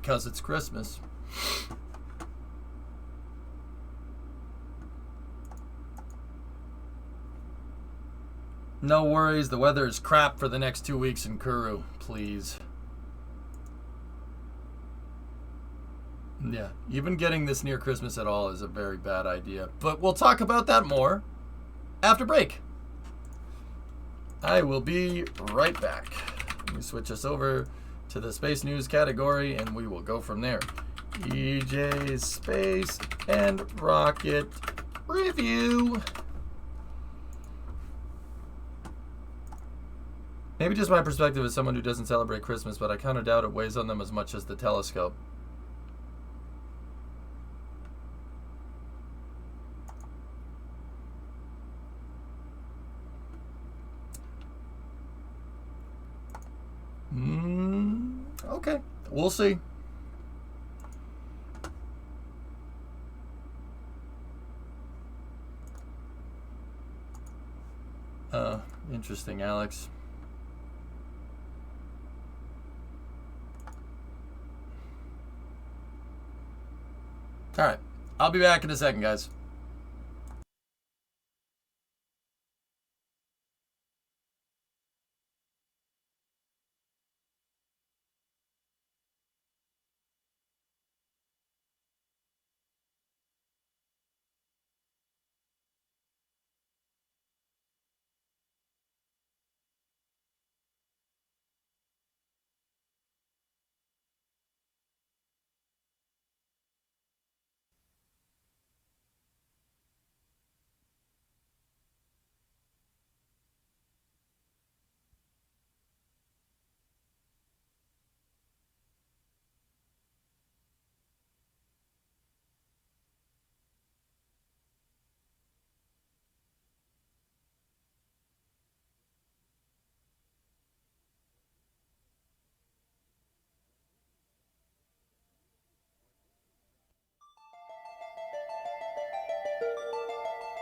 because it's Christmas. No worries, the weather is crap for the next 2 weeks in Kuru, please. Yeah, even getting this near Christmas at all is a very bad idea. But we'll talk about that more after break. I will be right back. Let me switch us over to the space news category and we will go from there. EJ's Space and Rocket Review. Maybe just my perspective as someone who doesn't celebrate Christmas, but I kind of doubt it weighs on them as much as the telescope. Okay, we'll see. Interesting, Alex. All right, I'll be back in a second, guys.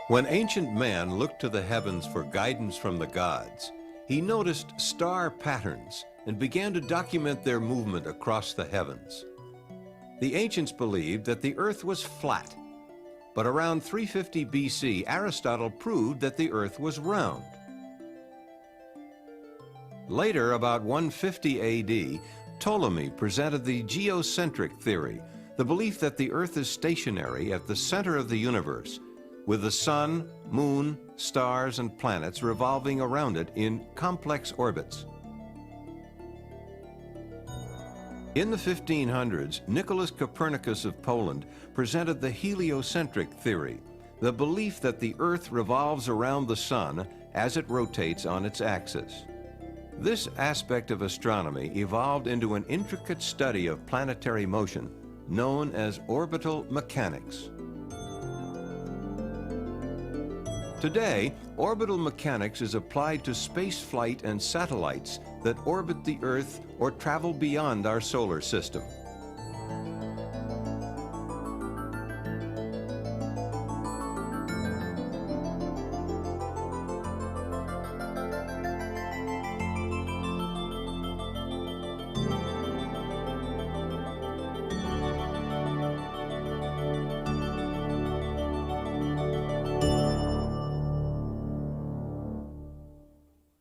When ancient man looked to the heavens for guidance from the gods, he noticed star patterns and began to document their movement across the heavens. The ancients believed that the earth was flat, but around 350 BC, Aristotle proved that the earth was round. Later, about 150 AD, Ptolemy presented the geocentric theory, the belief that the earth is stationary at the center of the universe, with the sun, moon, stars, and planets revolving around it in complex orbits. In the 1500s, Nicholas Copernicus of Poland presented the heliocentric theory, the belief that the Earth revolves around the sun as it rotates on its axis. This aspect of astronomy evolved into an intricate study of planetary motion known as orbital mechanics. Today, orbital mechanics is applied to space flight and satellites that orbit the Earth or travel beyond our solar system.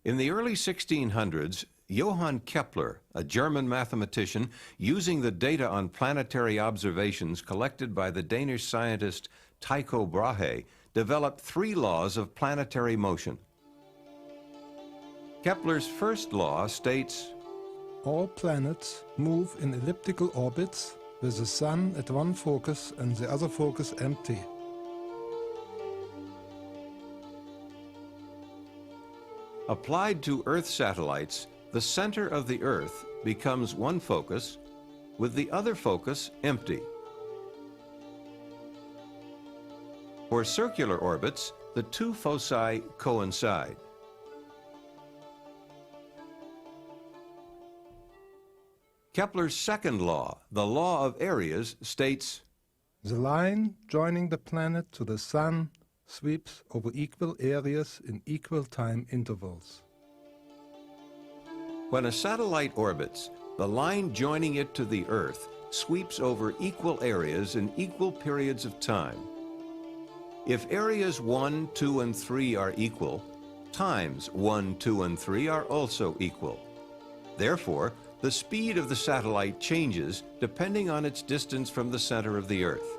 In the early 1600s, Johann Kepler, a German mathematician, using the data on planetary observations collected by the Danish scientist Tycho Brahe, developed 3 laws of planetary motion. Kepler's first law states, all planets move in elliptical orbits with the Sun at one focus and the other focus empty. Applied to Earth satellites, the center of the Earth becomes one focus, with the other focus empty. For circular orbits, the 2 foci coincide. Kepler's second law, the law of areas, states, the line joining the planet to the Sun sweeps over equal areas in equal time intervals. When a satellite orbits, the line joining it to the Earth sweeps over equal areas in equal periods of time. If areas 1, 2, and 3 are equal, times 1, 2, and 3 are also equal. Therefore, the speed of the satellite changes depending on its distance from the center of the Earth.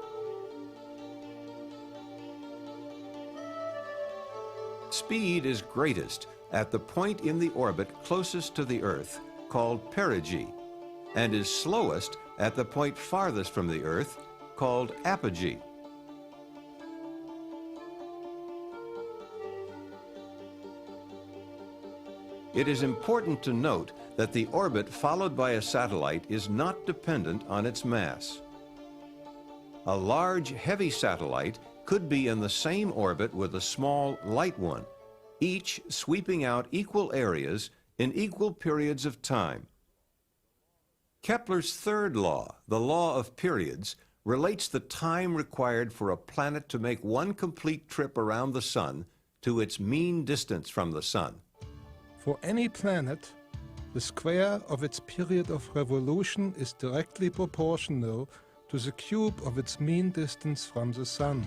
Speed is greatest at the point in the orbit closest to the Earth, called perigee, and is slowest at the point farthest from the Earth, called apogee. It is important to note that the orbit followed by a satellite is not dependent on its mass. A large, heavy satellite could be in the same orbit with a small, light one, each sweeping out equal areas in equal periods of time. Kepler's third law, the law of periods, relates the time required for a planet to make one complete trip around the Sun to its mean distance from the Sun. For any planet, the square of its period of revolution is directly proportional to the cube of its mean distance from the Sun.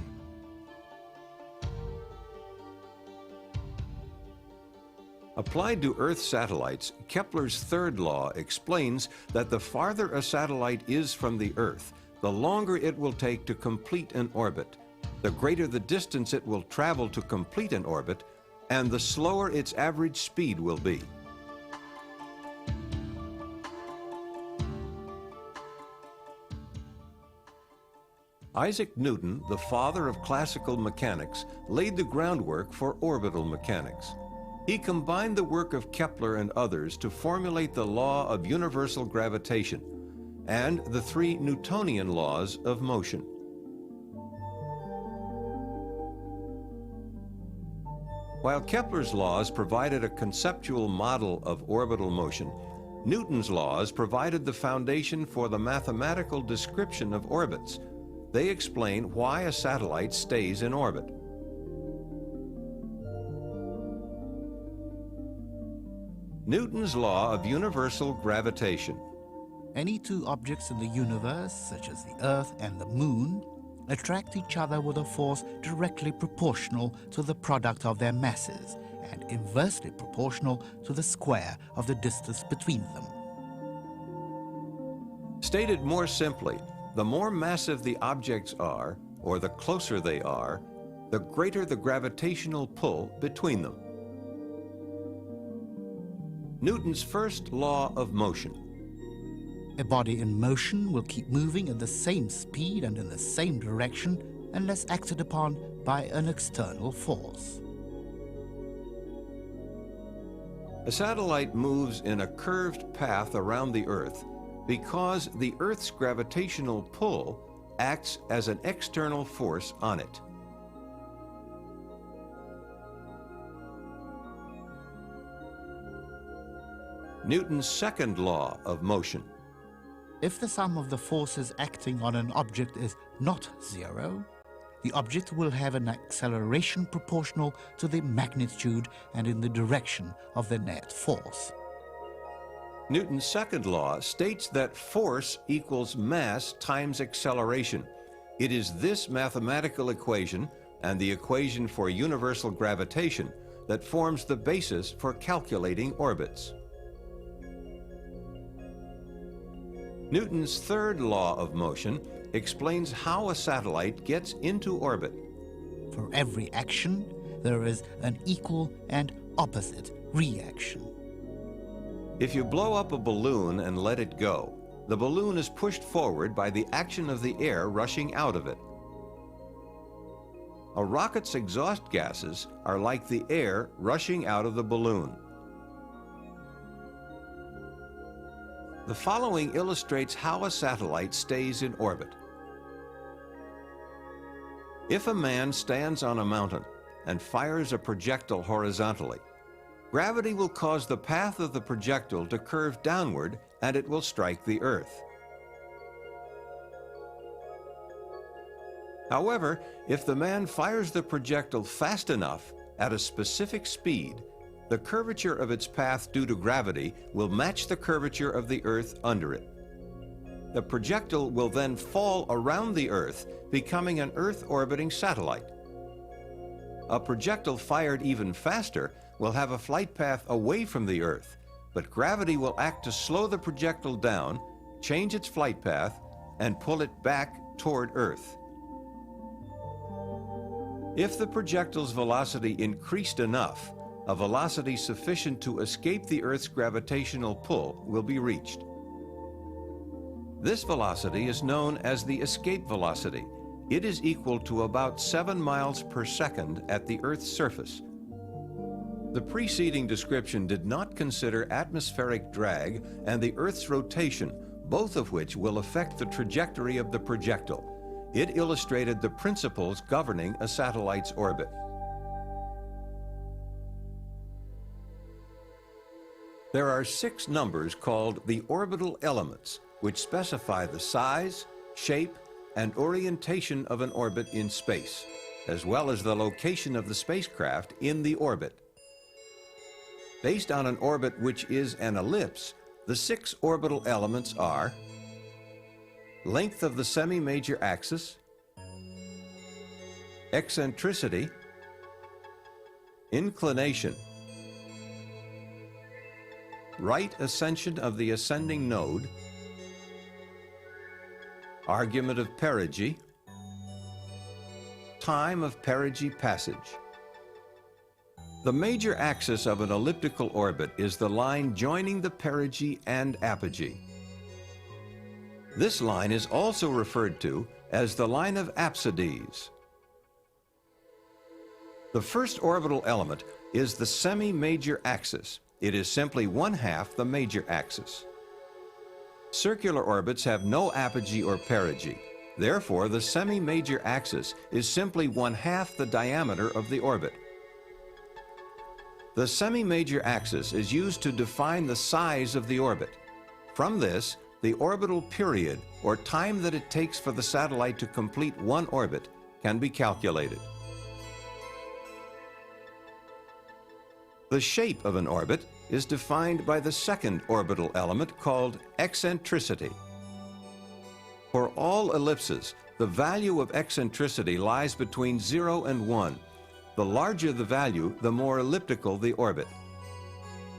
Applied to Earth satellites, Kepler's third law explains that the farther a satellite is from the Earth, the longer it will take to complete an orbit, the greater the distance it will travel to complete an orbit, and the slower its average speed will be. Isaac Newton, the father of classical mechanics, laid the groundwork for orbital mechanics. He combined the work of Kepler and others to formulate the law of universal gravitation and the three Newtonian laws of motion. While Kepler's laws provided a conceptual model of orbital motion, Newton's laws provided the foundation for the mathematical description of orbits. They explain why a satellite stays in orbit. Newton's law of universal gravitation. Any two objects in the universe, such as the Earth and the Moon, attract each other with a force directly proportional to the product of their masses and inversely proportional to the square of the distance between them. Stated more simply, the more massive the objects are, or the closer they are, the greater the gravitational pull between them. Newton's first law of motion. A body in motion will keep moving at the same speed and in the same direction unless acted upon by an external force. A satellite moves in a curved path around the Earth because the Earth's gravitational pull acts as an external force on it. Newton's second law of motion. If the sum of the forces acting on an object is not zero, the object will have an acceleration proportional to the magnitude and in the direction of the net force. Newton's second law states that force equals mass times acceleration. It is this mathematical equation and the equation for universal gravitation that forms the basis for calculating orbits. Newton's third law of motion explains how a satellite gets into orbit. For every action, there is an equal and opposite reaction. If you blow up a balloon and let it go, the balloon is pushed forward by the action of the air rushing out of it. A rocket's exhaust gases are like the air rushing out of the balloon. The following illustrates how a satellite stays in orbit. If a man stands on a mountain and fires a projectile horizontally, gravity will cause the path of the projectile to curve downward and it will strike the Earth. However, if the man fires the projectile fast enough at a specific speed, the curvature of its path due to gravity will match the curvature of the Earth under it. the projectile will then fall around the Earth, becoming an Earth-orbiting satellite. A projectile fired even faster will have a flight path away from the Earth, but gravity will act to slow the projectile down, change its flight path, and pull it back toward Earth. If the projectile's velocity increased enough, a velocity sufficient to escape the Earth's gravitational pull will be reached. This velocity is known as the escape velocity. It is equal to about 7 miles per second at the Earth's surface. The preceding description did not consider atmospheric drag and the Earth's rotation, both of which will affect the trajectory of the projectile. It illustrated the principles governing a satellite's orbit. There are 6 numbers called the orbital elements, which specify the size, shape, and orientation of an orbit in space, as well as the location of the spacecraft in the orbit. Based on an orbit which is an ellipse, the 6 orbital elements are length of the semi-major axis, eccentricity, inclination, right ascension of the ascending node, argument of perigee, time of perigee passage. The major axis of an elliptical orbit is the line joining the perigee and apogee. This line is also referred to as the line of apsides. The first orbital element is the semi-major axis. It is simply 1/2 the major axis. Circular orbits have no apogee or perigee. Therefore, the semi-major axis is simply 1/2 the diameter of the orbit. The semi-major axis is used to define the size of the orbit. From this, the orbital period, or time that it takes for the satellite to complete one orbit, can be calculated. The shape of an orbit is defined by the second orbital element called eccentricity. For all ellipses, the value of eccentricity lies between 0 and 1. The larger the value, the more elliptical the orbit.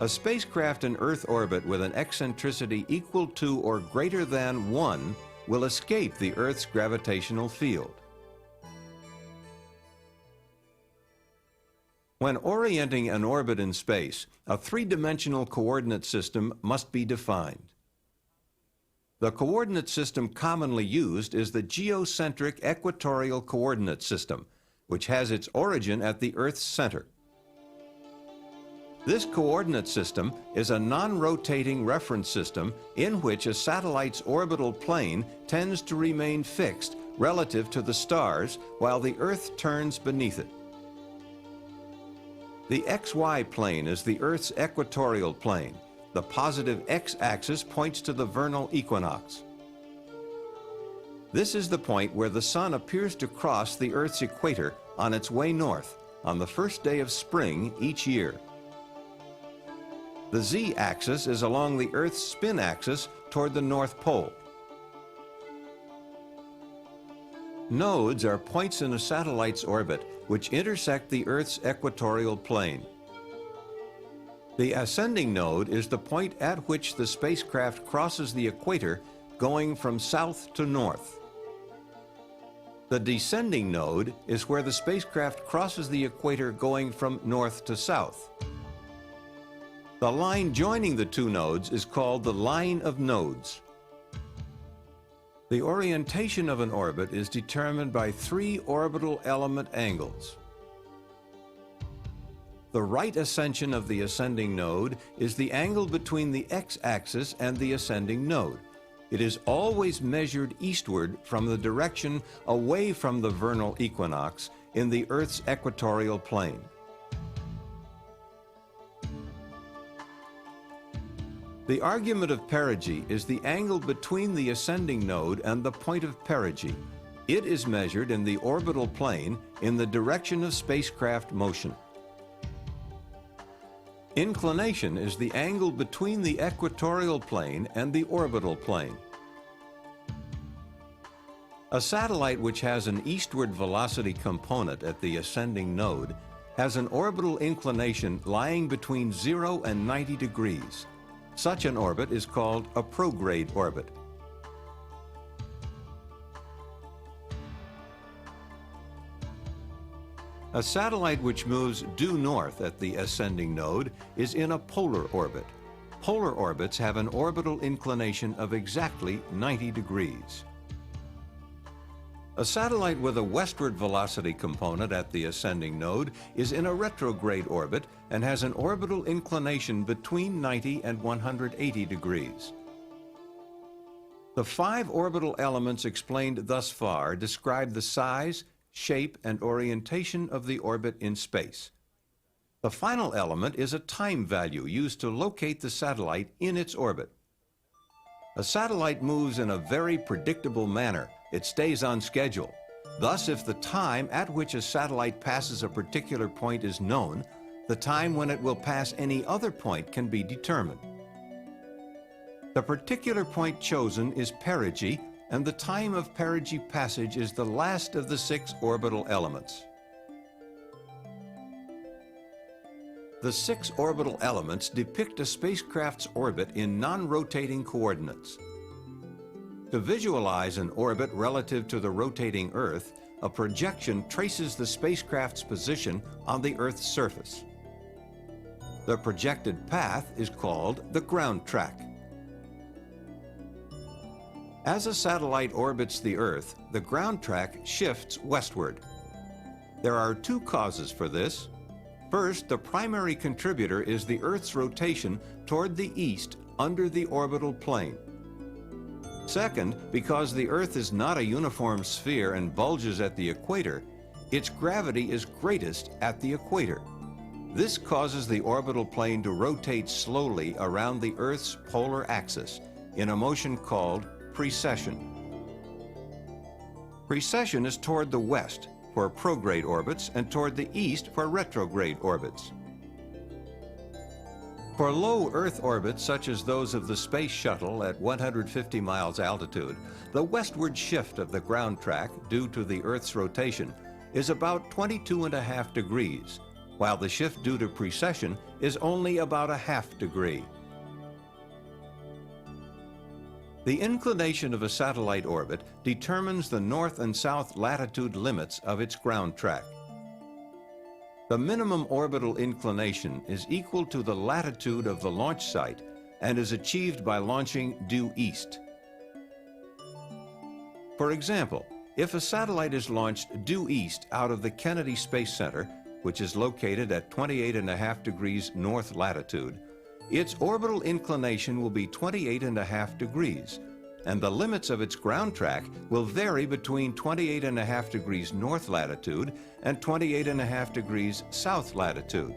A spacecraft in Earth orbit with an eccentricity equal to or greater than 1 will escape the Earth's gravitational field. When orienting an orbit in space, a 3-dimensional coordinate system must be defined. The coordinate system commonly used is the geocentric equatorial coordinate system, which has its origin at the Earth's center. This coordinate system is a non-rotating reference system in which a satellite's orbital plane tends to remain fixed relative to the stars while the Earth turns beneath it. The XY plane is the Earth's equatorial plane. The positive x-axis points to the vernal equinox. This is the point where the sun appears to cross the Earth's equator on its way north on the first day of spring each year. The z-axis is along the Earth's spin axis toward the North Pole. Nodes are points in a satellite's orbit which intersect the Earth's equatorial plane. The ascending node is the point at which the spacecraft crosses the equator going from south to north. The descending node is where the spacecraft crosses the equator going from north to south. The line joining the two nodes is called the line of nodes. The orientation of an orbit is determined by 3 orbital element angles. The right ascension of the ascending node is the angle between the x-axis and the ascending node. It is always measured eastward from the direction away from the vernal equinox in the Earth's equatorial plane. The argument of perigee is the angle between the ascending node and the point of perigee. It is measured in the orbital plane in the direction of spacecraft motion. Inclination is the angle between the equatorial plane and the orbital plane. A satellite which has an eastward velocity component at the ascending node has an orbital inclination lying between 0 and 90 degrees. Such an orbit is called a prograde orbit. A satellite which moves due north at the ascending node is in a polar orbit. Polar orbits have an orbital inclination of exactly 90 degrees. A satellite with a westward velocity component at the ascending node is in a retrograde orbit and has an orbital inclination between 90 and 180 degrees. The 5 orbital elements explained thus far describe the size, shape, and orientation of the orbit in space. The final element is a time value used to locate the satellite in its orbit. A satellite moves in a very predictable manner. It stays on schedule. Thus, if the time at which a satellite passes a particular point is known, the time when it will pass any other point can be determined. The particular point chosen is perigee, and the time of perigee passage is the last of the 6 orbital elements. The 6 orbital elements depict a spacecraft's orbit in non-rotating coordinates. To visualize an orbit relative to the rotating Earth, a projection traces the spacecraft's position on the Earth's surface. The projected path is called the ground track. As a satellite orbits the Earth, the ground track shifts westward. There are 2 causes for this. First, the primary contributor is the Earth's rotation toward the east under the orbital plane. Second, because the Earth is not a uniform sphere and bulges at the equator, its gravity is greatest at the equator. This causes the orbital plane to rotate slowly around the Earth's polar axis in a motion called precession. Precession is toward the west for prograde orbits and toward the east for retrograde orbits. For low Earth orbits, such as those of the Space Shuttle at 150 miles altitude, the westward shift of the ground track due to the Earth's rotation is about 22.5 degrees, while the shift due to precession is only about a half degree. The inclination of a satellite orbit determines the north and south latitude limits of its ground track. The minimum orbital inclination is equal to the latitude of the launch site and is achieved by launching due east. For example, if a satellite is launched due east out of the Kennedy Space Center, which is located at 28.5 degrees north latitude, its orbital inclination will be 28.5 degrees, and the limits of its ground track will vary between 28.5 degrees north latitude and 28.5 degrees south latitude.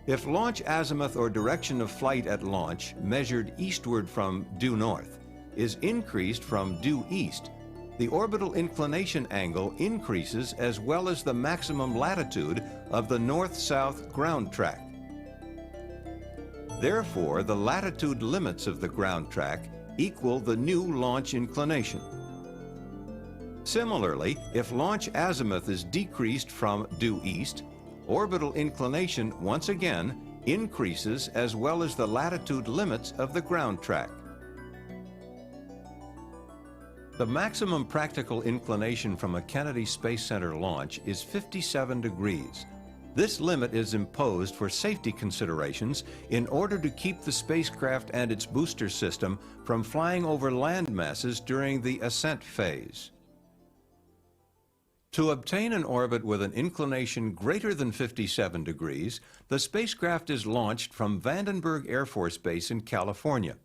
If launch azimuth or direction of flight at launch, measured eastward from due north, is increased from due east, the orbital inclination angle increases as well as the maximum latitude of the north-south ground track. Therefore, the latitude limits of the ground track equal the new launch inclination. Similarly, if launch azimuth is decreased from due east, orbital inclination once again increases as well as the latitude limits of the ground track. The maximum practical inclination from a Kennedy Space Center launch is 57 degrees. This limit is imposed for safety considerations in order to keep the spacecraft and its booster system from flying over land masses during the ascent phase. To obtain an orbit with an inclination greater than 57 degrees, the spacecraft is launched from Vandenberg Air Force Base in California.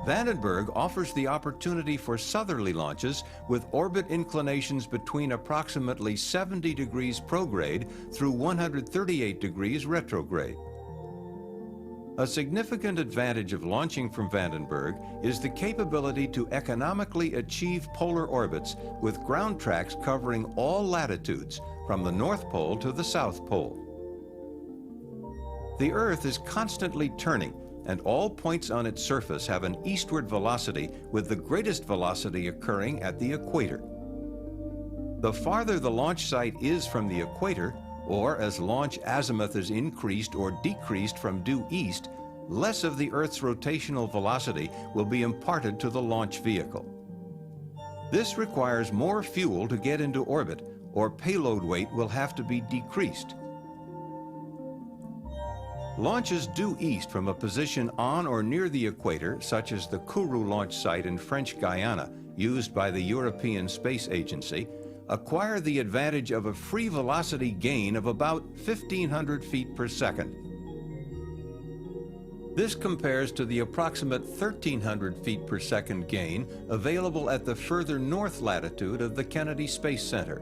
Vandenberg offers the opportunity for southerly launches with orbit inclinations between approximately 70 degrees prograde through 138 degrees retrograde. A significant advantage of launching from Vandenberg is the capability to economically achieve polar orbits with ground tracks covering all latitudes from the North Pole to the South Pole. The Earth is constantly turning, and all points on its surface have an eastward velocity, with the greatest velocity occurring at the equator. The farther the launch site is from the equator, or as launch azimuth is increased or decreased from due east, less of the Earth's rotational velocity will be imparted to the launch vehicle. This requires more fuel to get into orbit, or payload weight will have to be decreased. Launches due east from a position on or near the equator, such as the Kourou launch site in French Guiana, used by the European Space Agency, acquire the advantage of a free velocity gain of about 1,500 feet per second. This compares to the approximate 1,300 feet per second gain available at the further north latitude of the Kennedy Space Center.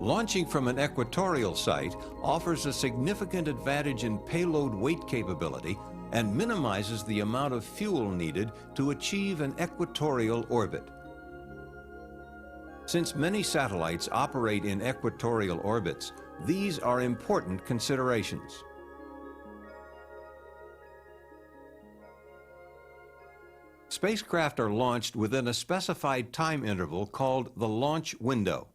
Launching from an equatorial site offers a significant advantage in payload weight capability and minimizes the amount of fuel needed to achieve an equatorial orbit. Since many satellites operate in equatorial orbits, these are important considerations. Spacecraft are launched within a specified time interval called the launch window.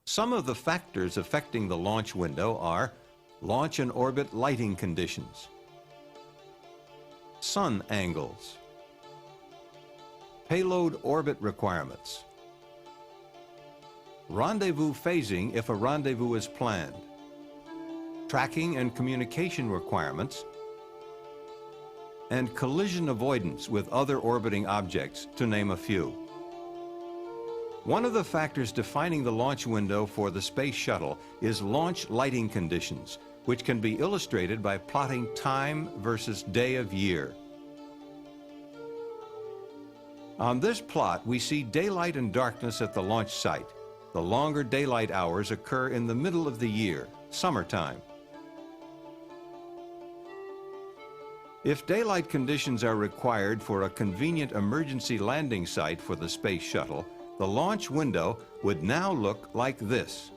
Some of the factors affecting the launch window are launch and orbit lighting conditions, sun angles, payload orbit requirements, rendezvous phasing if a rendezvous is planned, tracking and communication requirements, and collision avoidance with other orbiting objects, to name a few. One of the factors defining the launch window for the Space Shuttle is launch lighting conditions, which can be illustrated by plotting time versus day of year. On this plot, we see daylight and darkness at the launch site. The longer daylight hours occur in the middle of the year, summertime. If daylight conditions are required for a convenient emergency landing site for the Space Shuttle, the launch window would now look like this.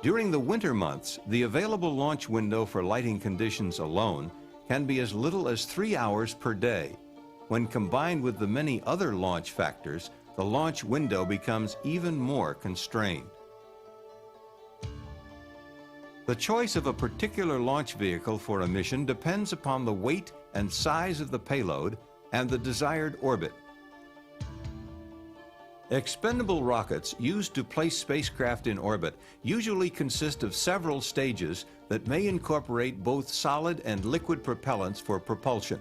During the winter months, the available launch window for lighting conditions alone can be as little as 3 hours per day. When combined with the many other launch factors, the launch window becomes even more constrained. The choice of a particular launch vehicle for a mission depends upon the weight and size of the payload and the desired orbit. Expendable rockets used to place spacecraft in orbit usually consist of several stages that may incorporate both solid and liquid propellants for propulsion.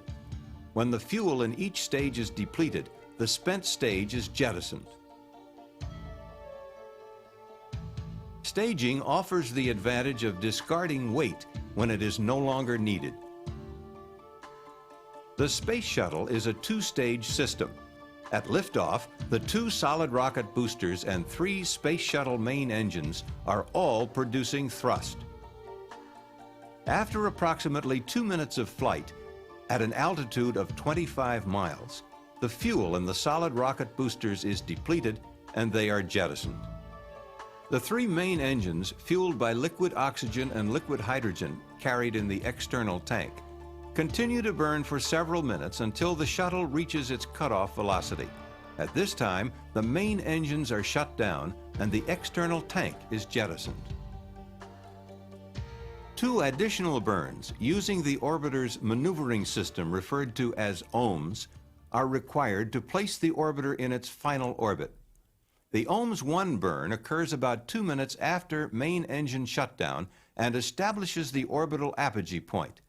When the fuel in each stage is depleted, the spent stage is jettisoned. Staging offers the advantage of discarding weight when it is no longer needed. The Space Shuttle is a two-stage system. At liftoff, the 2 solid rocket boosters and 3 Space Shuttle main engines are all producing thrust. After approximately 2 minutes of flight, at an altitude of 25 miles, the fuel in the solid rocket boosters is depleted and they are jettisoned. The 3 main engines, fueled by liquid oxygen and liquid hydrogen carried in the external tank, continue to burn for several minutes until the shuttle reaches its cutoff velocity. At this time, the main engines are shut down and the external tank is jettisoned. 2 additional burns using the orbiter's maneuvering system, referred to as OMS, are required to place the orbiter in its final orbit. The OMS 1 burn occurs about 2 minutes after main engine shutdown and establishes the orbital apogee point.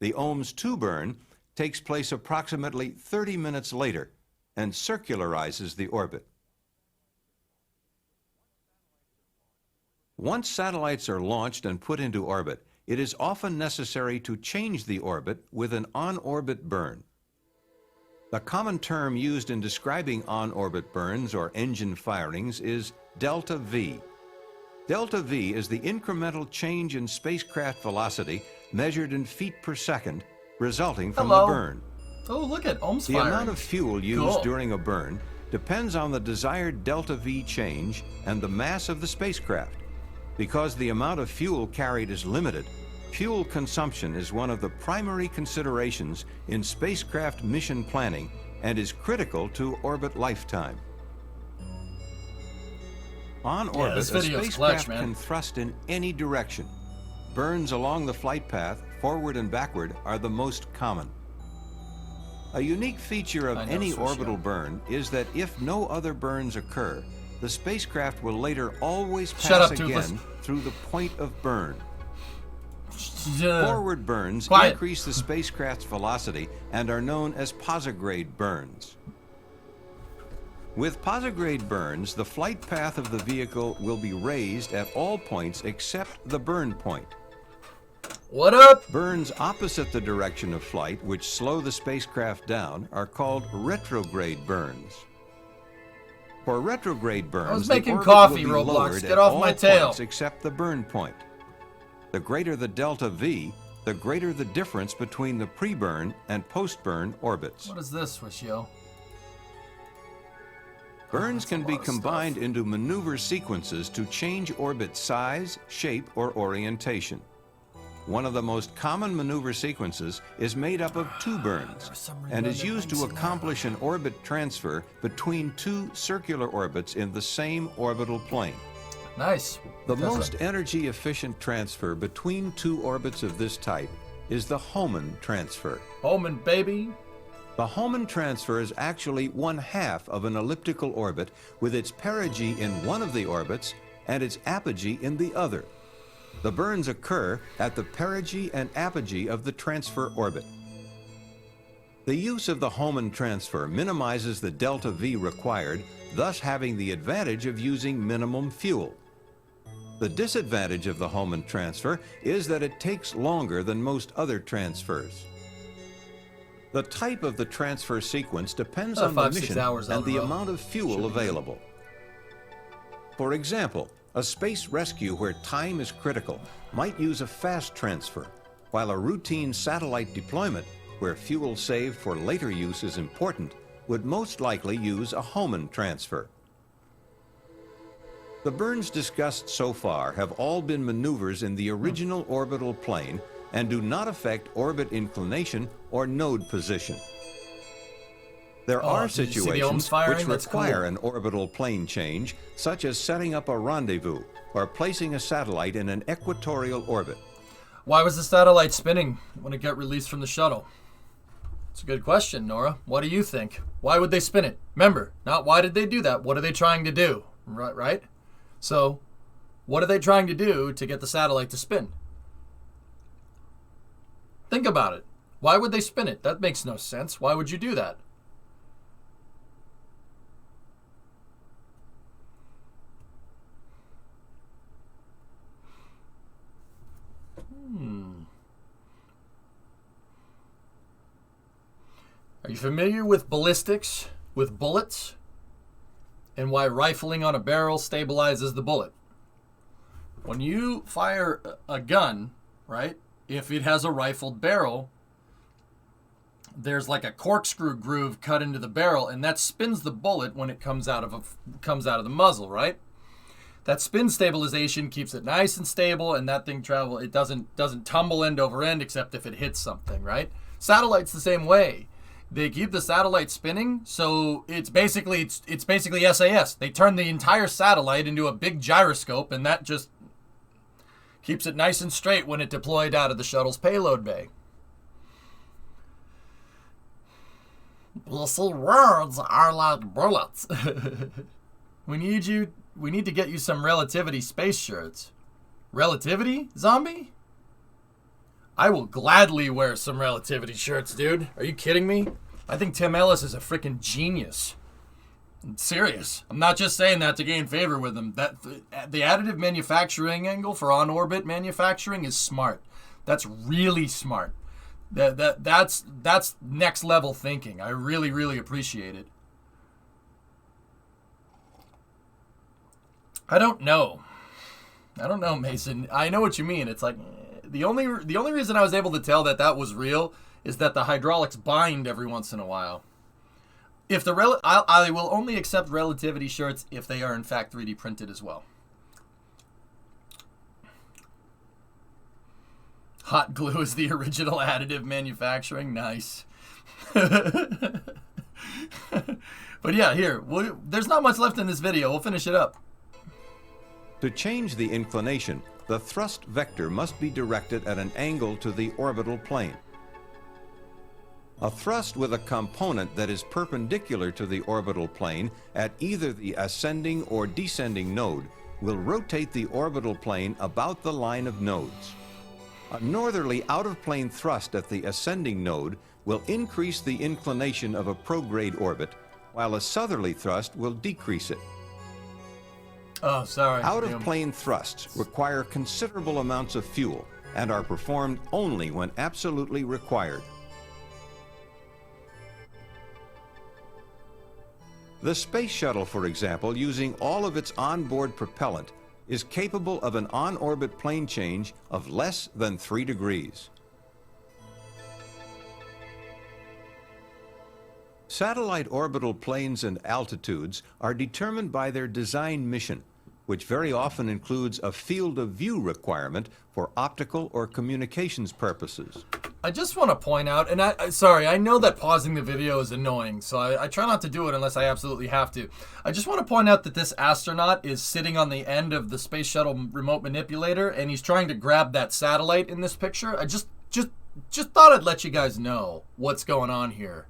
The OMS 2 burn takes place approximately 30 minutes later and circularizes the orbit. Once satellites are launched and put into orbit, it is often necessary to change the orbit with an on-orbit burn. The common term used in describing on-orbit burns or engine firings is delta V. Delta V is the incremental change in spacecraft velocity measured in feet per second resulting from the burn. Oh, look at OMS The firing. amount of fuel used during a burn depends on the desired delta V change and the mass of the spacecraft. Because the amount of fuel carried is limited, fuel consumption is one of the primary considerations in spacecraft mission planning and is critical to orbit lifetime. On orbit, this a video's spacecraft clutch, man. can thrust in any direction. Burns along the flight path, forward and backward, are the most common. A unique feature of any orbital burn is that if no other burns occur, the spacecraft will later always pass again through the point of burn. Forward burns increase the spacecraft's velocity and are known as posigrade burns. With posigrade burns, the flight path of the vehicle will be raised at all points except the burn point. What up? Burns opposite the direction of flight, which slow the spacecraft down, are called retrograde burns. For retrograde burns, I was the making orbit coffee, will be Roblox. lowered Get at off all my tail. points except the burn point. The greater the delta V, the greater the difference between the pre-burn and post-burn orbits. What is this, Wishio? Burns can be lot of combined stuff. into maneuver sequences to change orbit size, shape, or orientation. One of the most common maneuver sequences is made up of two burns and is used to accomplish an orbit transfer between two circular orbits in the same orbital plane. Nice. The most energy-efficient transfer between two orbits of this type is the Hohmann transfer. Hohmann, baby. The Hohmann transfer is actually 1/2 of an elliptical orbit with its perigee in one of the orbits and its apogee in the other. The burns occur at the perigee and apogee of the transfer orbit. The use of the Hohmann transfer minimizes the delta V required, thus having the advantage of using minimum fuel. The disadvantage of the Hohmann transfer is that it takes longer than most other transfers. The type of the transfer sequence depends on the 5-6 mission hours out and the in a row. amount of fuel available. For example, a space rescue where time is critical might use a fast transfer, while a routine satellite deployment, where fuel saved for later use is important, would most likely use a Hohmann transfer. The burns discussed so far have all been maneuvers in the original orbital plane and do not affect orbit inclination or node position. There are did you see the situations ohms firing? which That's require cool. an orbital plane change, such as setting up a rendezvous or placing a satellite in an equatorial orbit. Why was the satellite spinning when it got released from the shuttle? It's a good question, Nora. What do you think? Why would they spin it? Remember, not why did they do that? What are they trying to do? Right? So, what are they trying to do to get the satellite to spin? Think about it. Why would they spin it? That makes no sense. Why would you do that? Are you familiar with ballistics, with bullets, and why rifling on a barrel stabilizes the bullet? When you fire a gun, right, if it has a rifled barrel, there's like a corkscrew groove cut into the barrel, and that spins the bullet when it comes out of the muzzle, right? That spin stabilization keeps it nice and stable, and that thing it doesn't tumble end over end except if it hits something, right? Satellite's the same way. They keep the satellite spinning, so it's basically SAS. They turn the entire satellite into a big gyroscope, and that just keeps it nice and straight when it deployed out of the shuttle's payload bay. You see, words are like bullets. We need to get you some relativity space shirts. Relativity, zombie? I will gladly wear some relativity shirts, dude. Are you kidding me? I think Tim Ellis is a freaking genius. I'm serious. I'm not just saying that to gain favor with him. That the additive manufacturing angle for on-orbit manufacturing is smart. That's really smart. That's next level thinking. I really, really appreciate it. I don't know, Mason. I know what you mean. It's like the only reason I was able to tell that was real is that the hydraulics bind every once in a while. If I will only accept relativity shirts if they are in fact 3D printed as well. Hot glue is the original additive manufacturing. Nice. But yeah, here, there's not much left in this video. We'll finish it up. To change the inclination, the thrust vector must be directed at an angle to the orbital plane. A thrust with a component that is perpendicular to the orbital plane at either the ascending or descending node will rotate the orbital plane about the line of nodes. A northerly out-of-plane thrust at the ascending node will increase the inclination of a prograde orbit, while a southerly thrust will decrease it. Oh, sorry. Out-of-plane thrusts require considerable amounts of fuel and are performed only when absolutely required. The Space Shuttle, for example, using all of its onboard propellant, is capable of an on-orbit plane change of less than 3 degrees. Satellite orbital planes and altitudes are determined by their design mission, which very often includes a field of view requirement for optical or communications purposes. I just want to point out, and I know that pausing the video is annoying, so I try not to do it unless I absolutely have to. I just want to point out that this astronaut is sitting on the end of the space shuttle remote manipulator, and he's trying to grab that satellite in this picture. I just thought I'd let you guys know what's going on here.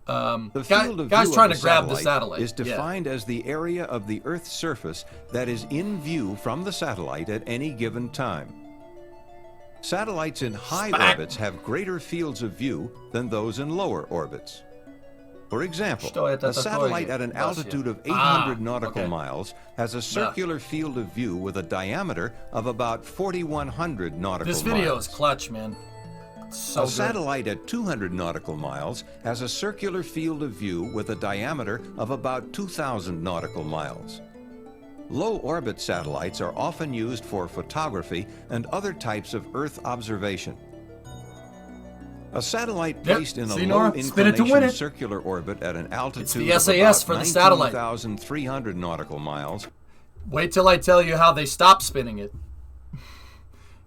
The field of guy's view trying of to grab the satellite is defined as the area of the Earth's surface that is in view from the satellite at any given time. Satellites in high orbits have greater fields of view than those in lower orbits. For example, a satellite at an altitude of 800 nautical miles has a circular field of view with a diameter of about 4,100 nautical miles. This video is clutch, man. So a satellite at 200 nautical miles has a circular field of view with a diameter of about 2,000 nautical miles. Low-orbit satellites are often used for photography and other types of Earth observation. A satellite placed in a low-inclination circular orbit at an altitude of about 19,300 nautical miles. Wait till I tell you how they stop spinning it.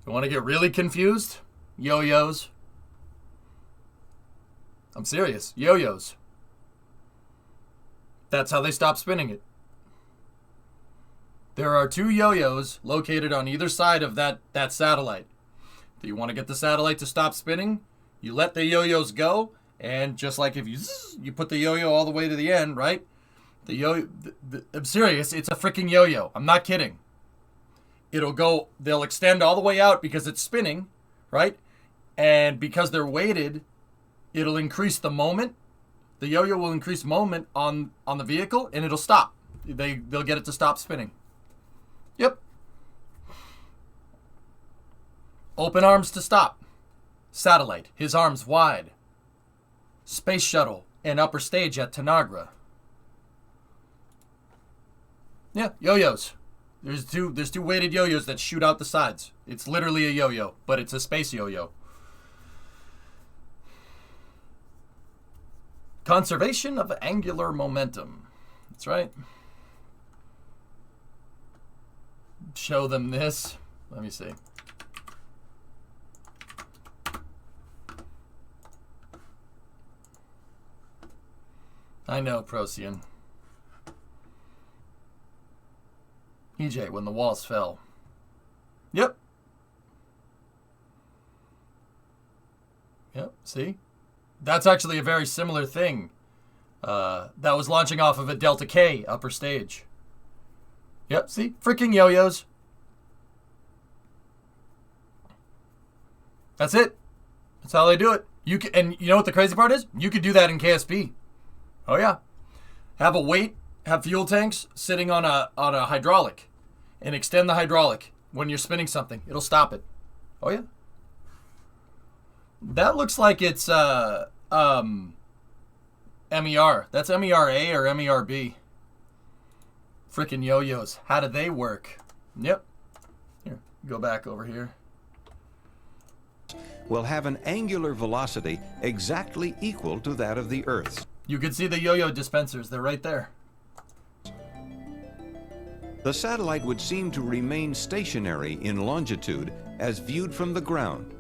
You want to get really confused? Yo-yos. I'm serious. Yo-yos. That's how they stop spinning it. There are 2 yo-yos located on either side of that satellite. Do you want to get the satellite to stop spinning? You let the yo-yos go, and just like if you put the yo-yo all the way to the end, right? I'm serious, it's a freaking yo-yo. I'm not kidding. They'll extend all the way out because it's spinning, right? And because they're weighted, it'll increase the moment. The yo-yo will increase moment on the vehicle, and it'll stop. They'll get it to stop spinning. Yep. Open arms to stop. Satellite, his arms wide. Space shuttle and upper stage at Tanagra. Yeah, yo-yos. There's two weighted yo-yos that shoot out the sides. It's literally a yo-yo, but it's a space yo-yo. Conservation of angular momentum. That's right. Show them this. Let me see. I know, Procyon. EJ, when the walls fell. Yep. Yep, see? That's actually a very similar thing. That was launching off of a Delta K upper stage. Yep, see? Freaking yo-yos. That's it. That's how they do it. And you know what the crazy part is? You could do that in KSP. Oh yeah. Have fuel tanks sitting on a hydraulic and extend the hydraulic when you're spinning something. It'll stop it. Oh yeah. That looks like it's MER. That's MERA or MERB. Frickin' yo-yos. How do they work? Yep. Here, go back over here. Will have an angular velocity exactly equal to that of the Earth's. You can see the yo-yo dispensers. They're right there. The satellite would seem to remain stationary in longitude as viewed from the ground.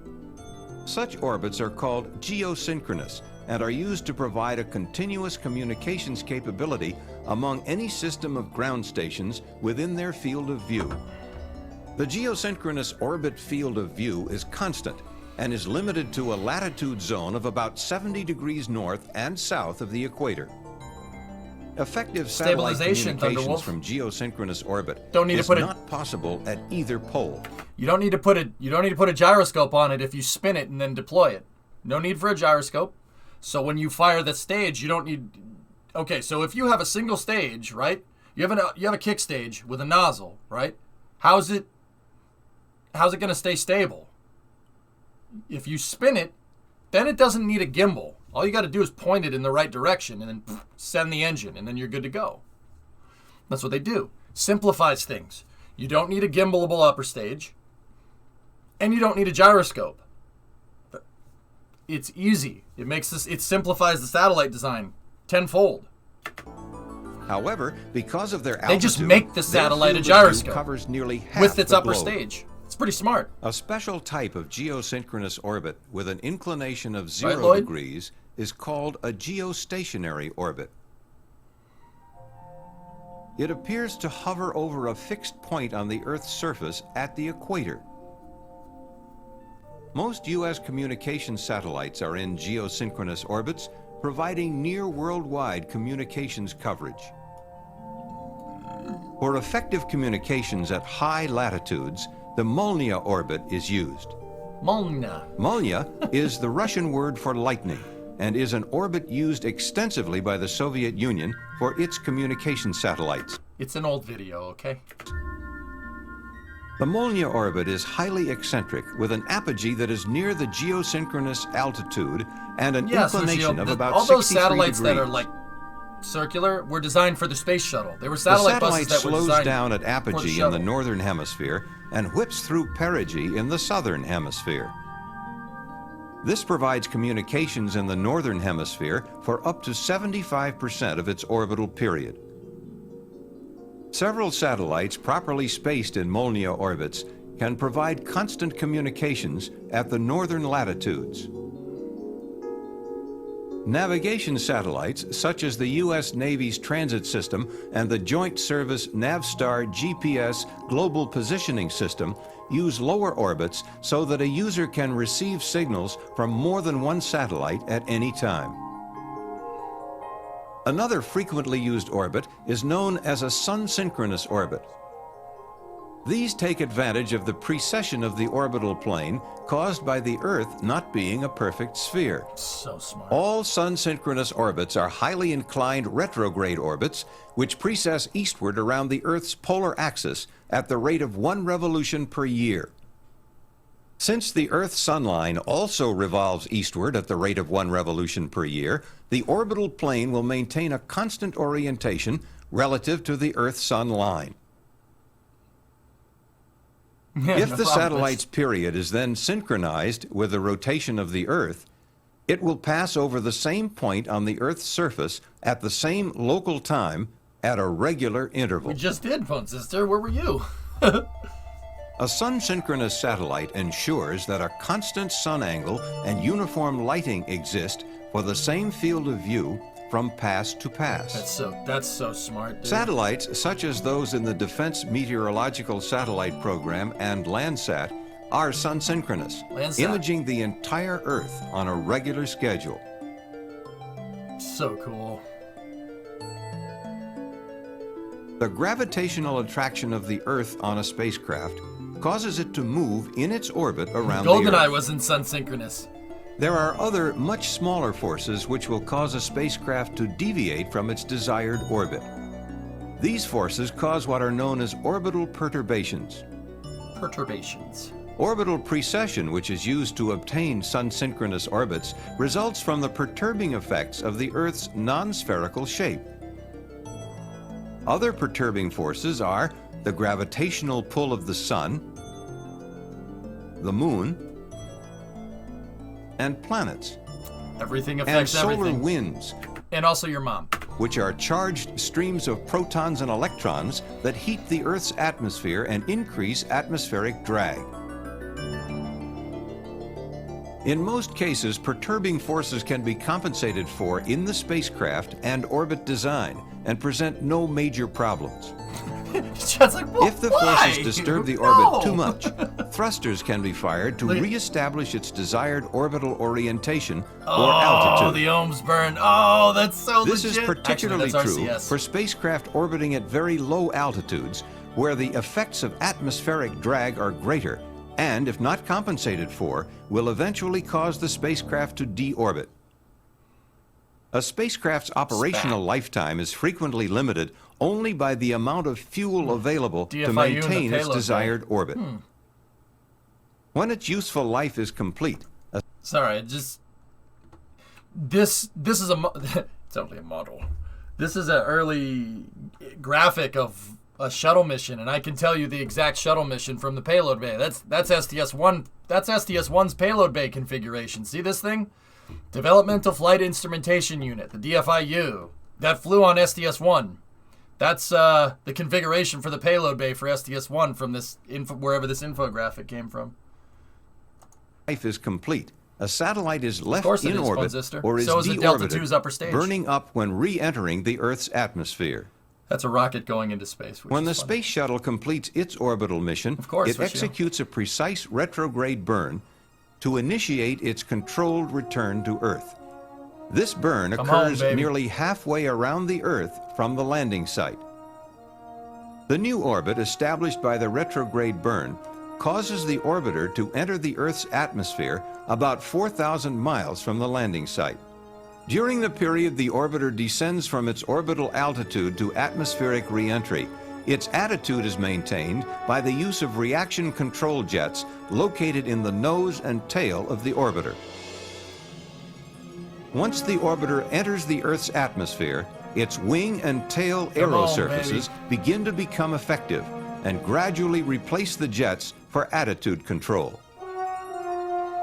Such orbits are called geosynchronous and are used to provide a continuous communications capability among any system of ground stations within their field of view. The geosynchronous orbit field of view is constant and is limited to a latitude zone of about 70 degrees north and south of the equator. Effective satellite Stabilization, communications Thunderwolf. from geosynchronous orbit Don't need to is put it- not possible at either pole. You don't need to put a gyroscope on it if you spin it and then deploy it. No need for a gyroscope. So when you fire the stage, you don't need. Okay, so if you have a single stage, right? You have a kick stage with a nozzle, right? How's it going to stay stable? If you spin it, then it doesn't need a gimbal. All you got to do is point it in the right direction and then send the engine, and then you're good to go. That's what they do. Simplifies things. You don't need a gimbalable upper stage, and you don't need a gyroscope. It's easy. It simplifies the satellite design tenfold. However, because of their altitude, They just make the their satellite a field of view gyroscope covers nearly half with its the upper globe. stage. It's pretty smart. A special type of geosynchronous orbit with an inclination of Right, 0 Lloyd? degrees is called a geostationary orbit. It appears to hover over a fixed point on the Earth's surface at the equator. Most U.S. communication satellites are in geosynchronous orbits, providing near worldwide communications coverage. For effective communications at high latitudes, the Molniya orbit is used. Molna. Molniya is the Russian word for lightning and is an orbit used extensively by the Soviet Union for its communication satellites. It's an old video, okay? The Molniya orbit is highly eccentric with an apogee that is near the geosynchronous altitude and an inclination of about all those 63 satellites degrees. that are like circular were designed for the space shuttle. They were The satellite buses satellite that were slows designed down at for the apogee in shuttle. the northern hemisphere and whips through perigee in the southern hemisphere. This provides communications in the northern hemisphere for up to 75% of its orbital period. Several satellites properly spaced in Molniya orbits can provide constant communications at the northern latitudes. Navigation satellites, such as the U.S. Navy's Transit System and the Joint Service Navstar GPS Global Positioning System, use lower orbits so that a user can receive signals from more than one satellite at any time. Another frequently used orbit is known as a sun-synchronous orbit. These take advantage of the precession of the orbital plane caused by the Earth not being a perfect sphere. So smart. All sun-synchronous orbits are highly inclined retrograde orbits, which precess eastward around the Earth's polar axis at the rate of 1 revolution per year. Since the Earth-Sun line also revolves eastward at the rate of 1 revolution per year, the orbital plane will maintain a constant orientation relative to the Earth-Sun line. Yeah, If no the problem. satellite's period is then synchronized with the rotation of the Earth, it will pass over the same point on the Earth's surface at the same local time at a regular interval. We just did, Phone Sister. Where were you? A sun-synchronous satellite ensures that a constant sun angle and uniform lighting exist for the same field of view from pass to pass. That's so smart, dude. Satellites, such as those in the Defense Meteorological Satellite Program and Landsat, are sun-synchronous, Landsat. imaging the entire Earth on a regular schedule. So cool. The gravitational attraction of the Earth on a spacecraft causes it to move in its orbit around the GoldenEye Earth. was in sun synchronous. There are other, much smaller forces which will cause a spacecraft to deviate from its desired orbit. These forces cause what are known as orbital perturbations. Perturbations. Orbital precession, which is used to obtain sun-synchronous orbits, results from the perturbing effects of the Earth's non-spherical shape. Other perturbing forces are the gravitational pull of the Sun, the Moon, and planets, Everything and affects solar everything. winds, And also your mom. which are charged streams of protons and electrons that heat the Earth's atmosphere and increase atmospheric drag. In most cases, perturbing forces can be compensated for in the spacecraft and orbit design and present no major problems. Chad's like, well, If the why? forces disturb the No. orbit too much, thrusters can be fired to Like- re-establish its desired orbital orientation Oh, or altitude. the ohms burn. Oh, that's so This legit. is particularly Actually, that's true RCS. for spacecraft orbiting at very low altitudes, where the effects of atmospheric drag are greater, and if not compensated for, will eventually cause the spacecraft to deorbit. A spacecraft's operational lifetime is frequently limited only by the amount of fuel available to DFIU and the maintain its payload desired orbit. When its useful life is complete, Sorry, just this is a it's only a model. This is an early graphic of a shuttle mission, and I can tell you the exact shuttle mission from the payload bay. That's STS-1. That's STS-1's payload bay configuration. See this thing? Developmental Flight Instrumentation Unit, the DFIU, that flew on STS-1. That's the configuration for the payload bay for STS-1 from this wherever this infographic came from. life is complete, a satellite is left course it in is, orbit Funzister. or is So is the Delta deorbited, II's upper stage. burning up when re-entering the Earth's atmosphere. That's a rocket going into space. Which When the is fun. space shuttle completes its orbital mission, course, it Lucio. executes a precise retrograde burn to initiate its controlled return to Earth. This burn Come home, occurs baby. nearly halfway around the Earth from the landing site. The new orbit established by the retrograde burn causes the orbiter to enter the Earth's atmosphere about 4,000 miles from the landing site. During the period the orbiter descends from its orbital altitude to atmospheric re-entry, its attitude is maintained by the use of reaction control jets located in the nose and tail of the orbiter. Once the orbiter enters the Earth's atmosphere, its wing and tail Come on, aerosurfaces begin to become effective and gradually replace the jets for attitude control.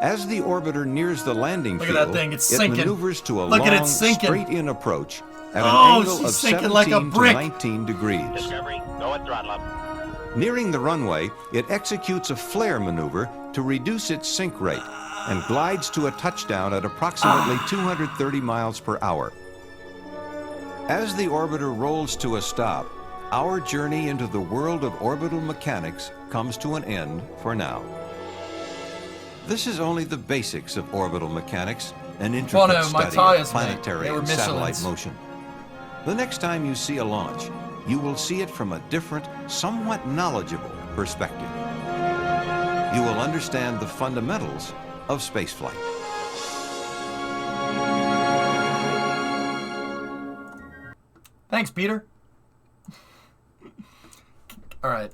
As the orbiter nears the landing Look at field, that thing, it's it sinking. maneuvers to a Look at it long, sinking. straight-in approach at an Oh, angle she's of sinking 17 like a to brick. 19 degrees. Discovery, go at throttle up. Nearing the runway, it executes a flare maneuver to reduce its sink rate and glides to a touchdown at approximately 230 miles per hour. As the orbiter rolls to a stop, our journey into the world of orbital mechanics comes to an end for now. This is only the basics of orbital mechanics, an intricate Bono, my study tires, of planetary mate. They were and satellite Michelins. motion. The next time you see a launch, you will see it from a different, somewhat knowledgeable perspective. You will understand the fundamentals of spaceflight. Thanks, Peter. All right.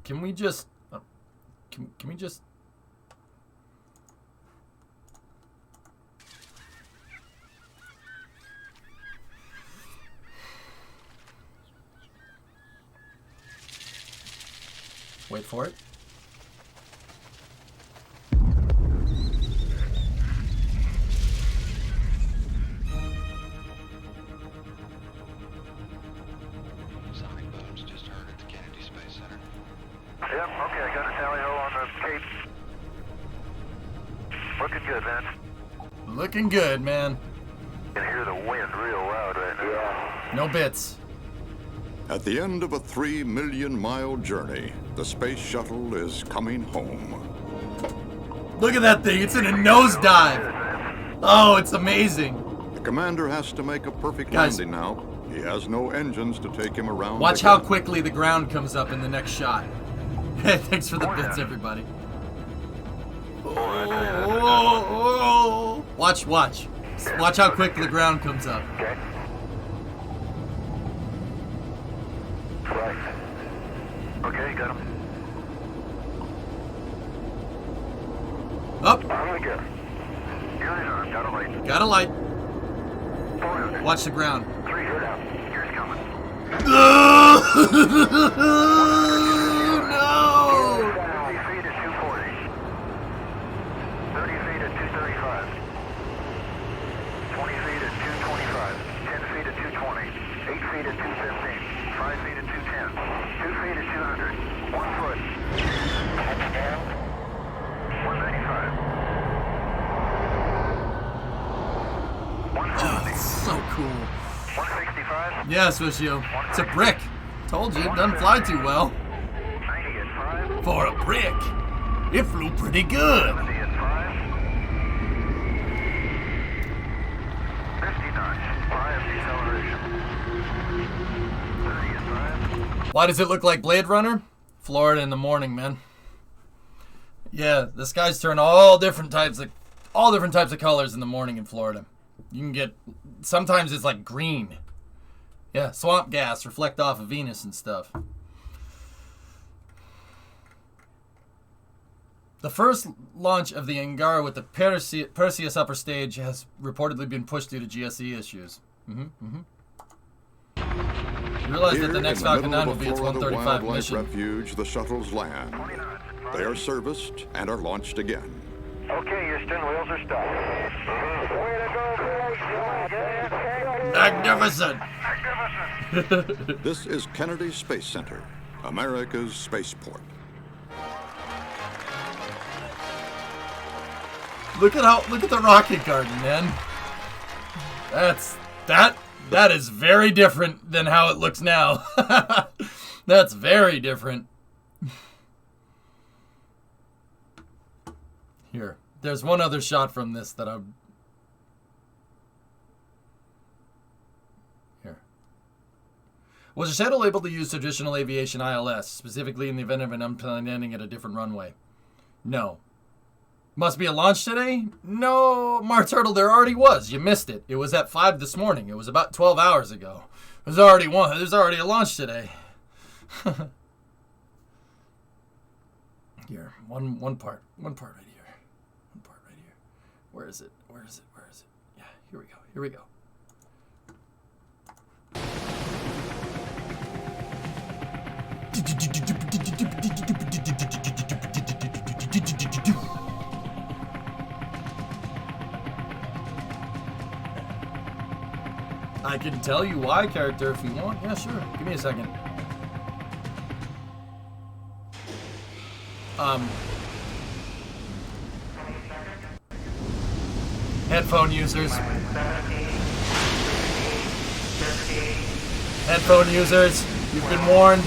Can we just, can we just, wait for it? Sonic booms just heard at the Kennedy Space Center. Yep, okay, I got a tally ho on the Cape. Looking good, man. Looking good, man. Can hear the wind real loud right now. Yeah. No bits. At the end of a 3 million-mile journey, the space shuttle is coming home. Look at that thing. It's in a nosedive. Oh, it's amazing. The commander has to make a perfect Guys. landing now. He has no engines to take him around. Watch how again. quickly the ground comes up in the next shot. Thanks for the bits, everybody. Oh. Watch. Watch how quick the ground comes up. Okay. Right. Okay, got him. Up. I'm gonna go. Gears on, got a light. Got a light. 400. Watch the ground. 300 out. Gears coming. No! 50 feet at 240. 30 feet at 235. 20 feet at 225. 10 feet at 220. 8 feet at Yeah, Swishio. It's a brick. Told you, it doesn't fly too well. 90 at 5. For a brick, it flew pretty good. 70 at 5. 50 knots. 5 deceleration. 30 at 5. Why does it look like Blade Runner? Florida in the morning, man. Yeah, the skies turn all different types of colors in the morning in Florida. You can get, sometimes it's like green. Yeah, swamp gas reflect off of Venus and stuff. The first launch of the Angara with the Perseus upper stage has reportedly been pushed due to GSE issues. You realize that the next Falcon 9 will be its 135 mission. Refuge, the shuttles land. They are serviced and are launched again. Okay, Houston, wheels are stopped. Way to go, boys. Magnificent! This is Kennedy Space Center, America's spaceport. Look at the rocket garden, man. That is very different than how it looks now. That's very different. Here, there's one other shot from this that I'm... Here. Was a shuttle able to use traditional aviation ILS, specifically in the event of an unplanned landing at a different runway? No. Must be a launch today? No, Mar Turtle, there already was. You missed it. It was at 5 this morning. It was about 12 hours ago. There's already a launch today. Here, one part right here. One part right here. Where is it? Yeah, here we go. I can tell you why, character, if you want. Yeah, sure. Give me a second. Headphone users. Headphone users, you've been warned.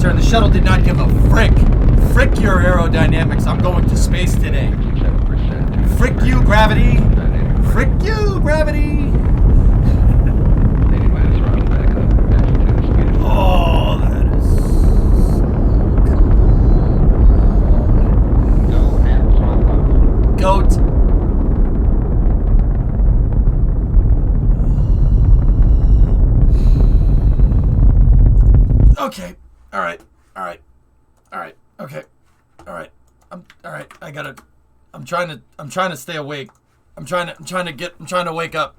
The shuttle did not give a frick. Frick your aerodynamics. I'm going to space today. Frick you, gravity. Frick you, gravity. Oh, that is... Goat. Okay. All right. Okay. All right. I'm trying to stay awake. I'm trying to wake up.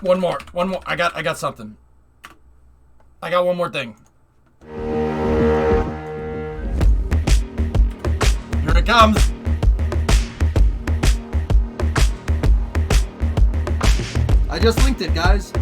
One more. I got something. I got one more thing. Here it comes. I just linked it, guys.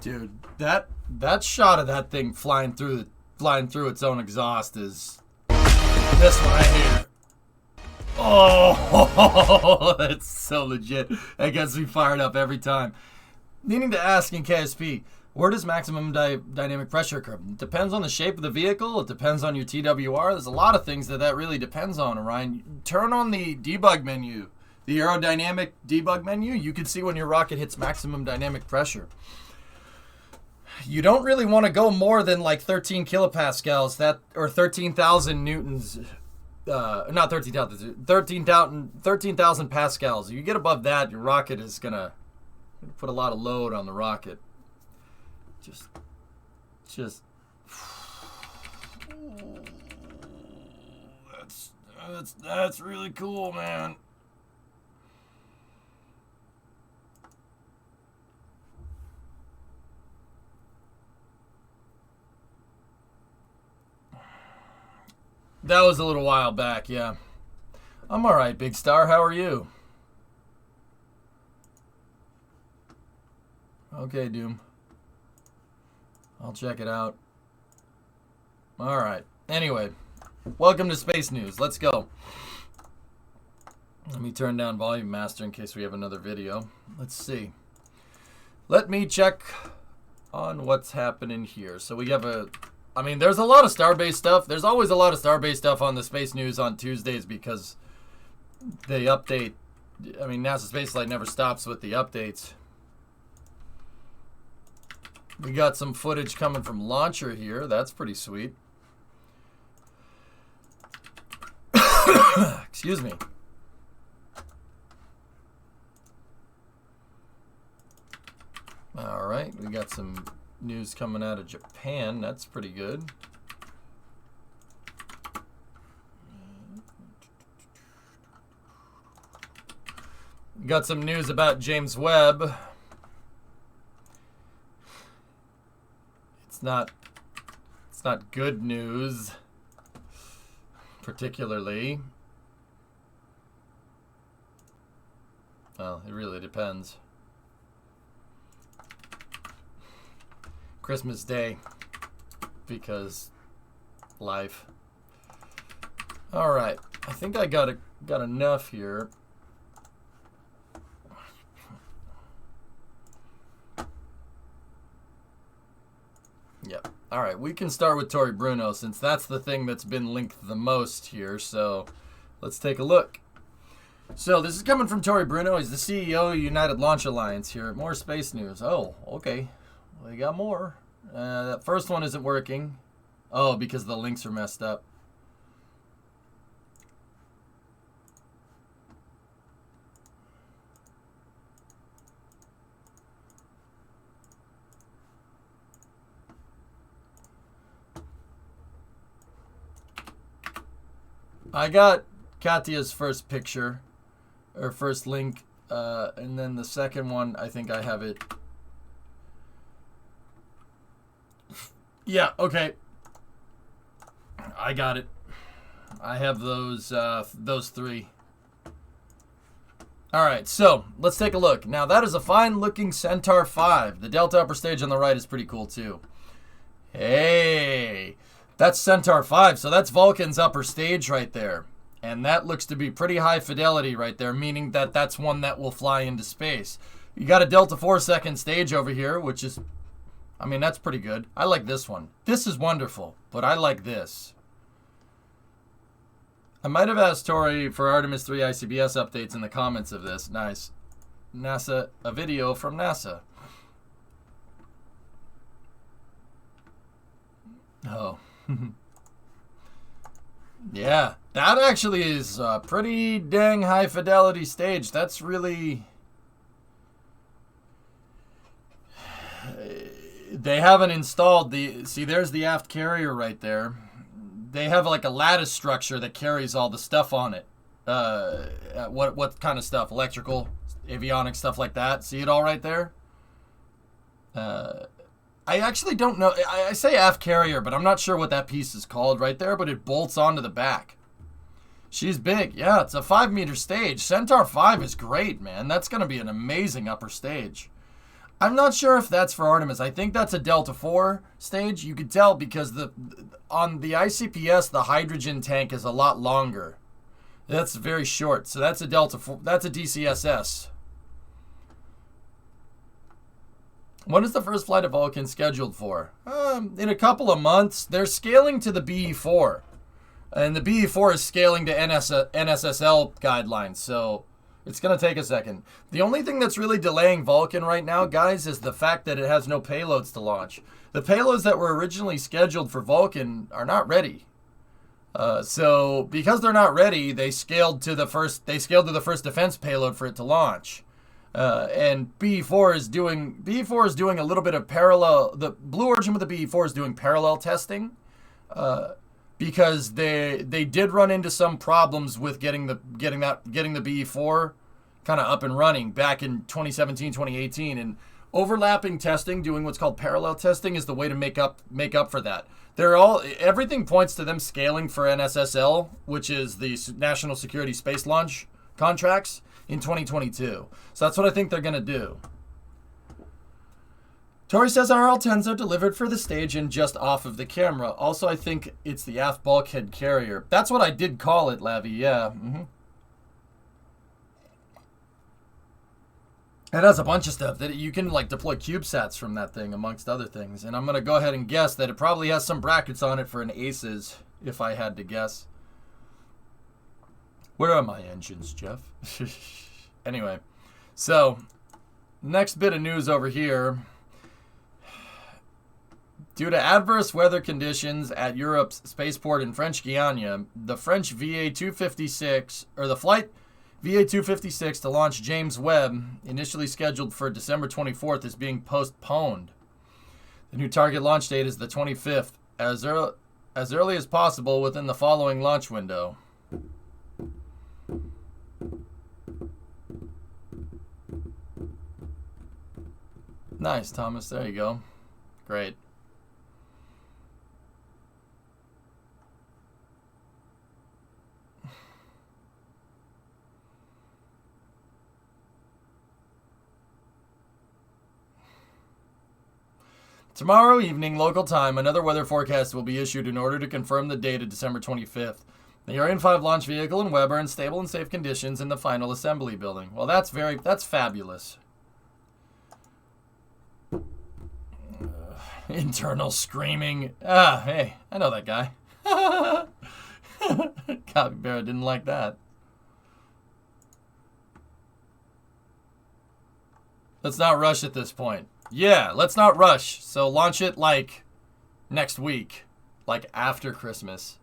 Dude, that shot of that thing flying through its own exhaust is this one right here. Oh, that's so legit. That gets me fired up every time. Needing to ask in KSP, where does maximum dynamic pressure occur? It depends on the shape of the vehicle. It depends on your TWR. There's a lot of things that really depends on, Orion. Turn on the debug menu, the aerodynamic debug menu. You can see when your rocket hits maximum dynamic pressure. You don't really want to go more than like 13 kilopascals, or 13,000 newtons. Not 13,000, 13,000 pascals. If you get above that, your rocket is going to put a lot of load on the rocket. Just. That's really cool, man. That was a little while back, yeah. I'm alright, Big Star. How are you? Okay, Doom. I'll check it out. Alright. Anyway, welcome to Space News. Let's go. Let me turn down Volume Master in case we have another video. Let's see. Let me check on what's happening here. So we have there's a lot of Starbase stuff. There's always a lot of Starbase stuff on the Space News on Tuesdays because they update. NASA Spaceflight never stops with the updates. We got some footage coming from Launcher here. That's pretty sweet. Excuse me. All right, we got some news coming out of Japan. That's pretty good. We got some news about James Webb. It's not good news, particularly. Well, it really depends. Christmas Day, because life. All right, I think I got enough here. Yep. All right, we can start with Tory Bruno since that's the thing that's been linked the most here. So let's take a look. So this is coming from Tory Bruno. He's the CEO of United Launch Alliance here at More Space News. Oh, okay. We got more. That first one isn't working. Oh, because the links are messed up. I got Katya's first picture, or first link, and then the second one, I think I have it. Yeah, okay. I got it. I have those three. All right, so let's take a look. Now, that is a fine-looking Centaur 5. The Delta upper stage on the right is pretty cool, too. Hey, that's Centaur 5, so that's Vulcan's upper stage right there. And that looks to be pretty high fidelity right there, meaning that that's one that will fly into space. You got a Delta 4 second stage over here, which is, that's pretty good. I like this one. This is wonderful, but I like this. I might have asked Tori for Artemis 3 ICBS updates in the comments of this. Nice. NASA, a video from NASA. Oh. Yeah, that actually is a pretty dang high fidelity stage. That's really... They haven't installed the... See, there's the aft carrier right there. They have like a lattice structure that carries all the stuff on it. What kind of stuff? Electrical, avionics, stuff like that. See it all right there? I actually don't know. I say aft carrier, but I'm not sure what that piece is called right there, but it bolts onto the back. She's big. Yeah, it's a 5-meter stage. Centaur 5 is great, man. That's going to be an amazing upper stage. I'm not sure if that's for Artemis. I think that's a Delta 4 stage. You could tell because on the ICPS, the hydrogen tank is a lot longer. That's very short. So that's a Delta 4. That's a DCSS. When is the first flight of Vulcan scheduled for? In a couple of months. They're scaling to the BE4. And the BE4 is scaling to NSSL guidelines. So it's going to take a second. The only thing that's really delaying Vulcan right now, guys, is the fact that it has no payloads to launch. The payloads that were originally scheduled for Vulcan are not ready. So because they're not ready, they scaled to the first defense payload for it to launch. And BE4 is doing a little bit of parallel. The Blue Origin with the BE4 is doing parallel testing. Because they did run into some problems with getting the BE4 kind of up and running back in 2017, 2018, and overlapping testing, doing what's called parallel testing, is the way to make up for that. Everything points to them scaling for NSSL, which is the National Security Space Launch contracts, in 2022. So that's what I think they're gonna do. Tori says RL-10s are delivered for the stage and just off of the camera. Also, I think it's the aft bulkhead carrier. That's what I did call it, Lavi. Yeah. It has a bunch of stuff that you can like deploy CubeSats from that thing, amongst other things. And I'm gonna go ahead and guess that it probably has some brackets on it for an ACES, if I had to guess. Where are my engines, Jeff? Anyway, so next bit of news over here. Due to adverse weather conditions at Europe's spaceport in French Guiana, the French VA-256, or the flight VA-256 to launch James Webb, initially scheduled for December 24th, is being postponed. The new target launch date is the 25th, as early as possible within the following launch window. Nice, Thomas. There you go. Great. Tomorrow evening, local time, another weather forecast will be issued in order to confirm the date of December 25th. The Ariane 5 launch vehicle and Webb are in stable and safe conditions in the final assembly building. Well, that's fabulous. Internal screaming. Hey, I know that guy. Capybara didn't like that. Let's not rush at this point. Yeah, let's not rush. So launch it like next week, like after Christmas,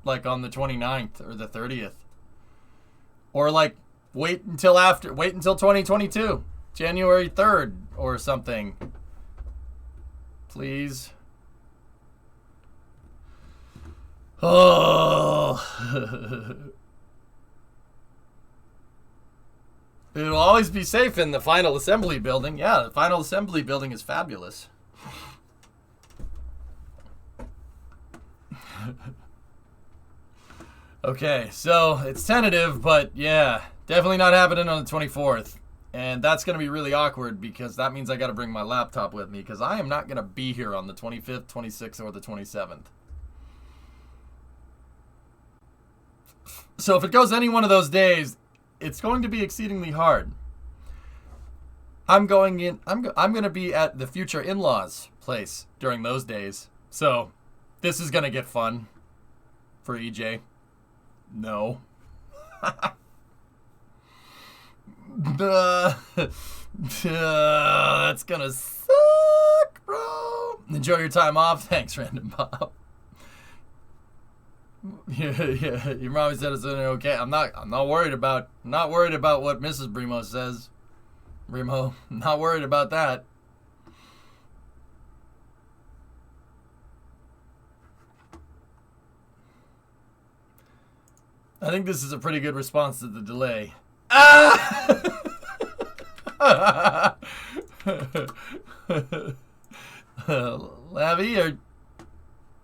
like on the 29th or the 30th, or like wait until 2022, January 3rd or something. Please. Oh. It'll always be safe in the final assembly building. Yeah, the final assembly building is fabulous. Okay, so it's tentative, but yeah, definitely not happening on the 24th. And that's going to be really awkward because that means I got to bring my laptop with me because I am not going to be here on the 25th, 26th, or the 27th. So if it goes any one of those days, it's going to be exceedingly hard. I'm going to be at the future in-laws place during those days. So this is going to get fun for EJ. No. That's going to suck, bro. Enjoy your time off. Thanks, Random Bob. Yeah, your mommy said it's okay. I'm not worried about what Mrs. Brimo says. Brimo, not worried about that. I think this is a pretty good response to the delay.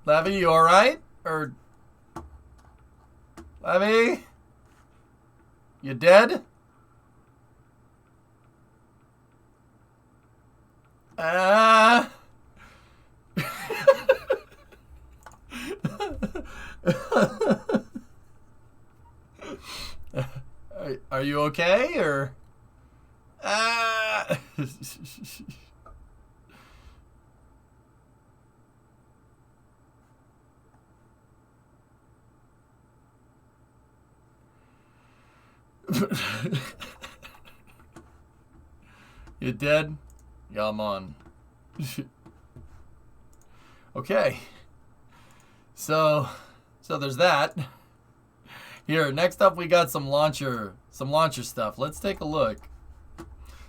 Lavi, you all right? Or Lavi? You dead? Ah. Are you okay, or? Ah. You dead? Yeah, I'm on. Okay. So there's that. Here, next up we got some launcher stuff. Let's take a look.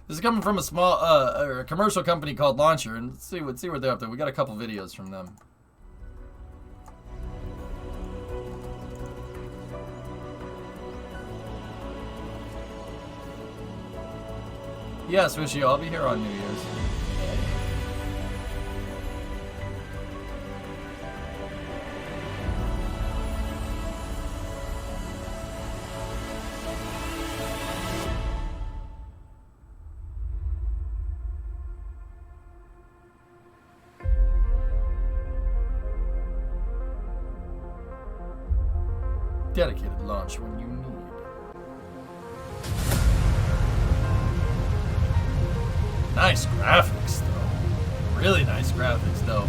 This is coming from a small a commercial company called Launcher, and let's see what they're up to. We got a couple videos from them. Yeah, Swishy, I'll be here on New Year's. Dedicated launch when you need. Nice graphics, though. Really nice graphics, though.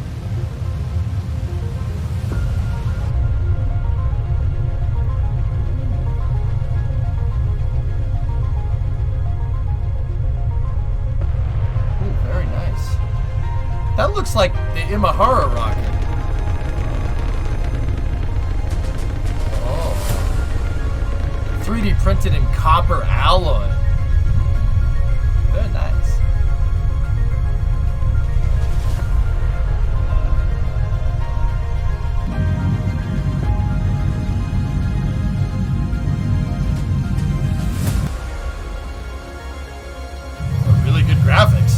Ooh, very nice. That looks like the Imahara rocket. Oh. 3D printed in copper alloy. Very nice. Graphics.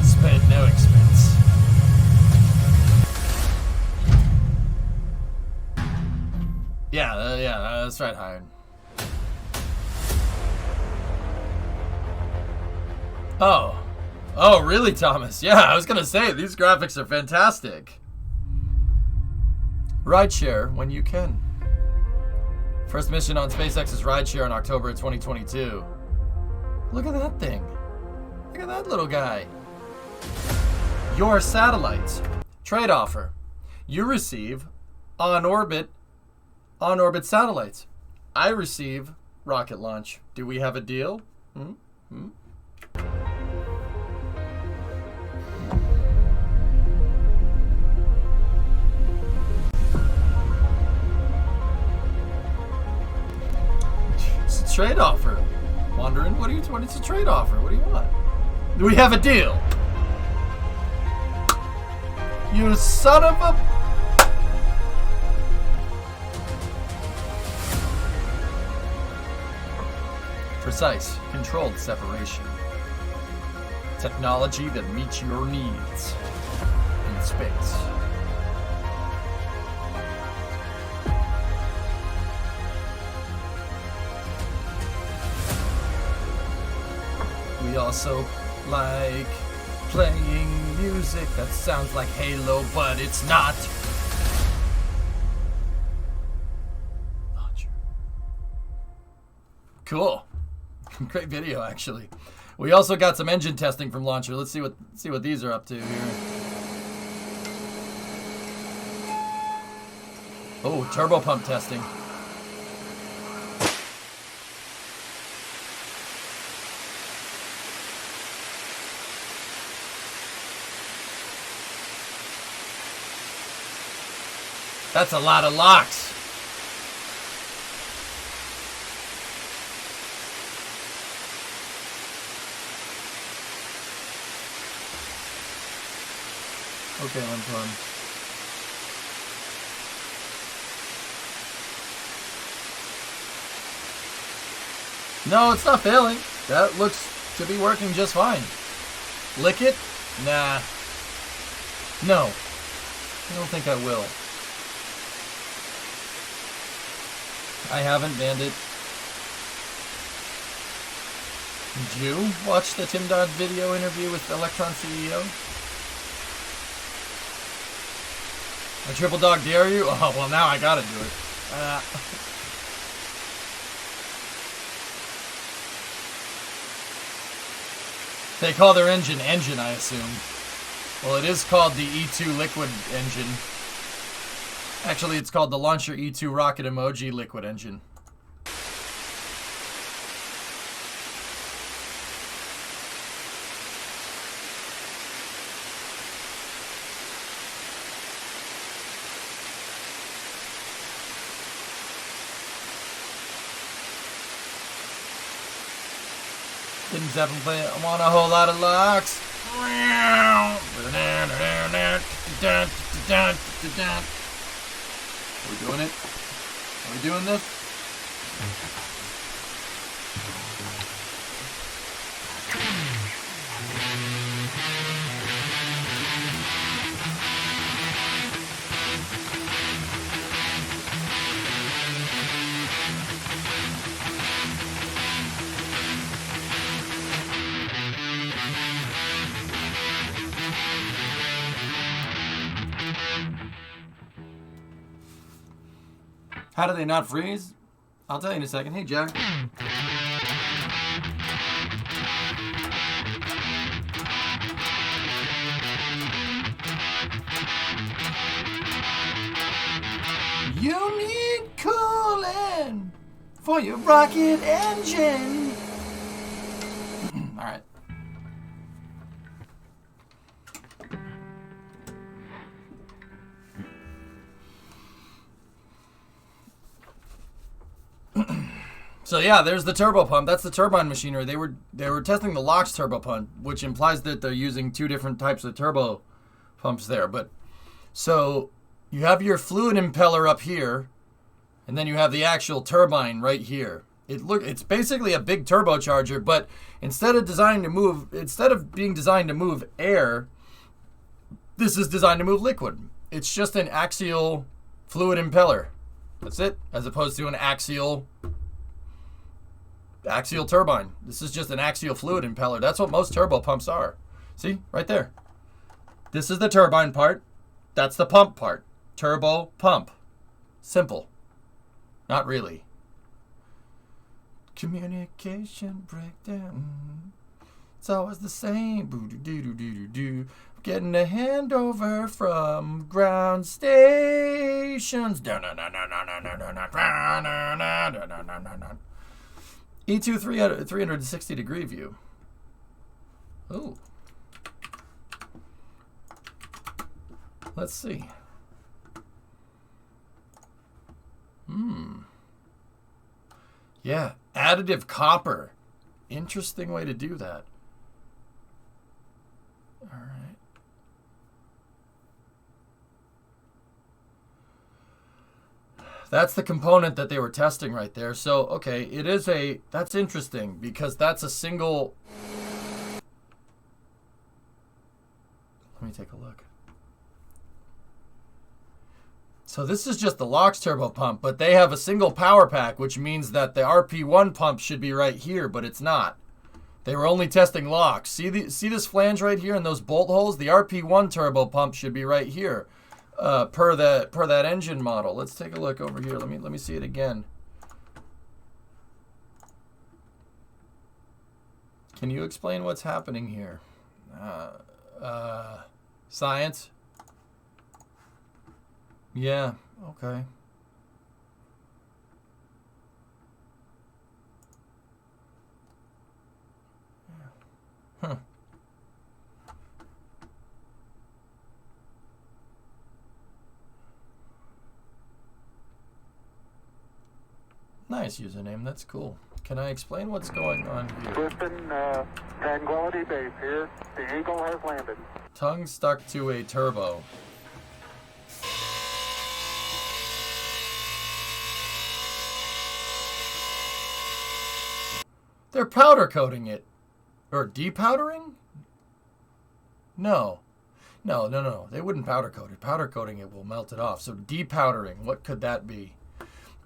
Spared no expense. Yeah, that's right, Hired. Oh, really, Thomas? Yeah, I was gonna say, these graphics are fantastic. Rideshare when you can. First mission on SpaceX's rideshare in October of 2022. Look at that thing. Look at that little guy. Your satellites. Trade offer. You receive on-orbit satellites. I receive rocket launch. Do we have a deal? It's a trade offer. Wondering, what is a trade offer? What do you want? Do we have a deal? You son of a... Precise, controlled separation. Technology that meets your needs in space. We also like playing music that sounds like Halo, but it's not. Launcher. Cool. Great video, actually. We also got some engine testing from Launcher. Let's see what these are up to here. Oh, turbo pump testing. That's a lot of locks. Okay, Anton. No, it's not failing. That looks to be working just fine. Lick it? Nah. No. I don't think I will. I haven't banned it. Did you watch the Tim Dodd video interview with Electron CEO? A triple dog dare you? Oh, well, now I gotta do it. They call their engine, I assume. Well, it is called the E2 liquid engine. Actually, it's called the Launcher E2 rocket emoji liquid engine. Didn't Zeppelin play? I want a whole lot of locks. Are we doing it? Are we doing this? How do they not freeze? I'll tell you in a second. Hey, Jack. You need cooling for your rocket engine. All right. So yeah, there's the turbo pump. That's the turbine machinery. They were testing the LOX turbo pump, which implies that they're using two different types of turbo pumps there. But so you have your fluid impeller up here, and then you have the actual turbine right here. It's basically a big turbocharger, but instead of being designed to move air, this is designed to move liquid. It's just an axial fluid impeller. That's it, as opposed to an axial turbine. This is just an axial fluid impeller. That's what most turbo pumps are. See, right there. This is the turbine part. That's the pump part. Turbo pump. Simple. Not really. Communication breakdown. It's always the same. Boo-doo-doo-doo-doo-doo. Getting a handover from ground stations. E2 360 degree view. Ooh. Let's see. Yeah, additive copper. Interesting way to do that. All right. That's the component that they were testing right there. So, okay, that's interesting because that's a single. Let me take a look. So this is just the LOX turbo pump, but they have a single power pack, which means that the RP1 pump should be right here, but it's not. They were only testing LOX. See this flange right here and those bolt holes? The RP1 turbo pump should be right here, per that engine model. Let's take a look over here. Let me see it again. Can you explain what's happening here? Science? Yeah, okay. Huh. Nice username, that's cool. Can I explain what's going on here? Houston, Tranquility Base here. The Eagle has landed. Tongue stuck to a turbo. They're powder coating it. Or depowdering? No. No. They wouldn't powder coat it. Powder coating it will melt it off. So depowdering, what could that be?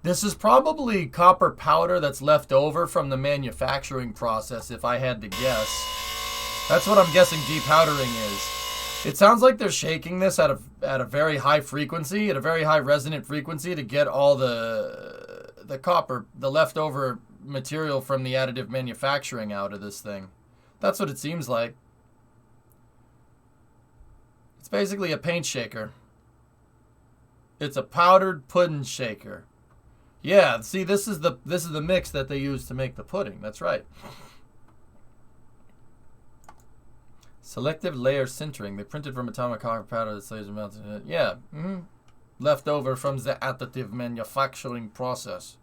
This is probably copper powder that's left over from the manufacturing process, if I had to guess. That's what I'm guessing depowdering is. It sounds like they're shaking this at a very high frequency, at a very high resonant frequency, to get all the copper, the leftover material from the additive manufacturing out of this thing. That's what it seems like. It's basically a paint shaker. It's a powdered pudding shaker. Yeah, see, this is the mix that they use to make the pudding. That's right. Selective layer sintering. They printed from atomic copper powder that slaves melted. Yeah. Left over from the additive manufacturing process.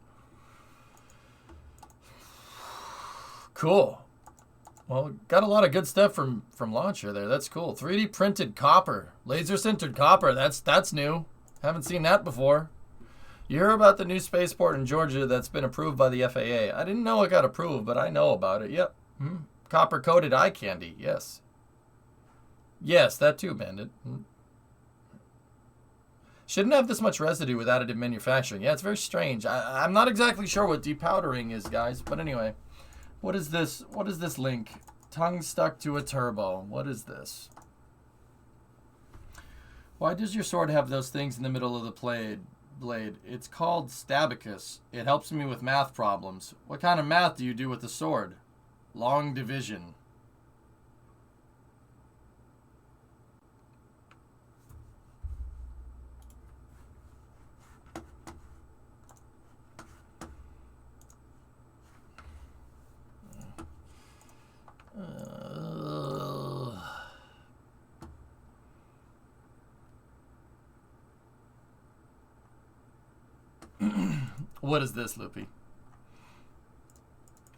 Cool. Well, got a lot of good stuff from Launcher there. That's cool. 3D printed copper. Laser sintered copper. That's new. Haven't seen that before. You hear about the new spaceport in Georgia that's been approved by the FAA. I didn't know it got approved, but I know about it. Yep. Copper-coated eye candy. Yes. Yes, that too, Bandit. Shouldn't have this much residue with additive manufacturing. Yeah, it's very strange. I'm not exactly sure what depowdering is, guys. But anyway, what is this? What is this link? Tongue stuck to a turbo. What is this? Why does your sword have those things in the middle of the blade? It's called Stabicus. It helps me with math problems. What kind of math do you do with the sword? Long division. What is this, Loopy?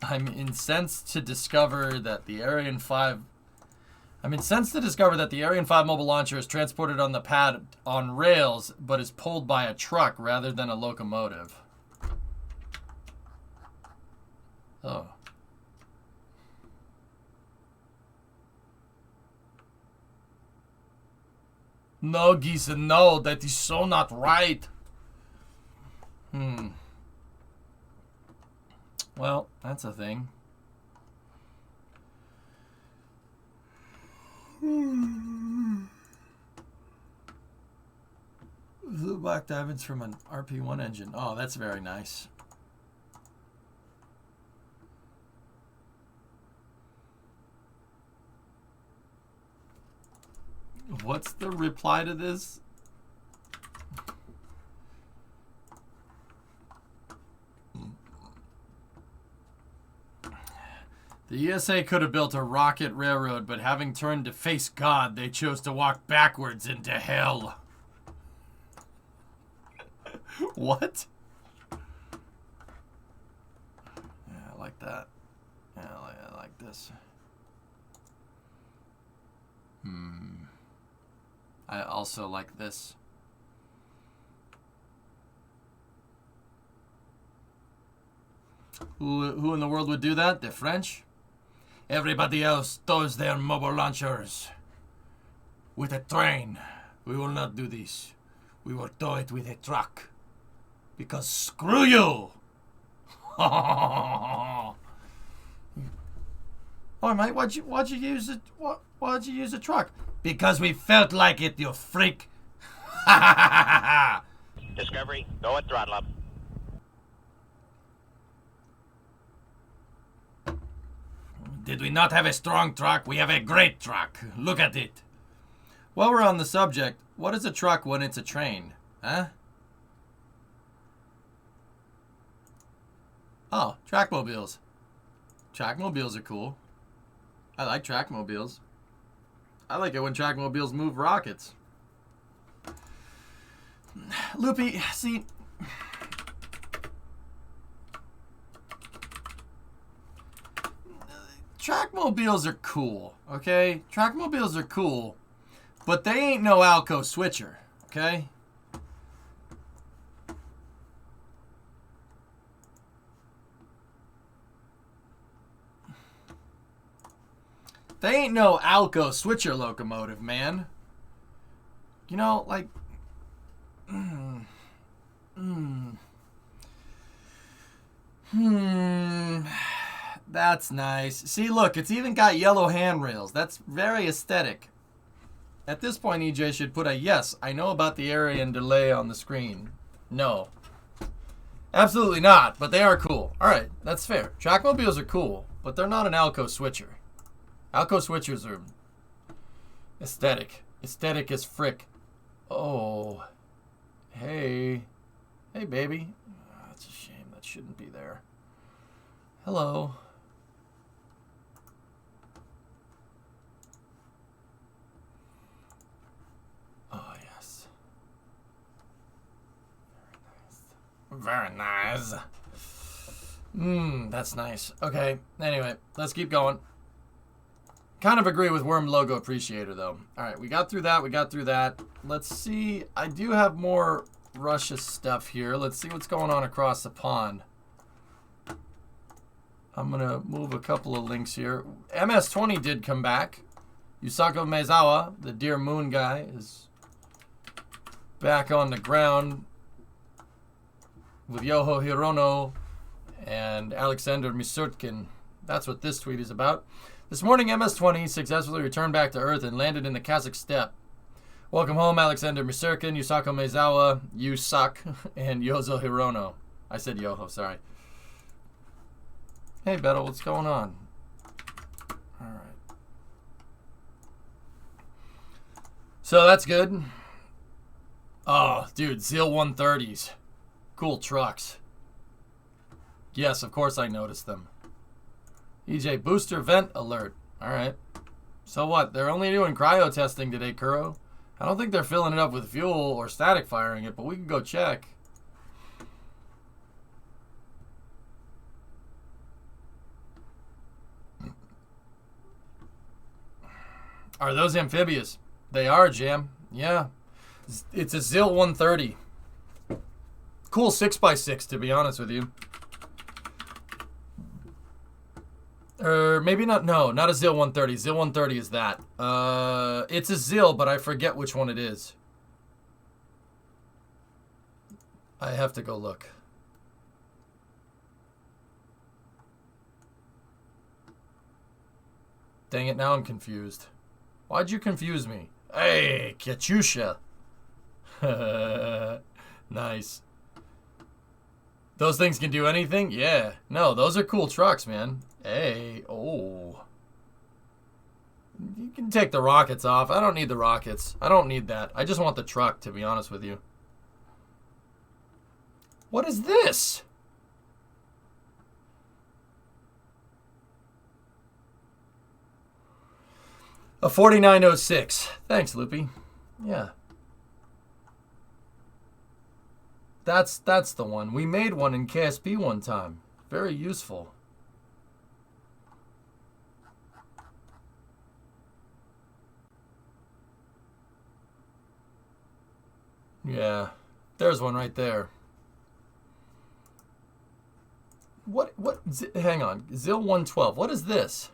I'm incensed to discover that the Ariane 5 mobile launcher is transported on the pad on rails, but is pulled by a truck rather than a locomotive. Oh. No, Gisa, no, that is so not right. Well, that's a thing. Blue black diamonds from an RP1 engine. Oh, that's very nice. What's the reply to this? The ESA could have built a rocket railroad, but having turned to face God, they chose to walk backwards into hell. What? Yeah, I like that. Yeah, I like this. I also like this. Who in the world would do that? The French? Everybody else tows their mobile launchers with a train. We will not do this. We will tow it with a truck. Because screw you! Oh, mate, why'd you use it? Why'd you use a truck? Because we felt like it, you freak. Discovery, go at throttle up. Did we not have a strong truck? We have a great truck. Look at it. While we're on the subject, what is a truck when it's a train? Huh? Oh, trackmobiles. Trackmobiles are cool. I like trackmobiles. I like it when trackmobiles move rockets. Loopy, see... Trackmobiles are cool, okay? Trackmobiles are cool, but they ain't no Alco switcher, okay? They ain't no Alco switcher locomotive, man. You know, like... That's nice. See, look, it's even got yellow handrails. That's very aesthetic. At this point, EJ should put a yes, I know about the area and delay on the screen. No. Absolutely not, but they are cool. All right, that's fair. Trackmobiles are cool, but they're not an Alco switcher. Alco switchers are aesthetic. Aesthetic as frick. Oh. Hey. Hey, baby. Oh, that's a shame. That shouldn't be there. Hello. Oh, yes. Very nice. That's nice. Okay, anyway, let's keep going. Kind of agree with Worm Logo Appreciator, though. All right, we got through that. Let's see. I do have more Russia stuff here. Let's see what's going on across the pond. I'm going to move a couple of links here. MS-20 did come back. Yusako Maezawa, the Dear Moon guy, is back on the ground with Yoho Hirono and Alexander Misurtkin. That's what this tweet is about. This morning, MS-20 successfully returned back to Earth and landed in the Kazakh steppe. Welcome home, Alexander Misurkin, Yusako Maezawa, you suck, and Yozo Hirono. I said Yoho, sorry. Hey, Beto, what's going on? All right. So that's good. Oh, dude, Zeal 130s. Cool trucks. Yes, of course I noticed them. EJ, booster vent alert. All right. So what? They're only doing cryo testing today, Kuro. I don't think they're filling it up with fuel or static firing it, but we can go check. Are those amphibious? They are, Jam. Yeah. It's a Zil 130. Cool 6x6, to be honest with you. Or maybe not. No, not a Zil 130. Zil 130 is that. It's a Zil, but I forget which one it is. I have to go look. Dang it, now I'm confused. Why'd you confuse me? Hey, Katyusha. Nice. Those things can do anything? Yeah. No, those are cool trucks, man. Hey, oh. You can take the rockets off. I don't need the rockets. I don't need that. I just want the truck, to be honest with you. What is this? A 4906. Thanks, Loopy. Yeah. That's the one. We made one in KSP one time. Very useful. Yeah. There's one right there. What hang on. Zil 112. What is this?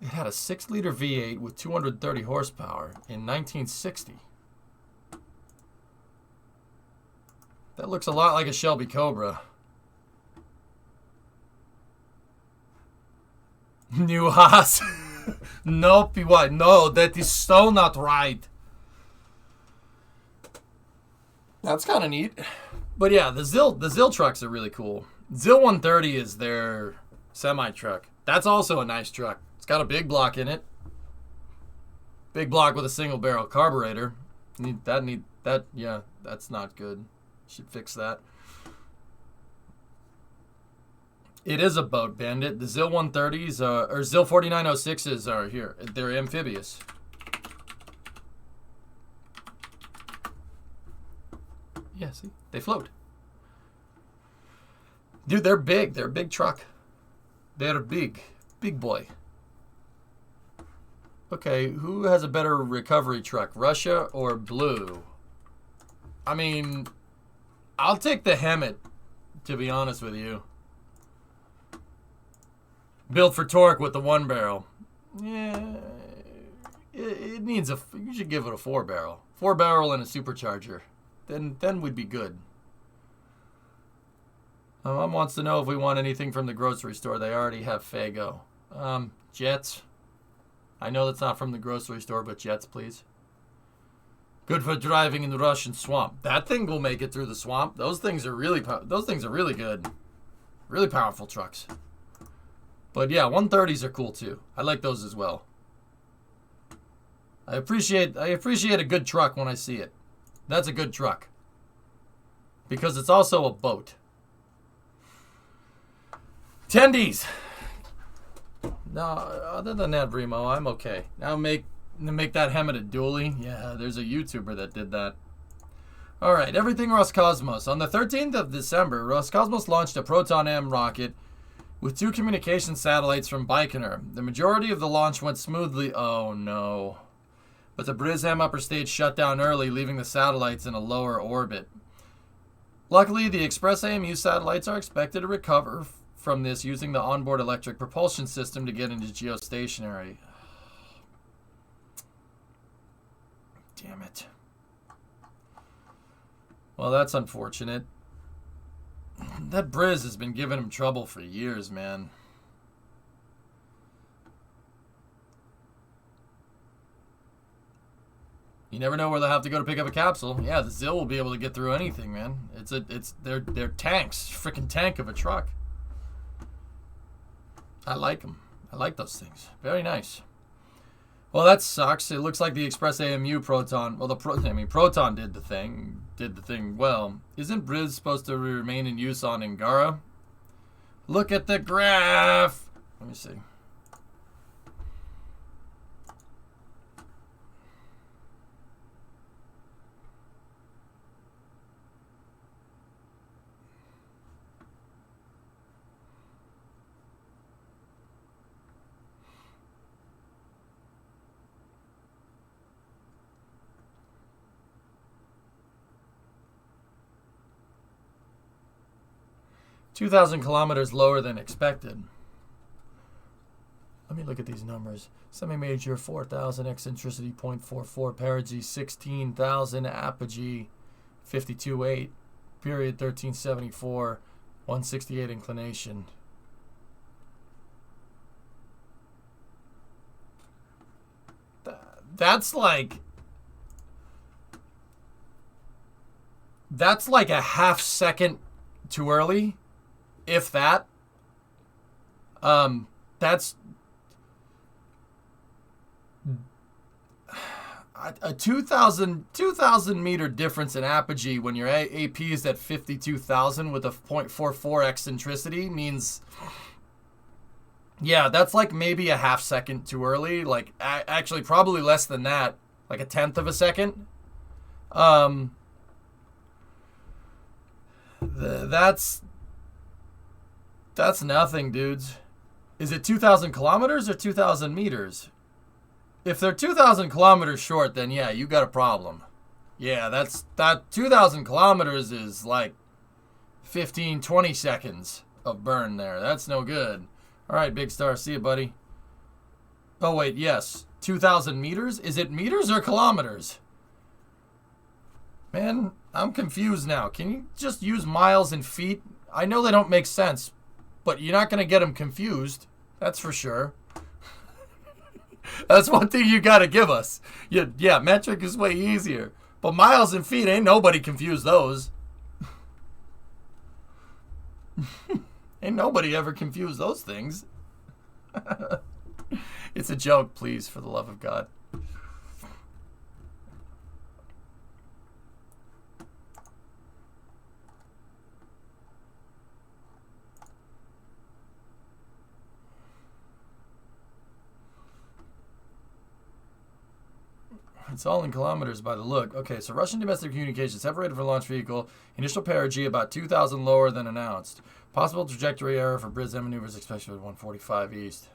It had a 6-liter V8 with 230 horsepower in 1960. That looks a lot like a Shelby Cobra. New Haas. Nope, what? No, that is so not right. That's kind of neat. But yeah, the Zil trucks are really cool. Zil 130 is their semi-truck. That's also a nice truck. It's got a big block in it. Big block with a single barrel carburetor. Yeah, that's not good. Should fix that. It is a boat, Bandit. The Zil 130s, or Zil 4906s are here. They're amphibious. Yeah, see? They float. Dude, they're big. They're a big truck. They're big. Big boy. Okay, who has a better recovery truck, Russia or Blue? I mean, I'll take the Hemet, to be honest with you. Built for torque with the 1 barrel. Yeah, it needs a. You should give it a 4 barrel. 4-barrel and a supercharger. Then we'd be good. My mom wants to know if we want anything from the grocery store. They already have Faygo. Jets. I know that's not from the grocery store, but Jets, please. Good for driving in the Russian swamp. That thing will make it through the swamp. Those things are really good. Really powerful trucks. But yeah, 130s are cool too. I like those as well. I appreciate a good truck when I see it. That's a good truck. Because it's also a boat. Tendies. No, other than that, Remo, I'm okay. Now make that Hemet a dually. Yeah, there's a YouTuber that did that. All right, everything Roscosmos. On the 13th of December, Roscosmos launched a Proton M rocket with 2 communication satellites from Baikonur. The majority of the launch went smoothly. Oh no. But the Briz-M upper stage shut down early, leaving the satellites in a lower orbit. Luckily, the Express AMU satellites are expected to recover from this using the onboard electric propulsion system to get into geostationary. Damn it. Well, that's unfortunate. That Briz has been giving him trouble for years, man. You never know where they'll have to go to pick up a capsule. Yeah, the Zill will be able to get through anything, man. They're tanks, freaking tank of a truck. I like them. I like those things. Very nice. Well, that sucks. It looks like the Express AMU Proton. Well, Proton did the thing well. Isn't Briz supposed to remain in use on Angara? Look at the graph. Let me see. $2,000 kilometers lower than expected. Let me look at these numbers. Semi-major 4,000 eccentricity 0.44, perigee 16,000, apogee 52.8, period 1374, 168 inclination. That's like a half second too early. If that, that's a 2,000 meter difference in apogee when your AP is at 52,000 with a 0.44 eccentricity means, yeah, that's like maybe a half second too early. Like actually probably less than that, like a tenth of a second. That's nothing, dudes. Is it 2,000 kilometers or 2,000 meters? If they're 2,000 kilometers short, then yeah, you got a problem. Yeah, that 2,000 kilometers is like 15, 20 seconds of burn there. That's no good. All right, Big Star, see you, buddy. Oh, wait, yes. 2,000 meters? Is it meters or kilometers? Man, I'm confused now. Can you just use miles and feet? I know they don't make sense, but you're not going to get them confused. That's for sure. That's one thing you got to give us. Yeah, metric is way easier. But miles and feet, ain't nobody confused those. Ain't nobody ever confused those things. It's a joke, please, for the love of God. It's all in kilometers by the look. Okay, so Russian domestic communications separated for launch vehicle. Initial perigee about 2,000 lower than announced. Possible trajectory error for Briz-M maneuvers expected at 145 east.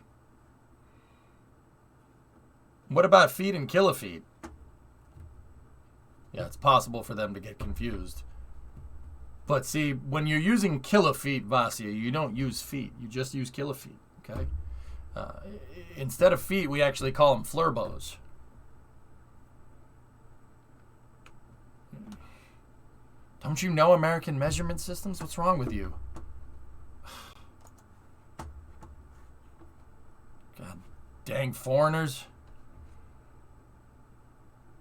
What about feet and kilofeet? Yeah, it's possible for them to get confused. But see, when you're using kilofeet, Vasya, you don't use feet. You just use kilofeet, okay? Instead of feet, we actually call them flurbos. Don't you know American measurement systems? What's wrong with you? God dang foreigners.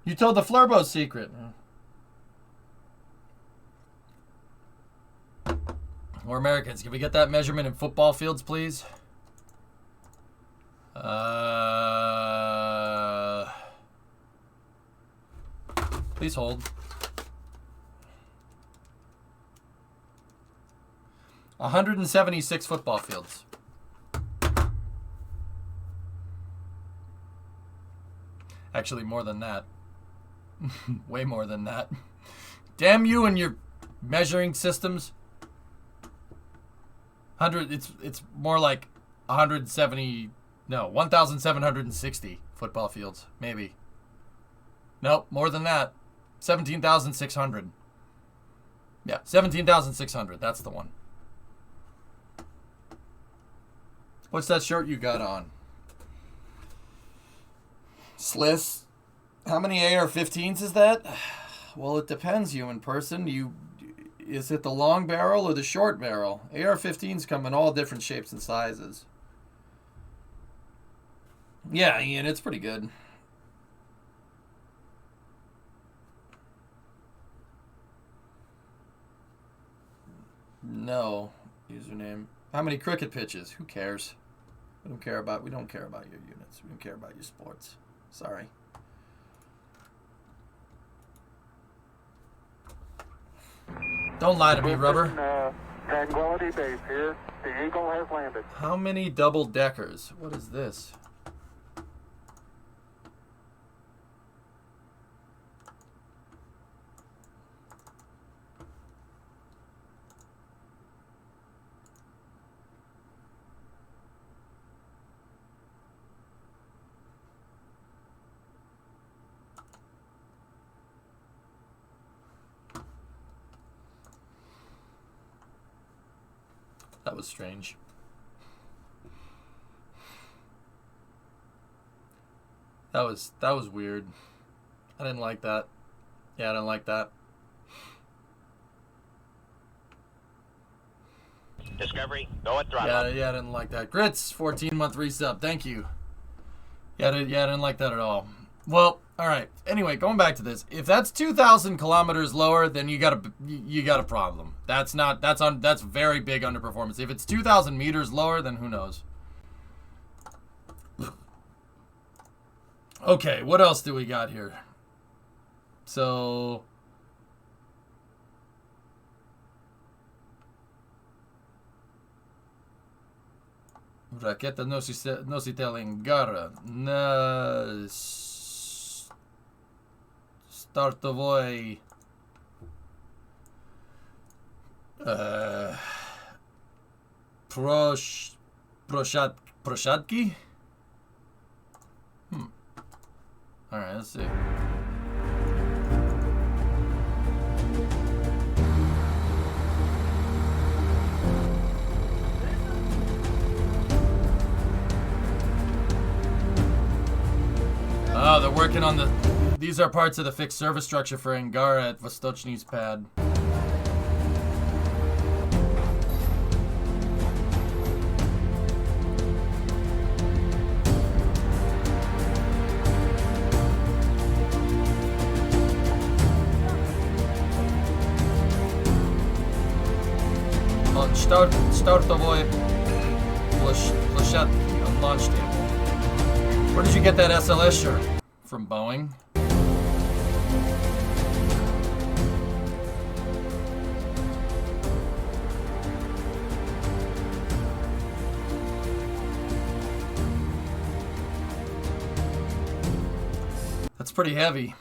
You told the Flurbo secret. We're Americans. Can we get that measurement in football fields, please? Please hold. 176 football fields. Actually, more than that. Way more than that. Damn you and your measuring systems. 100. It's more like 170. No, 1,760 football fields, maybe. Nope, more than that. 17,600. Yeah, 17,600. That's the one. What's that shirt you got on? Sliss. How many AR-15s is that? Well, it depends, human person. Is it the long barrel or the short barrel? AR-15s come in all different shapes and sizes. Yeah, Ian, it's pretty good. No. Username. How many cricket pitches? Who cares? We don't care about your units. We don't care about your sports. Sorry. Don't lie to me, Rubber. Tranquility Base here. The Eagle has landed. How many double deckers? What is this? That was strange. That was weird. I didn't like that. Yeah, I didn't like that. Discovery, go at throttle. Yeah, I didn't like that. Grits, 14-month resub. Thank you. Yeah, I didn't like that at all. Well, all right. Anyway, going back to this, if that's 2,000 kilometers lower, then you got a problem. That's very big underperformance. If it's 2,000 meters lower, then who knows? Okay, what else do we got here? So Ракета носитель Ангара на стартовой площадке. All right, let's see. Oh, they're working on these are parts of the fixed service structure for Angara at Vostochny's pad. Стартовой площадке on launch table. Where did you get that SLS shirt? From Boeing? That's pretty heavy.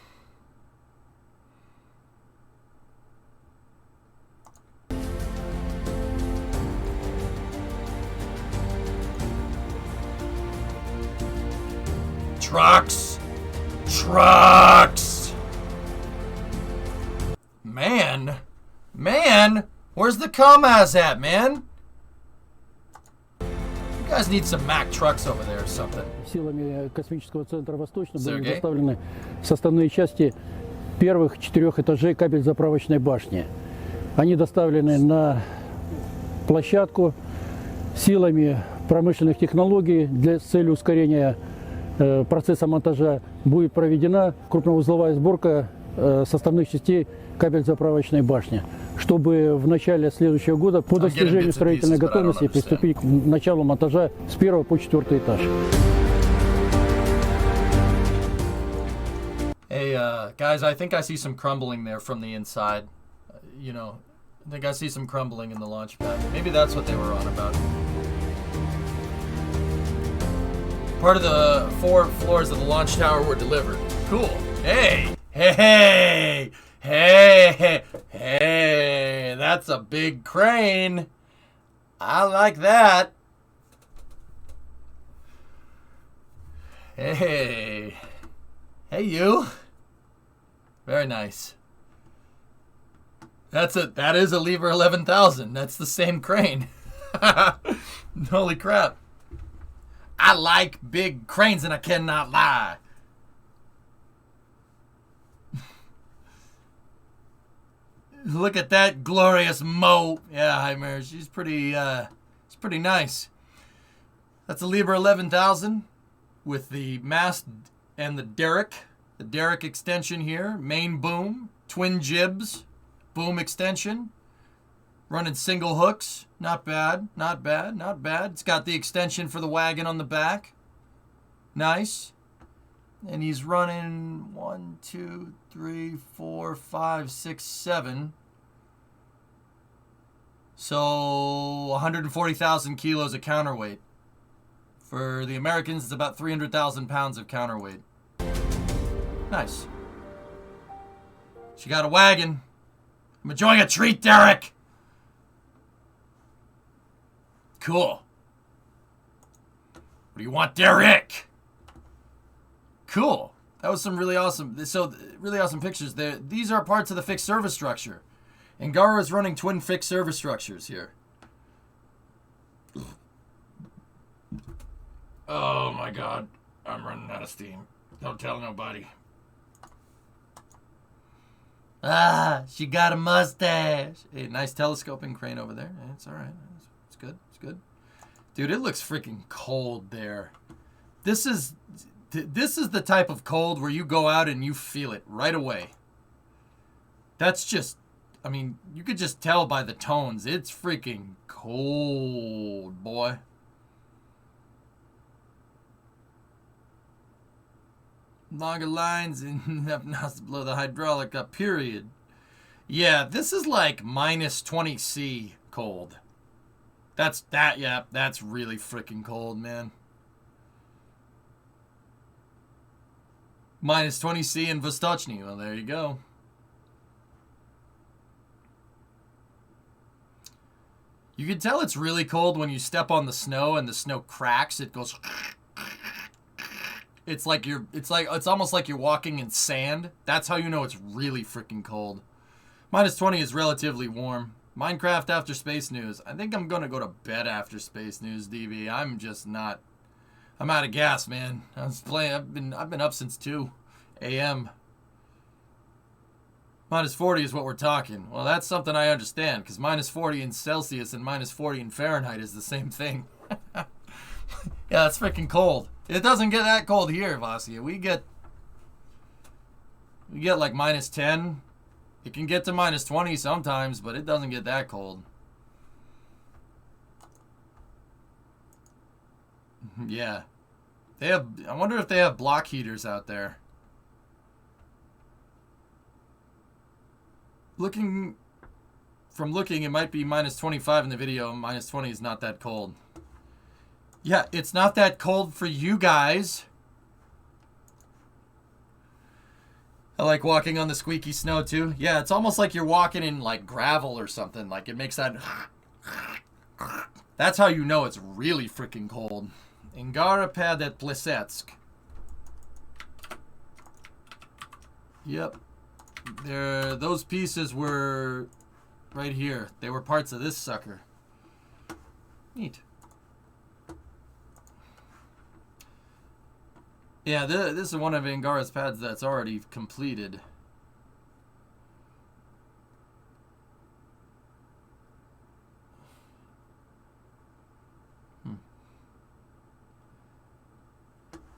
Trucks! Trucks! Man! Where's the Kamaz at, man? You guys need some Mack trucks over there or something. Силами космического центра Восточного были доставлены составные части первых 4 этажей кабель-заправочной башни. Они доставлены на площадку силами промышленных технологий с целью ускорения процесса монтажа. Будет проведена крупноузловая сборка составных частей кабель-заправочной башни, чтобы в начале следующего года по достижению строительной готовности приступить к началу монтажа с 1 по 4 этаж. Hey, guys, I think I see some crumbling there from the inside. You know, I think I see some crumbling in the launch pad. Maybe that's what they were on about. Part of the 4 floors of the launch tower were delivered. Cool. Hey! Hey! Hey! Hey! That's a big crane. I like that. Hey. Hey, you. Very nice. That is a Lever 11,000. That's the same crane. Holy crap. I like big cranes and I cannot lie. Look at that glorious moat. Yeah, Heimer, she's pretty nice. That's a Lever 11,000 with the mast and the derrick extension here, main boom, twin jibs, boom extension, running single hooks. Not bad, not bad, not bad. It's got the extension for the wagon on the back. Nice. And he's running 1, 2, 3, 4, 5, 6, 7. So 140,000 kilos of counterweight. For the Americans, it's about 300,000 pounds of counterweight. Nice. She got a wagon. I'm enjoying a treat, Derek. Cool. What do you want, Derek? Cool. That was some really awesome. So really awesome pictures there. These are parts of the fixed service structure. Angara is running twin fixed service structures here. Oh my God. I'm running out of steam. Don't tell nobody. Ah, she got a mustache. Hey, nice telescoping crane over there. Yeah, it's all right. It's good. It's good. Dude, it looks freaking cold there. This is the type of cold where you go out and you feel it right away. That's just, I mean, you could just tell by the tones. It's freaking cold, boy. Longer lines enough not to blow the hydraulic up, period. Yeah, this is like minus 20 C cold. That's really freaking cold, man. Minus 20 C in Vostochny. Well, there you go. You can tell it's really cold when you step on the snow and the snow cracks. It goes. It's almost like you're walking in sand. That's how you know it's really freaking cold. Minus 20 is relatively warm. Minecraft after Space News. I think I'm gonna go to bed after Space News, DV. I'm out of gas, man. I've been up since 2 a.m. Minus 40 is what we're talking. Well, that's something I understand, because minus 40 in Celsius and minus 40 in Fahrenheit is the same thing. Yeah, it's freaking cold. It doesn't get that cold here, Vasia. We get like minus 10. It can get to minus 20 sometimes, but it doesn't get that cold. Yeah. I wonder if they have block heaters out there. Looking, it might be minus 25 in the video. Minus 20 is not that cold. Yeah, it's not that cold for you guys. I like walking on the squeaky snow too. Yeah, it's almost like you're walking in like gravel or something. Like it makes that. That's how you know it's really freaking cold. Angara pad at Plesetsk. Yep. Those pieces were right here. They were parts of this sucker. Neat. Yeah, this is one of Angara's pads that's already completed.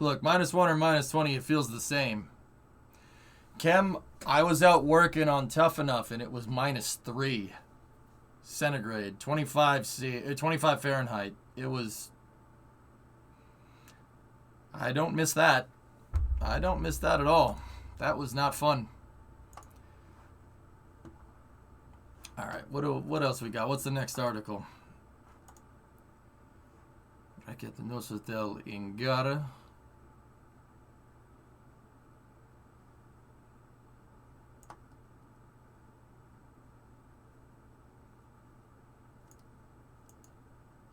Look, -1 or -20, it feels the same. Chem, I was out working on Tough Enough, and it was -3 centigrade, 25 Fahrenheit. It was... I don't miss that. I don't miss that at all. That was not fun. All right, what else we got? What's the next article? Raquete Nosso del Ingara.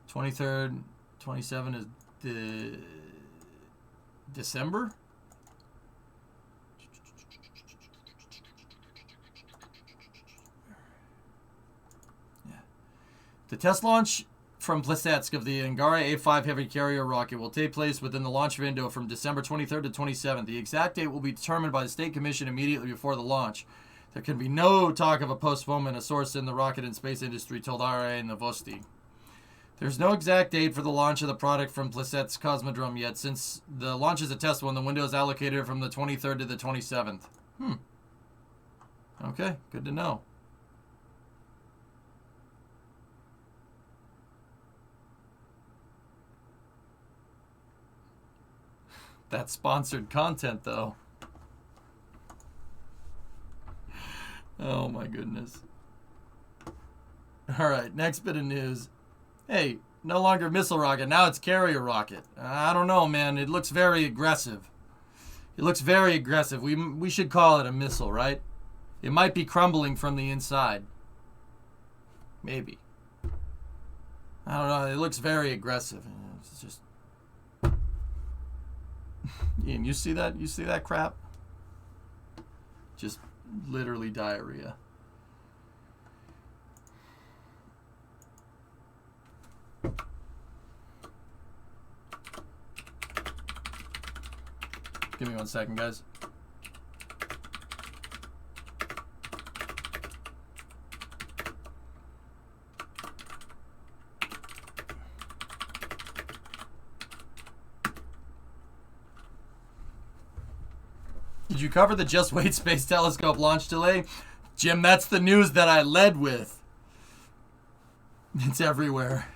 #23rd, 27 is the December. The test launch from Plesetsk of the Angara A5 heavy carrier rocket will take place within the launch window from December 23rd to 27th. The exact date will be determined by the State Commission immediately before the launch. There can be no talk of a postponement, a source in the rocket and space industry told RA Novosti. There's no exact date for the launch of the product from Plesetsk Cosmodrome yet. Since the launch is a test one, the window is allocated from the 23rd to the 27th. Okay, good to know. That's sponsored content, though. Oh, my goodness. All right, next bit of news. Hey, no longer missile rocket. Now it's carrier rocket. I don't know, man. It looks very aggressive. It looks very aggressive. We should call it a missile, right? It might be crumbling from the inside. Maybe. I don't know. It looks very aggressive. It's just... Ian, you see that? You see that crap? Just literally diarrhea. Give me 1 second, guys. Did you cover the Just Wait Space Telescope launch delay? Jim, that's the news that I led with. It's everywhere.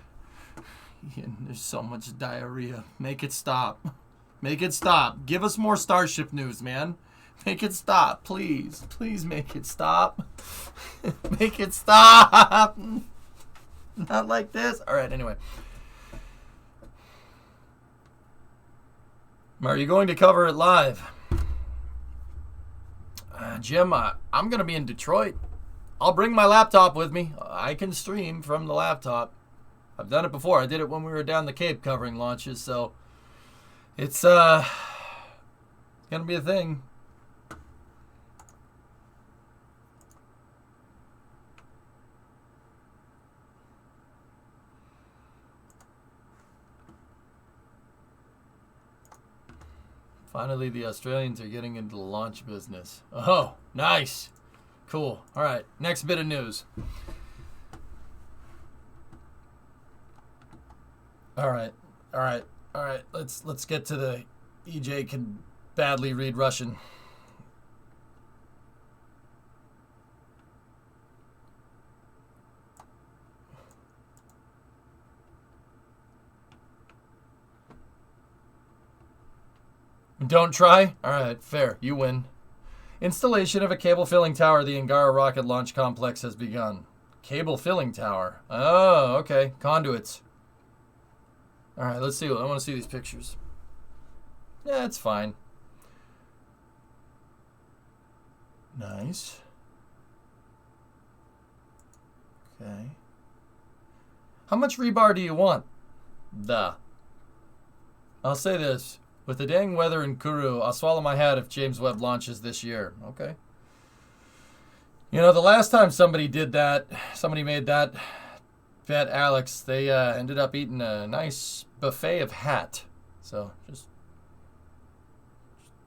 Ian, there's so much diarrhea. Make it stop. Make it stop. Give us more Starship news, man. Make it stop, please. Please make it stop. Make it stop. Not like this. All right, anyway. Are you going to cover it live? Jim, I'm going to be in Detroit. I'll bring my laptop with me. I can stream from the laptop. I've done it before. I did it when we were down the Cape covering launches, so it's going to be a thing. Finally, the Australians are getting into the launch business. Oh, nice. Cool. All right, next bit of news. All right. Let's get to the EJ can badly read Russian. Don't try? All right, fair. You win. Installation of a cable filling tower at the Angara rocket launch complex has begun. Cable filling tower. Oh, okay. Conduits. All right, let's see. I want to see these pictures. Yeah, it's fine. Nice. Okay. How much rebar do you want? I'll say this. With the dang weather in Kourou, I'll swallow my hat if James Webb launches this year. Okay. You know, the last time somebody did that, somebody made that bet, Alex, they ended up eating a nice buffet of hat. So,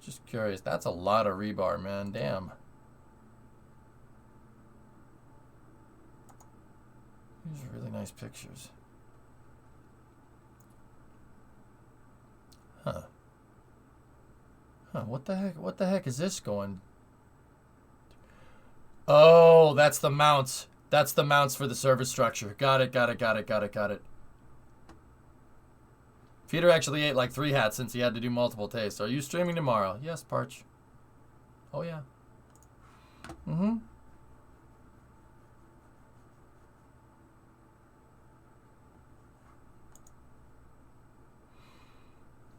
just curious. That's a lot of rebar, man. Damn. These are really nice pictures. Huh. what the heck? What the heck is this going? Oh, that's the mounts. That's the mounts for the service structure. Got it, got it, got it, got it, got it. Peter actually ate like 3 hats since he had to do multiple tastes. Are you streaming tomorrow? Yes, Parch. Oh, yeah. Mm-hmm.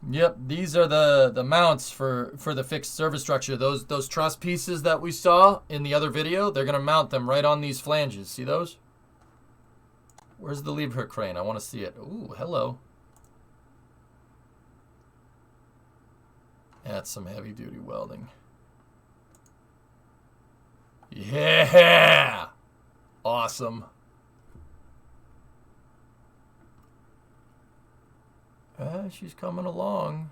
Yep, these are the mounts for the fixed service structure. Those truss pieces that we saw in the other video, they're going to mount them right on these flanges. See those? Where's the lead hook crane? I want to see it. Ooh, hello. That's some heavy-duty welding. Yeah! Awesome. She's coming along.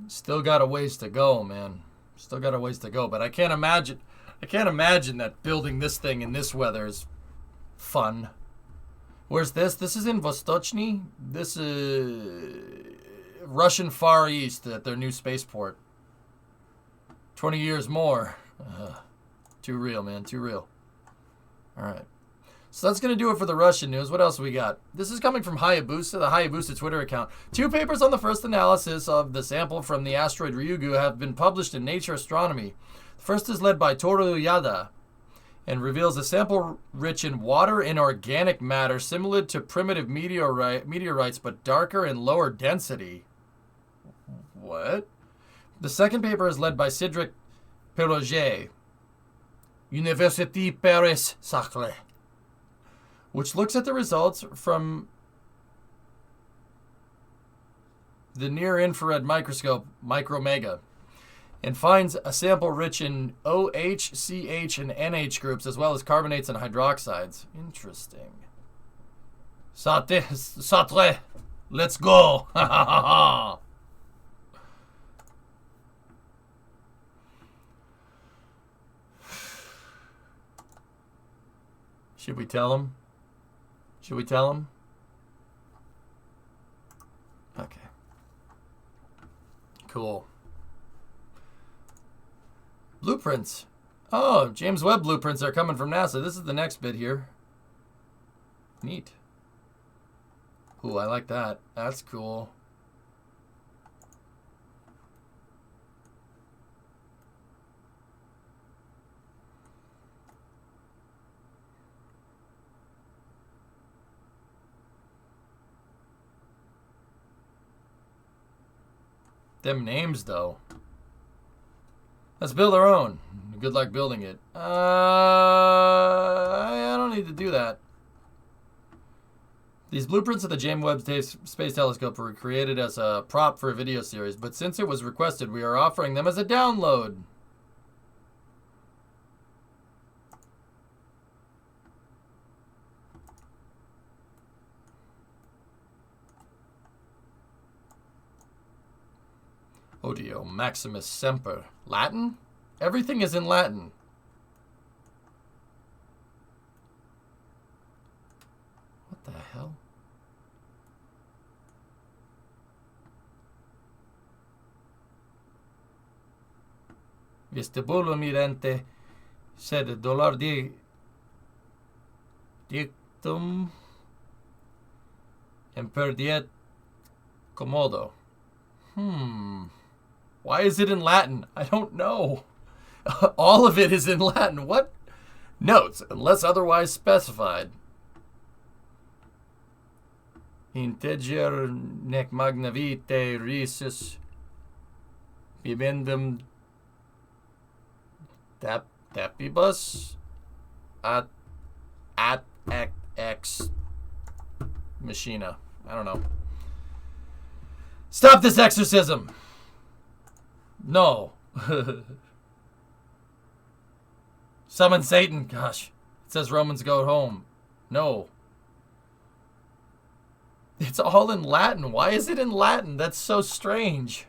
Still got a ways to go, man. Still got a ways to go, but I can't imagine that building this thing in this weather is fun. Where's this? This is in Vostochny. This is Russian Far East at their new spaceport. 20 years more. Too real, man. Too real. All right. So that's going to do it for the Russian news. What else we got? This is coming from Hayabusa, the Hayabusa Twitter account. 2 papers on the first analysis of the sample from the asteroid Ryugu have been published in Nature Astronomy. The first is led by Toru Yada and reveals a sample rich in water and organic matter similar to primitive meteorites but darker and lower density. What? The second paper is led by Cédric Perroget, Université Paris-Saclay, which looks at the results from the near-infrared microscope, Micromega, and finds a sample rich in OH, CH, and NH groups, as well as carbonates and hydroxides. Interesting. Satre, let's go! Should we tell him? Should we tell him? Okay. Cool. Blueprints. Oh, James Webb blueprints are coming from NASA. This is the next bit here. Neat. Ooh, I like that. That's cool. Them names, though. Let's build our own. Good luck building it. I don't need to do that. These blueprints of the James Webb Space Telescope were created as a prop for a video series, but since it was requested, we are offering them as a download. Odio Maximus Semper. Latin? Everything is in Latin. What the hell? Vestibulo mirante sed dolor di dictum imperdiet commodo. Why is it in Latin? I don't know. All of it is in Latin. What? Notes, unless otherwise specified. Integer nec magna vitae risus bibendum tapibus at ex machina. I don't know. Stop this exorcism! No. Summon Satan. Gosh. It says Romans go home. No. It's all in Latin. Why is it in Latin? That's so strange.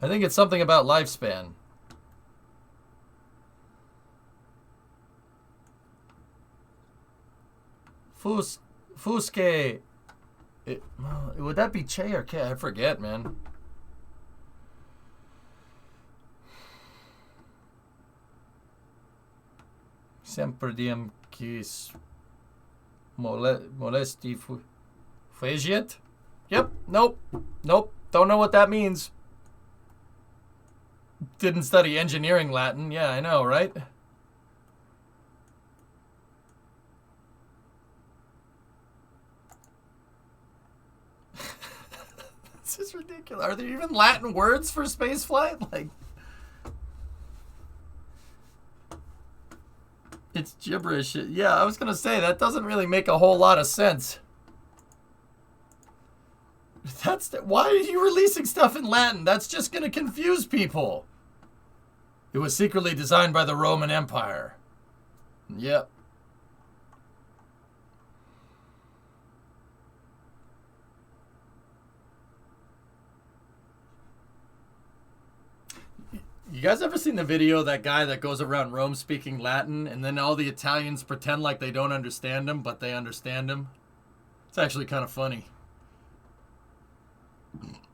I think it's something about lifespan. Fusque. Would that be Che or K? I forget, man. Semper diem quis molesti faciet? Yep. Nope. Nope. Don't know what that means. Didn't study engineering Latin. Yeah, I know, right? This is ridiculous. Are there even Latin words for spaceflight? Like, it's gibberish. Yeah, I was going to say, that doesn't really make a whole lot of sense. Why are you releasing stuff in Latin? That's just going to confuse people. It was secretly designed by the Roman Empire. Yep. You guys ever seen the video of that guy that goes around Rome speaking Latin, and then all the Italians pretend like they don't understand him, but they understand him? It's actually kind of funny.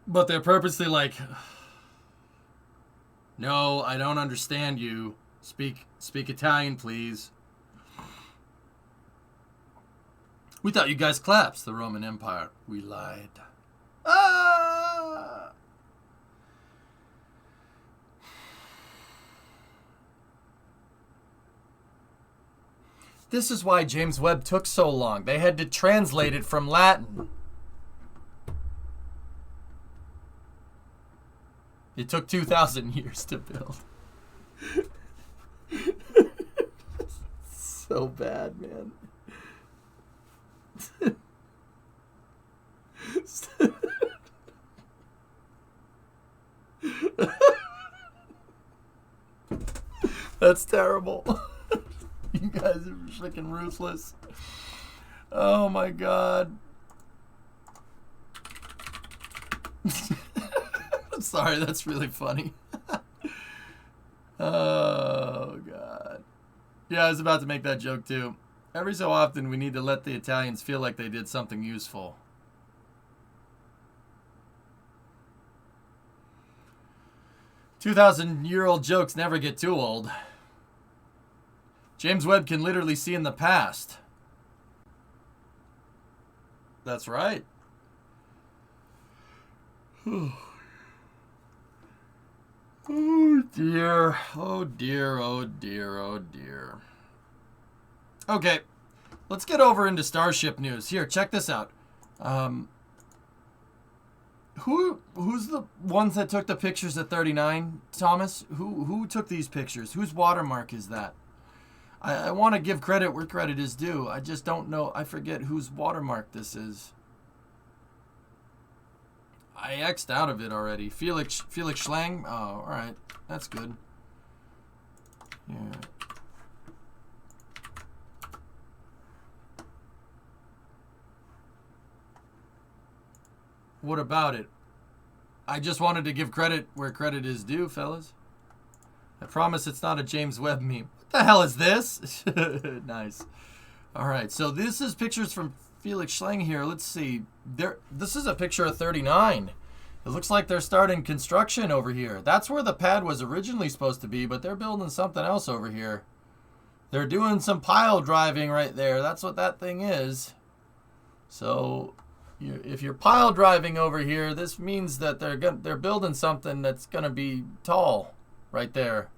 But they're purposely like, no, I don't understand you. Speak Italian, please. We thought you guys collapsed the Roman Empire. We lied. Ah! This is why James Webb took so long. They had to translate it from Latin. It took 2,000 years to build. So bad, man. That's terrible. You guys are freaking ruthless. Oh my god. I'm sorry, that's really funny. Oh god. Yeah, I was about to make that joke too. Every so often we need to let the Italians feel like they did something useful. "2,000-year-old jokes never get too old." James Webb can literally see in the past. That's right. Oh dear. Oh dear. Oh dear. Oh dear. Okay. Let's get over into Starship news. Here, check this out. Who's the ones that took the pictures at 39, Thomas? Who took these pictures? Whose watermark is that? I want to give credit where credit is due. I just don't know. I forget whose watermark this is. I X'd out of it already. Felix Schlang? Oh, alright. That's good. Yeah. What about it? I just wanted to give credit where credit is due, fellas. I promise it's not a James Webb meme. What the hell is this? Nice. Alright, so this is pictures from Felix Schlang here. Let's see. This is a picture of 39. It looks like they're starting construction over here. That's where the pad was originally supposed to be, but they're building something else over here. They're doing some pile driving right there. That's what that thing is. So, if you're pile driving over here, this means that they're building something that's going to be tall right there.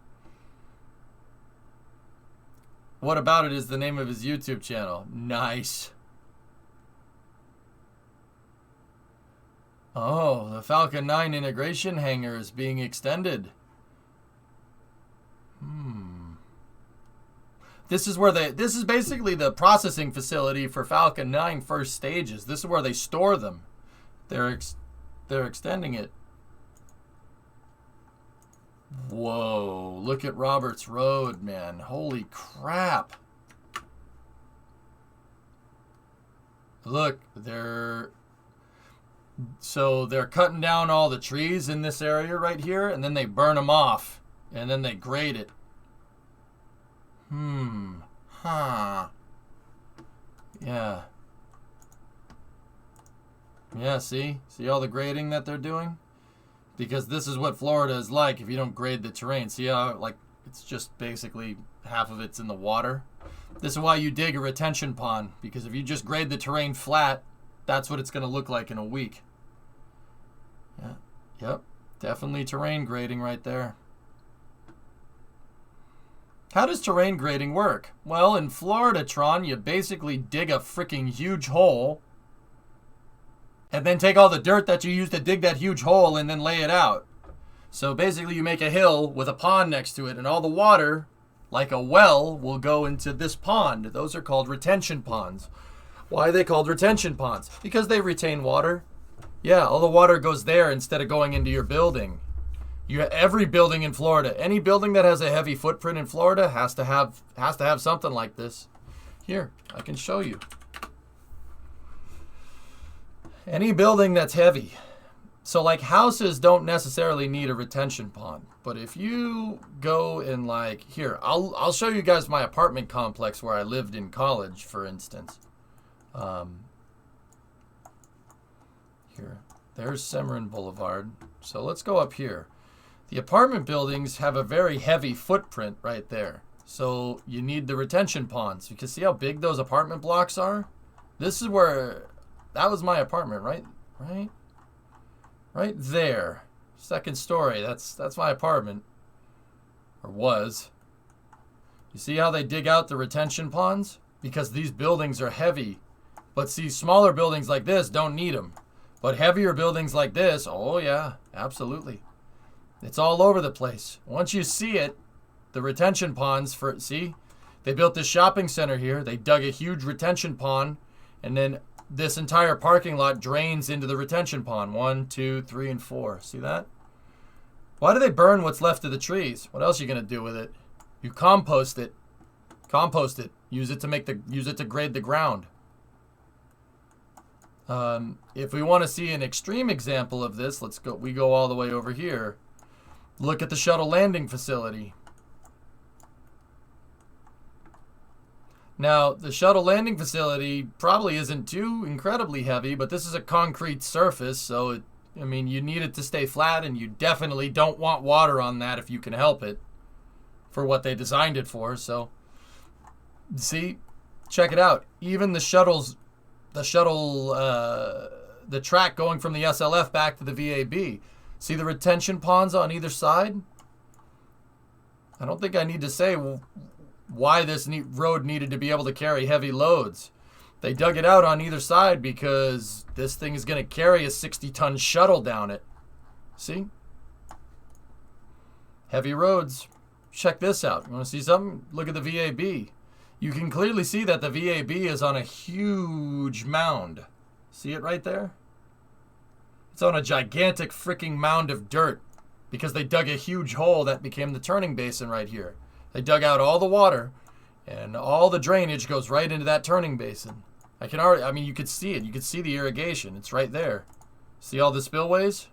What About It is the name of his YouTube channel. Nice. Oh, the Falcon 9 integration hangar is being extended. This is where this is basically the processing facility for Falcon 9 first stages. This is where they store them. They're extending it. Whoa, look at Roberts Road, man. Holy crap. Look, they're cutting down all the trees in this area right here, and then they burn them off, and then they grade it. Huh. Yeah. Yeah, see? See all the grading that they're doing? Because this is what Florida is like if you don't grade the terrain. See how, like, it's just basically half of it's in the water. This is why you dig a retention pond, because if you just grade the terrain flat, that's what it's going to look like in a week. Yeah, yep, definitely terrain grading right there. How does terrain grading work? Well, in Florida, Tron, you basically dig a freaking huge hole and then take all the dirt that you used to dig that huge hole and then lay it out. So basically you make a hill with a pond next to it, and all the water, like a well, will go into this pond. Those are called retention ponds. Why are they called retention ponds? Because they retain water. Yeah, all the water goes there instead of going into your building. Every building in Florida, any building that has a heavy footprint in Florida has to have something like this. Here, I can show you. Any building that's heavy. So like houses don't necessarily need a retention pond, but if you go and like here, I'll show you guys my apartment complex where I lived in college, for instance. Here, there's Severin Boulevard. So let's go up here. The apartment buildings have a very heavy footprint right there. So you need the retention ponds. You can see how big those apartment blocks are. This is where, that was my apartment, right there. Second story, that's my apartment. Or was. You see how they dig out the retention ponds? Because these buildings are heavy. But see, smaller buildings like this don't need them. But heavier buildings like this, oh yeah, absolutely. It's all over the place. Once you see it, the retention ponds see, they built this shopping center here. They dug a huge retention pond, and then this entire parking lot drains into the retention pond. 1, 2, 3, and 4. See that? Why do they burn what's left of the trees? What else are you gonna do with it? You compost it. Compost it. Use it to grade the ground. If we want to see an extreme example of this, we go all the way over here. Look at the shuttle landing facility. Now, the shuttle landing facility probably isn't too incredibly heavy, but this is a concrete surface, so you need it to stay flat, and you definitely don't want water on that if you can help it for what they designed it for. So, see, check it out. Even the track going from the SLF back to the VAB. See the retention ponds on either side? I don't think I need to say why this road needed to be able to carry heavy loads. They dug it out on either side because this thing is going to carry a 60-ton shuttle down it. See? Heavy roads. Check this out. You want to see something? Look at the VAB. You can clearly see that the VAB is on a huge mound. See it right there? It's on a gigantic freaking mound of dirt because they dug a huge hole that became the turning basin right here. They dug out all the water, and all the drainage goes right into that turning basin. You could see it. You could see the irrigation. It's right there. See all the spillways?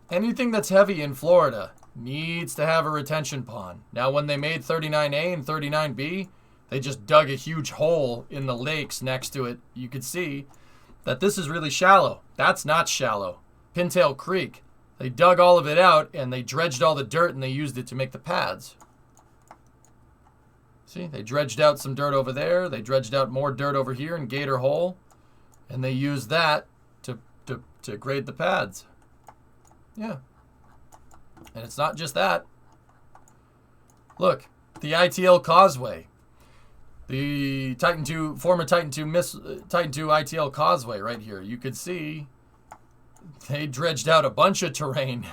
Anything that's heavy in Florida needs to have a retention pond. Now, when they made 39A and 39B, they just dug a huge hole in the lakes next to it. You could see that this is really shallow. That's not shallow. Pintail Creek. They dug all of it out, and they dredged all the dirt, and they used it to make the pads. See, they dredged out some dirt over there. They dredged out more dirt over here in Gator Hole, and they used that to grade the pads. Yeah. And it's not just that. Look, the ITL Causeway. The former Titan II ITL Causeway right here. You could see they dredged out a bunch of terrain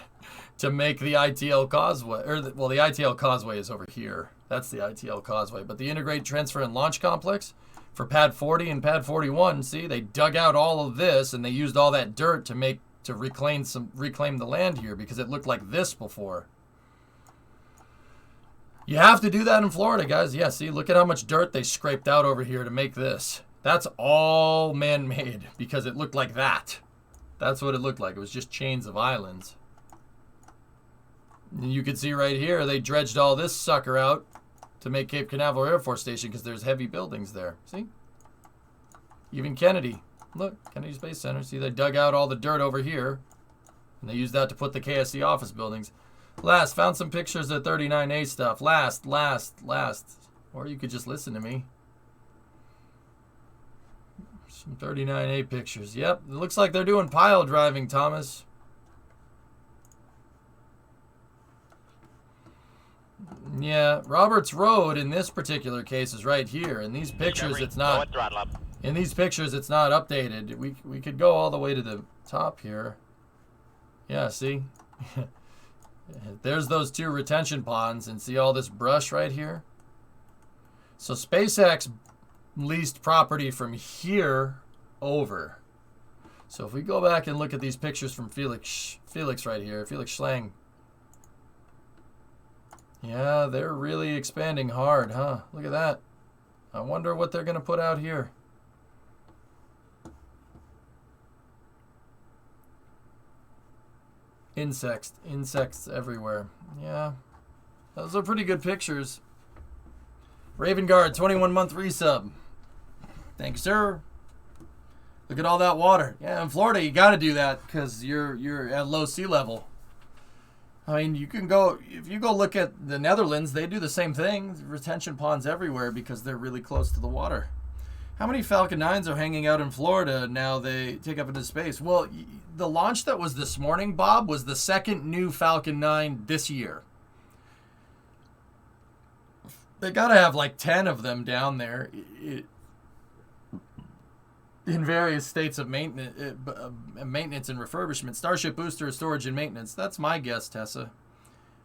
to make the ITL Causeway. The ITL Causeway is over here. That's the ITL Causeway. But the Integrated Transfer and Launch Complex for Pad 40 and Pad 41, see, they dug out all of this and they used all that dirt to reclaim the land here because it looked like this before. You have to do that in Florida, guys. Yeah, see, look at how much dirt they scraped out over here to make this. That's all man-made because it looked like that. That's what it looked like. It was just chains of islands. And you can see right here, they dredged all this sucker out to make Cape Canaveral Air Force Station because there's heavy buildings there. See? Even Kennedy. Look, Kennedy Space Center. See, they dug out all the dirt over here, and they used that to put the KSC office buildings. Last, found some pictures of 39A stuff. Last. Or you could just listen to me. Some 39A pictures. Yep, it looks like they're doing pile driving, Thomas. Yeah, Roberts Road in this particular case is right here. In these pictures, it's not. In these pictures, it's not updated. We could go all the way to the top here. Yeah, see? There's those 2 retention ponds, and see all this brush right here? So SpaceX leased property from here over. So if we go back and look at these pictures from Felix right here, Felix Schlang. Yeah, they're really expanding hard, huh? Look at that. I wonder what they're going to put out here. Insects everywhere. Yeah, those are pretty good pictures. Raven Guard, 21-month resub. Thank you, sir. Look at all that water. Yeah, in Florida, you got to do that because you're at low sea level. I mean, you can go, if you go look at the Netherlands, they do the same thing. Retention ponds everywhere because they're really close to the water. How many Falcon 9s are hanging out in Florida now they take up into space? Well, the launch that was this morning, Bob, was the second new Falcon 9 this year. They got to have like 10 of them down there in various states of maintenance and refurbishment. Starship booster, storage, and maintenance. That's my guess, Tessa.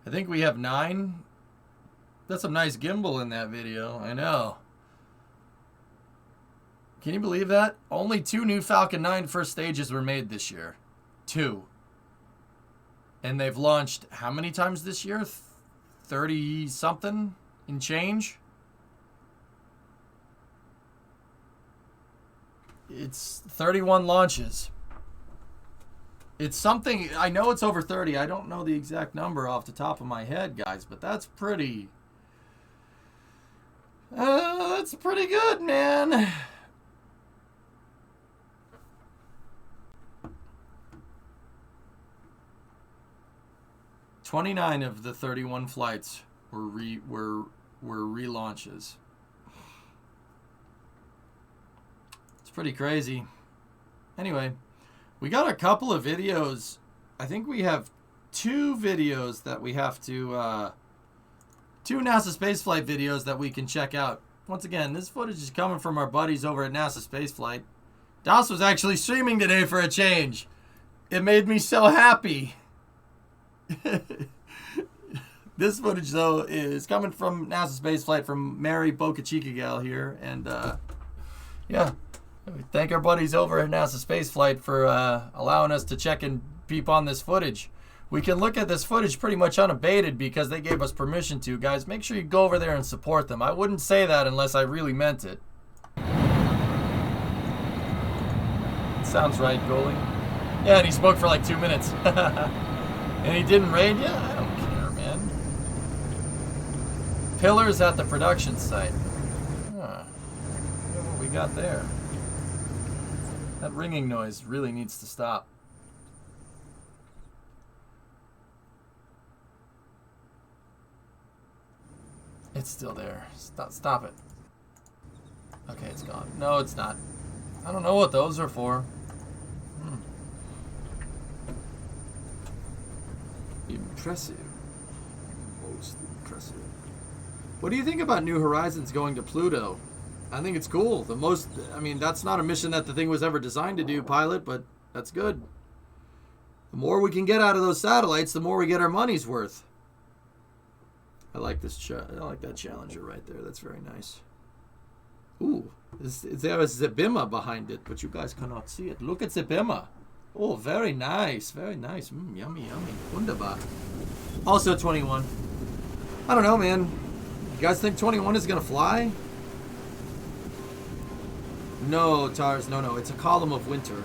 I think we have 9. That's some nice gimbal in that video. I know. Can you believe that? Only 2 new Falcon 9 first stages were made this year. 2. And they've launched how many times this year? 30-something in change? It's 31 launches. It's something, I know it's over 30. I don't know the exact number off the top of my head, guys, but that's pretty... that's pretty good, man. "29 of the 31 flights were relaunches. It's pretty crazy. Anyway, we got a couple of videos. I think we have 2 videos that we have to 2 NASA spaceflight videos that we can check out. Once again, this footage is coming from our buddies over at NASA Spaceflight. Das was actually streaming today for a change. It made me so happy. This footage, though, is coming from NASA Spaceflight from Mary Boca Chica gal here. And, yeah, we thank our buddies over at NASA Spaceflight for allowing us to check and peep on this footage. We can look at this footage pretty much unabated because they gave us permission to. Guys, make sure you go over there and support them. I wouldn't say that unless I really meant it. Sounds right, goalie. Yeah, and he spoke for like 2 minutes. And he didn't raid? Yeah, I don't care, man. Pillars at the production site. Huh. Look at what we got there. That ringing noise really needs to stop. It's still there. Stop it. Okay, it's gone. No, it's not. I don't know what those are for. Impressive. Most impressive. What do you think about New Horizons going to Pluto? I think it's cool. I mean, that's not a mission that the thing was ever designed to do, pilot, but that's good. The more we can get out of those satellites, the more we get our money's worth. I like this. I like that Challenger right there. That's very nice. Ooh, there is Zebima behind it, but you guys cannot see it. Look at Zebima. Oh, very nice. Very nice. Yummy, yummy. Wunderbar. Also 21. I don't know, man. You guys think 21 is going to fly? No, Tars. No. It's a column of winter.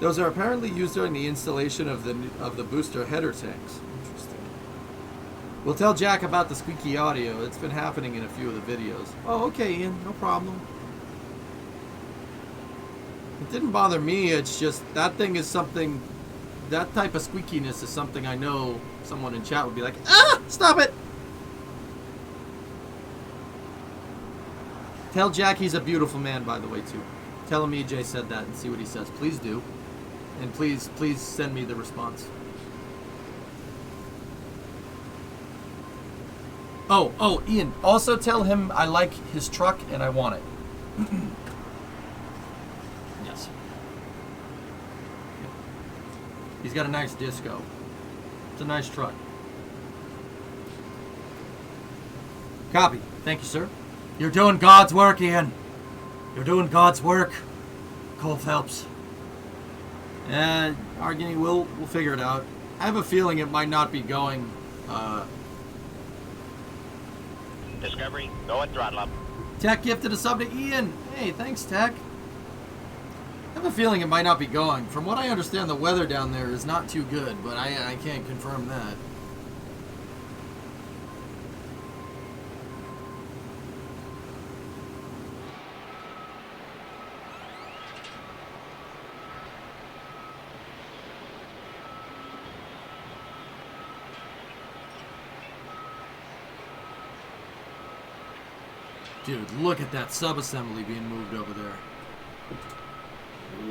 Those are apparently used during the installation of the booster header tanks. Interesting. We'll tell Jack about the squeaky audio. It's been happening in a few of the videos. Oh, okay, Ian. No problem. It didn't bother me. It's just that thing is something, that type of squeakiness is something I know Someone in chat would be like, ah, stop it. Tell Jack he's a beautiful man, by the way, too. Tell him EJ said that and see what he says. Please do. And please send me the response. Oh, Ian, also tell him I like his truck and I want it. Yes. He's got a nice disco. It's a nice truck. Copy. Thank you, sir. You're doing God's work, Ian. You're doing God's work. Cole Phelps. Arguing, we'll figure it out. I have a feeling it might not be going, Discovery, go and throttle up. Tech gifted a sub to Ian. Hey, thanks, Tech. I have a feeling it might not be going. From what I understand, the weather down there is not too good, but I can't confirm that. Dude, look at that sub-assembly being moved over there.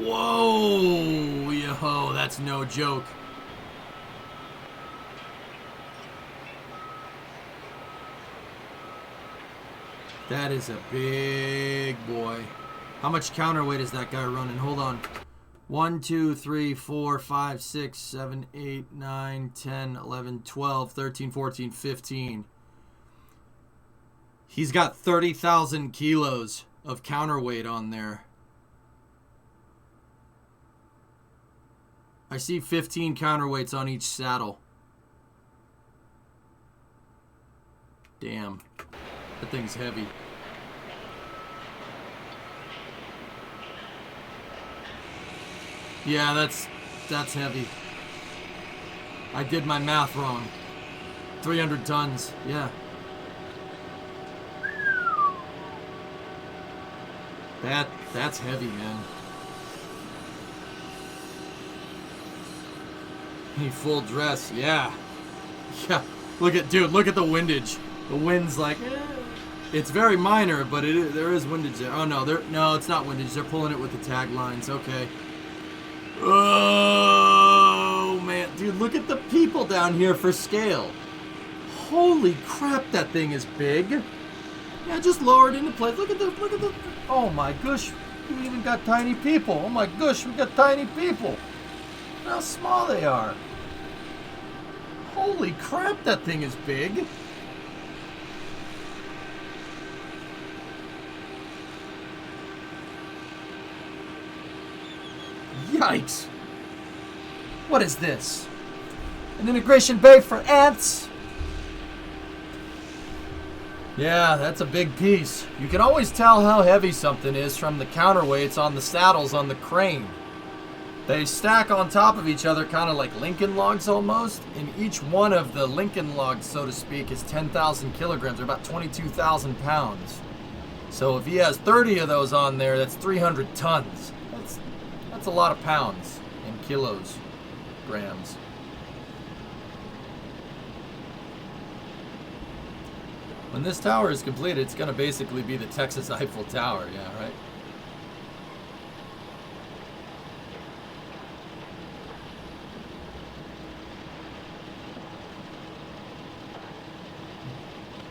Whoa! Yo, that's no joke. That is a big boy. How much counterweight is that guy running? Hold on. 1, 2, 3, 4, 5, 6, 7, 8, 9, 10, 11, 12, 13, 14, 15. He's got 30,000 kilos of counterweight on there. I see 15 counterweights on each saddle. Damn. That thing's heavy. Yeah, that's heavy. I did my math wrong. 300 tons, yeah. That's heavy, man. Hey, full dress, yeah. Yeah, look at the windage. The wind's like, it's very minor, but there is windage there. Oh no, it's not windage. They're pulling it with the taglines. Okay. Oh man, dude, look at the people down here for scale. Holy crap, that thing is big. Yeah, just lower it into place. Look at the. Oh my gosh, we even got tiny people. Oh my gosh, we got tiny people. Look how small they are. Holy crap, that thing is big. Yikes. What is this? An integration bay for ants? Yeah, that's a big piece. You can always tell how heavy something is from the counterweights on the saddles on the crane. They stack on top of each other kind of like Lincoln logs almost, and each one of the Lincoln logs, so to speak, is 10,000 kilograms, or about 22,000 pounds. So if he has 30 of those on there, that's 300 tons. That's a lot of pounds and kilos, grams. When this tower is completed, it's going to basically be the Texas Eiffel Tower, yeah, right?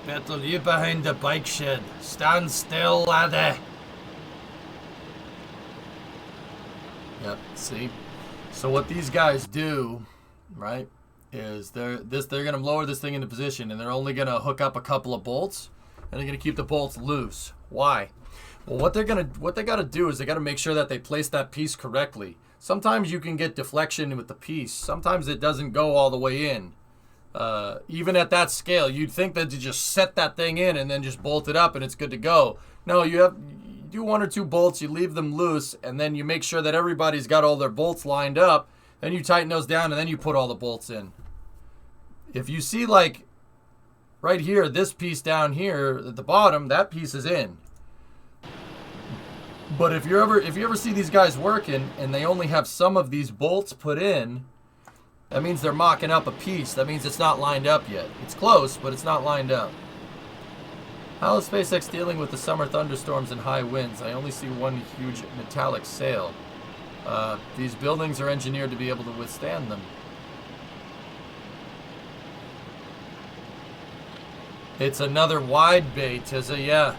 Bertel, you behind the bike shed. Stand still, laddie. Yep, see? So what these guys do, right, is they're gonna lower this thing into position, and they're only gonna hook up a couple of bolts, and they're gonna keep the bolts loose. Why? Well, what they gotta do is they gotta make sure that they place that piece correctly. Sometimes you can get deflection with the piece. Sometimes it doesn't go all the way in. Even at that scale, you'd think that you just set that thing in and then just bolt it up and it's good to go. No, you do 1 or 2 bolts, you leave them loose, and then you make sure that everybody's got all their bolts lined up. Then you tighten those down, and then you put all the bolts in. If you see, like, right here, this piece down here at the bottom, that piece is in. But if you ever see these guys working and they only have some of these bolts put in, That means they're mocking up a piece. That means it's not lined up yet. It's close, but it's not lined up. How is SpaceX dealing with the summer thunderstorms and high winds? I only see one huge metallic sail. These buildings are engineered to be able to withstand them. It's another wide bay, Tizza. Yeah,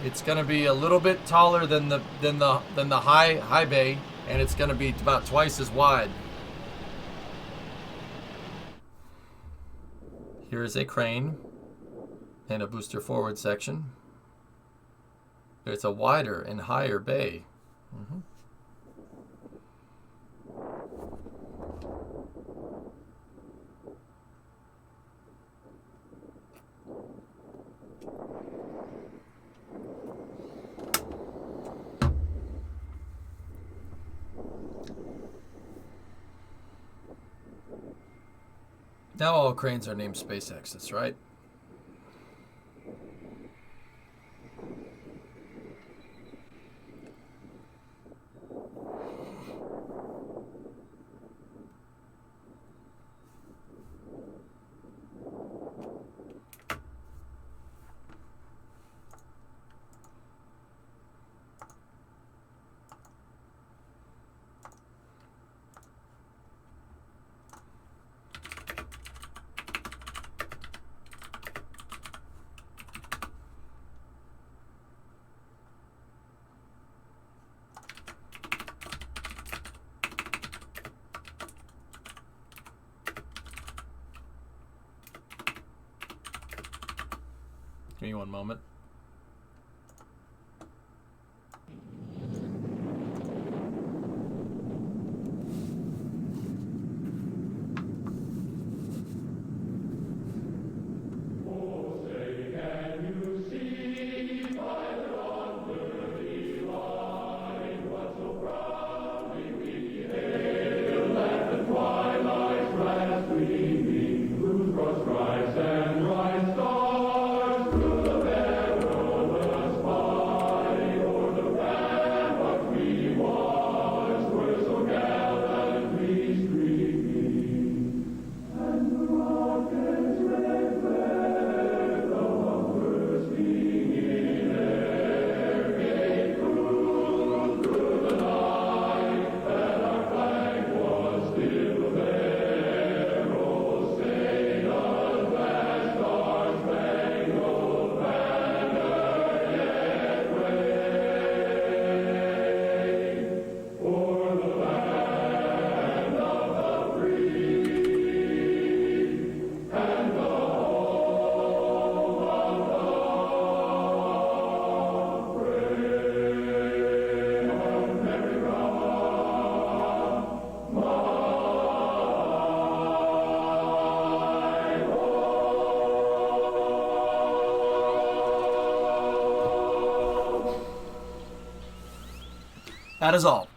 it's going to be a little bit taller than the high bay, and it's going to be about twice as wide. Here is a crane and a booster forward section. It's a wider and higher bay. Mm-hmm. Now all cranes are named SpaceX, that's right. Give me one moment. That is all.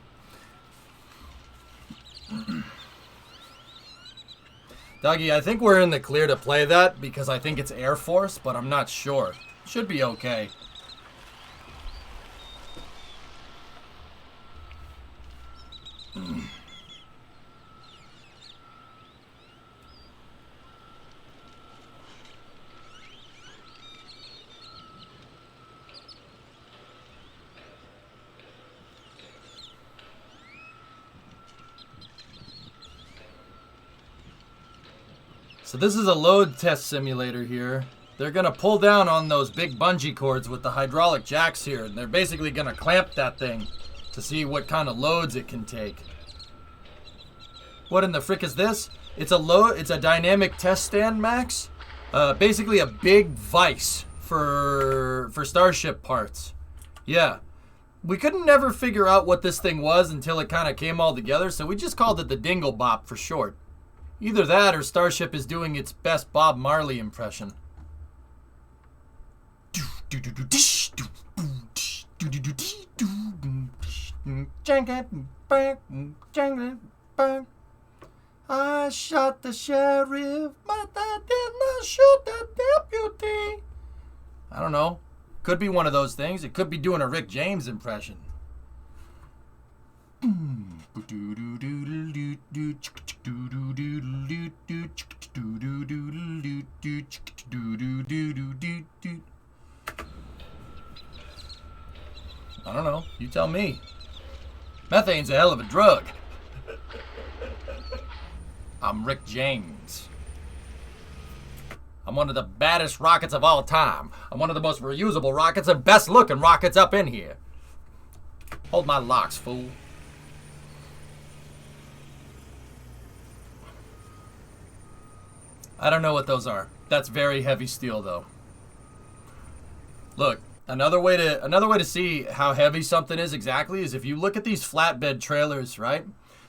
Dougie, I think we're in the clear to play that because I think it's Air Force, but I'm not sure. Should be okay. So this is a load test simulator here. They're going to pull down on those big bungee cords with the hydraulic jacks here. And they're basically going to clamp that thing to see what kind of loads it can take. What in the frick is this? It's a dynamic test stand, Max. Basically a big vise for Starship parts. Yeah. We couldn't never figure out what this thing was until it kind of came all together, so we just called it the Dingle Bop for short. Either that or Starship is doing its best Bob Marley impression. I shot the sheriff, but I did not shoot the deputy. I don't know. Could be one of those things. It could be doing a Rick James impression. I don't know. You tell me. Methane's a hell of a drug. I'm Rick James. I'm one of the baddest rockets of all time. I'm one of the most reusable rockets and best looking rockets up in here. Hold my locks, fool. I don't know what those are. That's very heavy steel though. Look, another way to see how heavy something is exactly is if you look at these flatbed trailers, right?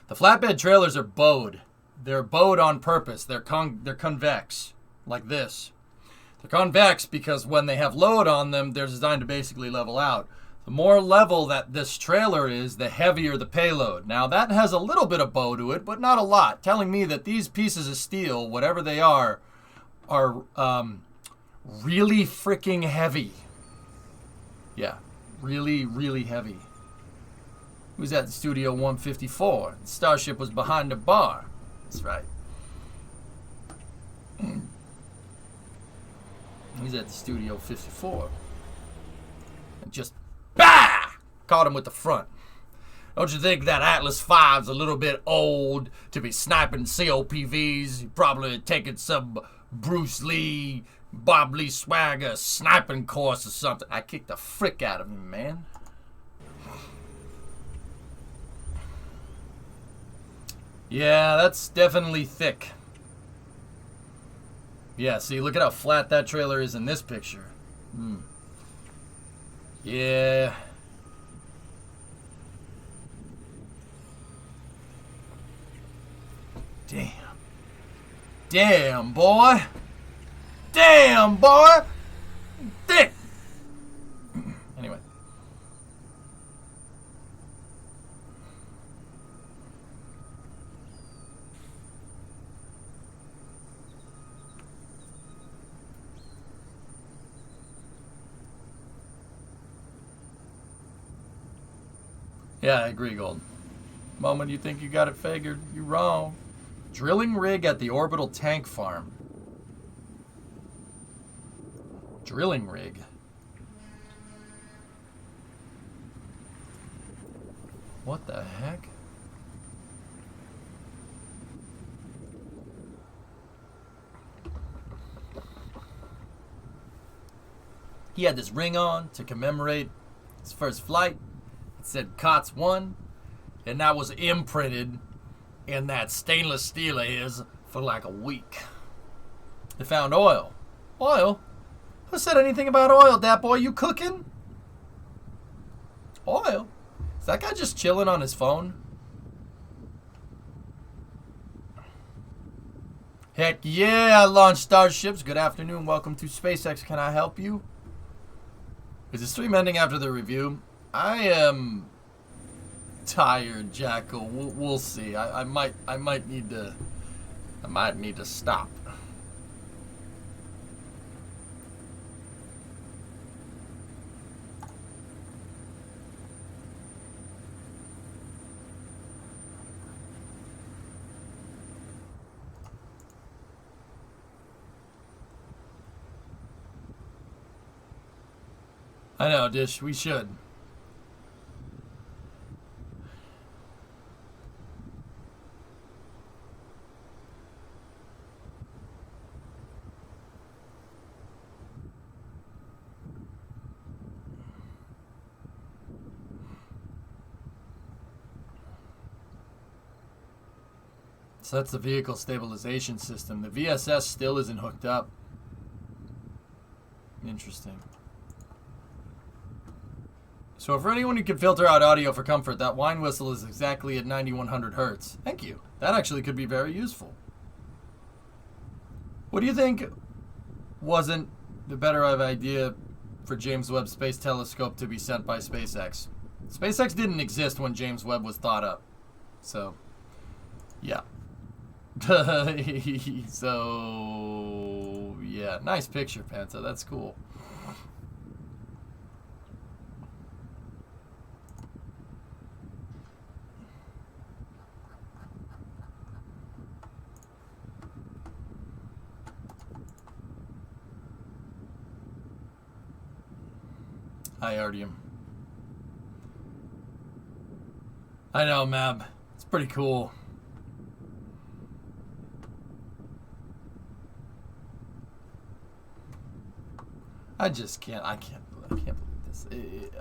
The flatbed trailers are bowed. They're bowed on purpose. They're convex, like this. They're convex because when they have load on them, they're designed to basically level out. The more level that this trailer is, the heavier the payload. Now that has a little bit of bow to it, but not a lot, telling me that these pieces of steel, whatever they are really freaking heavy. Yeah, really, really heavy. Who's at Studio 154? The Starship was behind the bar. That's right. He's at the Studio 54. And just, bah! Caught him with the front. Don't you think that Atlas V's a little bit old to be sniping COPVs? He probably taken some Bruce Lee, Bob Lee Swagger sniping course or something. I kicked the frick out of him, man. Yeah, that's definitely thick. Yeah, see, look at how flat that trailer is in this picture. Yeah. Damn. Damn, boy. Damn, boy. Thick. Anyway. Yeah, I agree, Gold. The moment you think you got it figured, you're wrong. Drilling rig at the orbital tank farm. Drilling rig. What the heck? He had this ring on to commemorate his first flight. It said COTS 1, and that was imprinted in that stainless steel of his for like a week. They found oil. Oil? Who said anything about oil, dat boy? You cooking? Oil? Is that guy just chilling on his phone? Heck yeah, I launched starships. Good afternoon, welcome to SpaceX. Can I help you? Is the stream ending after the review? I am tired, Jackal. We'll see. I might need to stop. I know, Dish. We should. So that's the vehicle stabilization system. The VSS still isn't hooked up. Interesting. So for anyone who can filter out audio for comfort, that wine whistle is exactly at 9100 hertz. Thank you. That actually could be very useful. What do you think wasn't the better of idea for James Webb Space Telescope to be sent by SpaceX? SpaceX didn't exist when James Webb was thought up. So, yeah. So, yeah. Nice picture, Panta. That's cool. Hi, Artyom. I know, Mab. It's pretty cool. I can't believe this.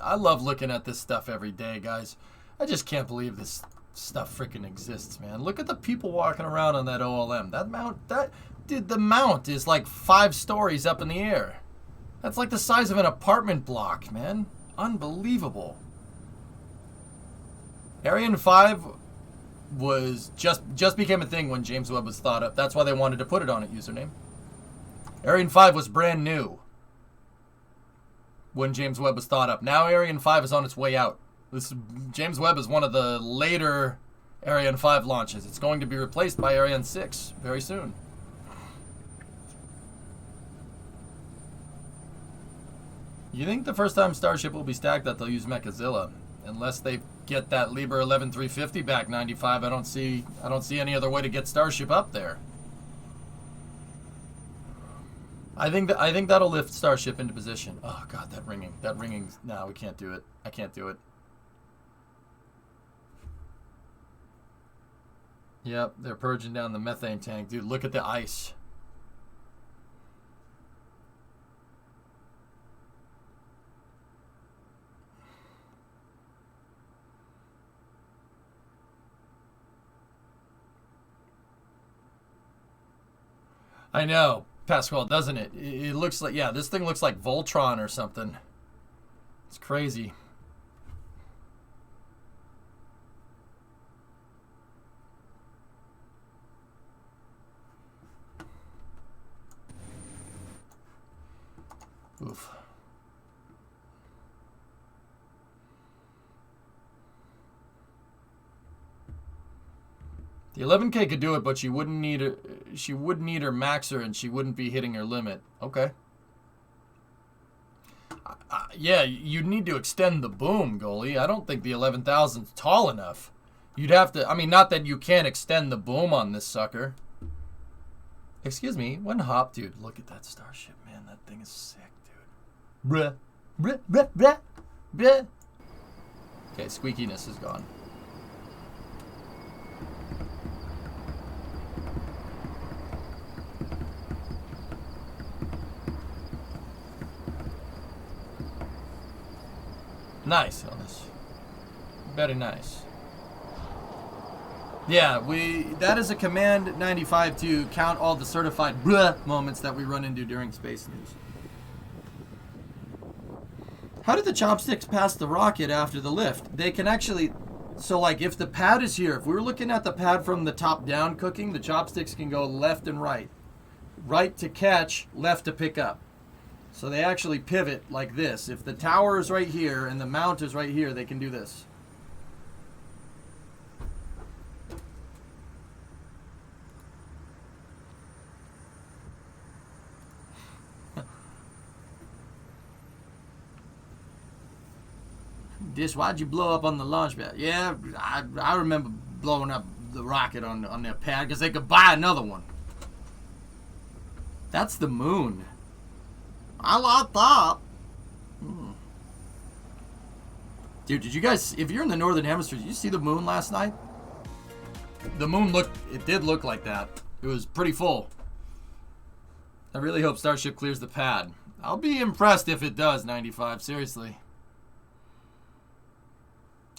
I love looking at this stuff every day, guys. I just can't believe this stuff freaking exists, man. Look at the people walking around on that OLM. Dude, the mount is like 5 stories up in the air. That's like the size of an apartment block, man. Unbelievable. Ariane 5 was just became a thing when James Webb was thought up. That's why they wanted to put it on it, username. Ariane 5 was brand new when James Webb was thought up. Now Ariane 5 is on its way out. James Webb is one of the later Ariane 5 launches. It's going to be replaced by Ariane 6 very soon. You think the first time Starship will be stacked that they'll use Mechazilla? Unless they get that Liebherr 11350 back 95, I don't see any other way to get Starship up there. I think that'll lift Starship into position. Oh god, that ringing. No, we can't do it. I can't do it. Yep, they're purging down the methane tank. Dude, look at the ice. I know, Pasquale, doesn't it? It looks like, yeah, this thing looks like Voltron or something. It's crazy. Oof. The 11K could do it, but she wouldn't need her. She would need her maxer, and she wouldn't be hitting her limit. Okay. Yeah, you'd need to extend the boom, goalie. I don't think the 11,000's tall enough. You'd have to. I mean, not that you can't extend the boom on this sucker. Excuse me, one hop, dude. Look at that Starship, man. That thing is sick, dude. Bruh, bruh, bruh, bruh, bruh. Okay, squeakiness is gone. Nice, Ellis. Very nice. Yeah, that is a command 95 to count all the certified bruh moments that we run into during Space News. How did the chopsticks pass the rocket after the lift? They can actually, so like if the pad is here, if we were looking at the pad from the top down cooking, the chopsticks can go left and right. Right to catch, left to pick up. So they actually pivot like this. If the tower is right here and the mount is right here, they can do this. Dish, why'd you blow up on the launch pad? Yeah, I remember blowing up the rocket on their pad because they could buy another one. That's the moon. I like that. Dude, did you guys, if you're in the northern hemisphere, did you see the moon last night? The moon did look like that. It was pretty full. I really hope Starship clears the pad. I'll be impressed if it does, 95, seriously.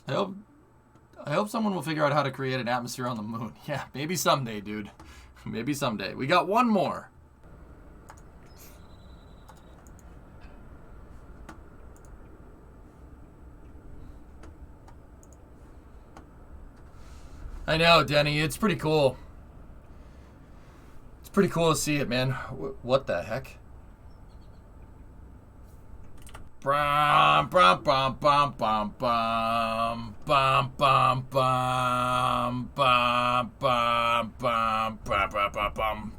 I hope someone will figure out how to create an atmosphere on the moon. Yeah, maybe someday, dude. Maybe someday. We got one more. I know, Denny. It's pretty cool. It's pretty cool to see it, man. What the heck? Brum, brum, bum, bum, bum, bum, bum, bum, bum, bum, bum, bum, bum, bum, bum, bum.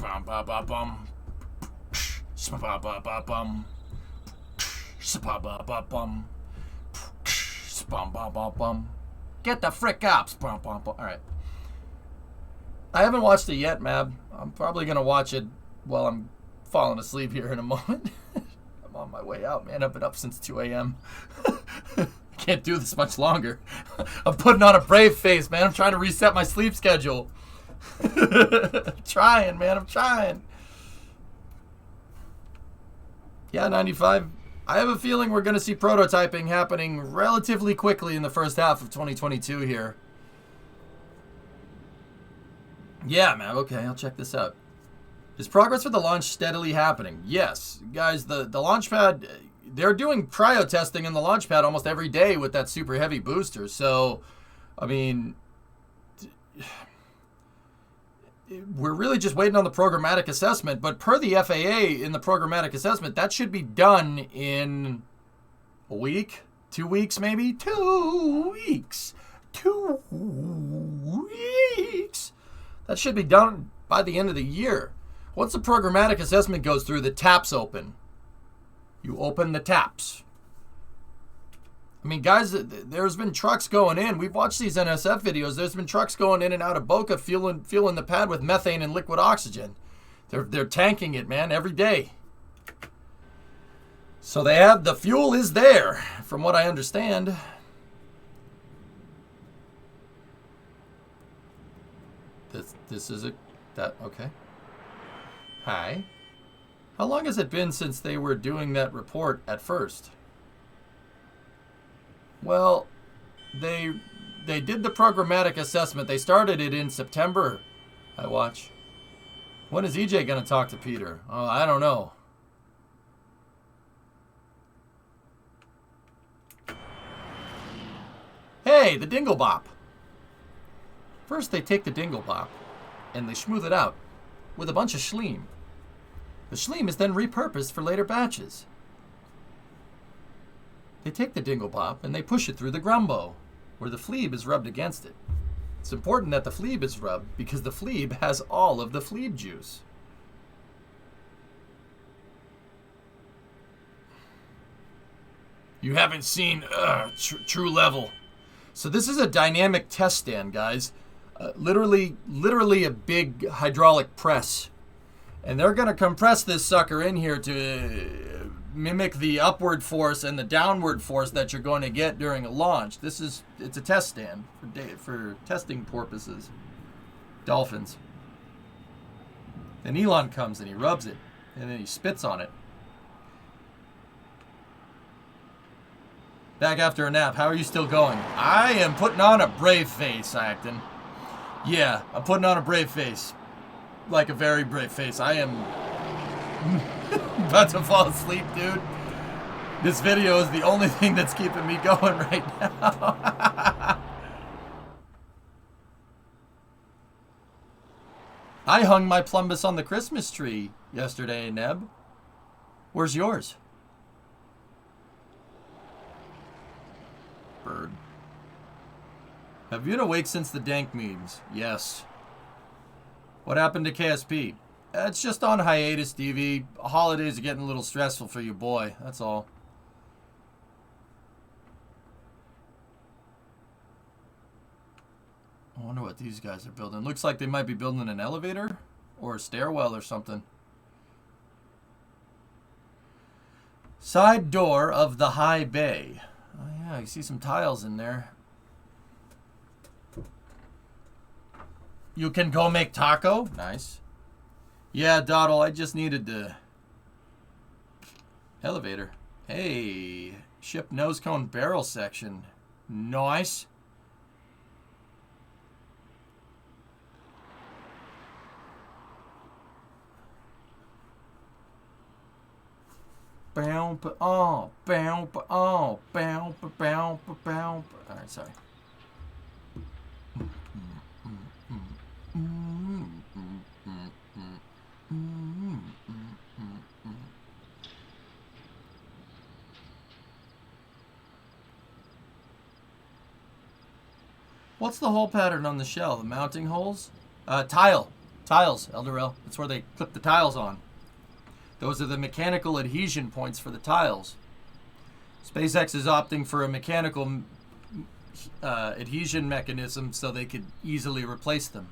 Bum, bum, bum, bum. Bum, bum, bum, bum. Bum, bum, bum, bum. Bum, bum, bum, bum. Get the frick up. Bum, bum, bum. All right. I haven't watched it yet, Mab. I'm probably gonna watch it while I'm falling asleep here in a moment. on my way out, man. I've been up since 2 a.m. I can't do this much longer. I'm putting on a brave face, man. I'm trying to reset my sleep schedule. I'm trying, man. I'm trying. Yeah, 95. I have a feeling we're going to see prototyping happening relatively quickly in the first half of 2022 here. Yeah, man. Okay, I'll check this out. Is progress for the launch steadily happening? Yes. Guys, the launch pad, they're doing cryo testing in the launch pad almost every day with that super heavy booster. So, I mean, we're really just waiting on the programmatic assessment. But per the FAA in the programmatic assessment, that should be done in a week, 2 weeks maybe? 2 weeks. 2 weeks. That should be done by the end of the year. Once the programmatic assessment goes through, the taps open. You open the taps. I mean, guys, there's been trucks going in. We've watched these NSF videos. There's been trucks going in and out of Boca fueling the pad with methane and liquid oxygen. They're tanking it, man, every day. So they have, the fuel is there, from what I understand. This is okay. Hi. How long has it been since they were doing that report at first? Well, they did the programmatic assessment. They started it in September. I watch. When is EJ going to talk to Peter? Oh, I don't know. Hey, the Dingle Bop. First, they take the Dingle Bop and they smooth it out with a bunch of schleem. The schleem is then repurposed for later batches. They take the Dingle Bop and they push it through the grumbo, where the fleeb is rubbed against it. It's important that the fleeb is rubbed because the fleeb has all of the fleeb juice. You haven't seen true level. So this is a dynamic test stand, guys. Literally a big hydraulic press. And they're going to compress this sucker in here to mimic the upward force and the downward force that you're going to get during a launch. It's a test stand for testing purposes. Dolphins. Then Elon comes and he rubs it. And then he spits on it. Back after a nap. How are you still going? I am putting on a brave face, Acton. Yeah, I'm putting on a brave face. Like a very brave face. I am about to fall asleep, dude. This video is the only thing that's keeping me going right now. I hung my plumbus on the Christmas tree yesterday, Neb. Where's yours? Bird. Have you been awake since the dank memes? Yes. What happened to KSP? It's just on hiatus, DV. Holidays are getting a little stressful for you, boy. That's all. I wonder what these guys are building. Looks like they might be building an elevator or a stairwell or something. Side door of the high bay. Oh yeah, you see some tiles in there. You can go make taco? Nice. Yeah, Doddle, I just needed the elevator. Hey, ship nose cone barrel section. Nice. Bow, oh, bow, oh, bow, bow, bow. All right, sorry. What's the hole pattern on the shell? The mounting holes? Tiles, Elderell. That's where they clip the tiles on. Those are the mechanical adhesion points for the tiles. SpaceX is opting for a mechanical adhesion mechanism so they could easily replace them.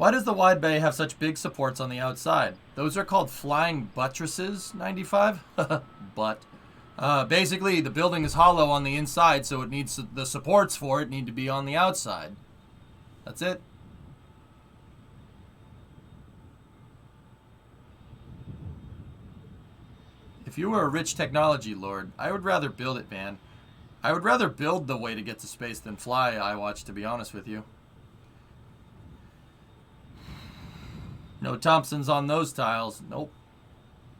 Why does the wide bay have such big supports on the outside? Those are called flying buttresses, 95? But basically, the building is hollow on the inside, so it needs the supports for it need to be on the outside. That's it. If you were a rich technology lord, I would rather build it, man. I would rather build the way to get to space than fly, iWatch, to be honest with you. No Thompsons on those tiles. Nope.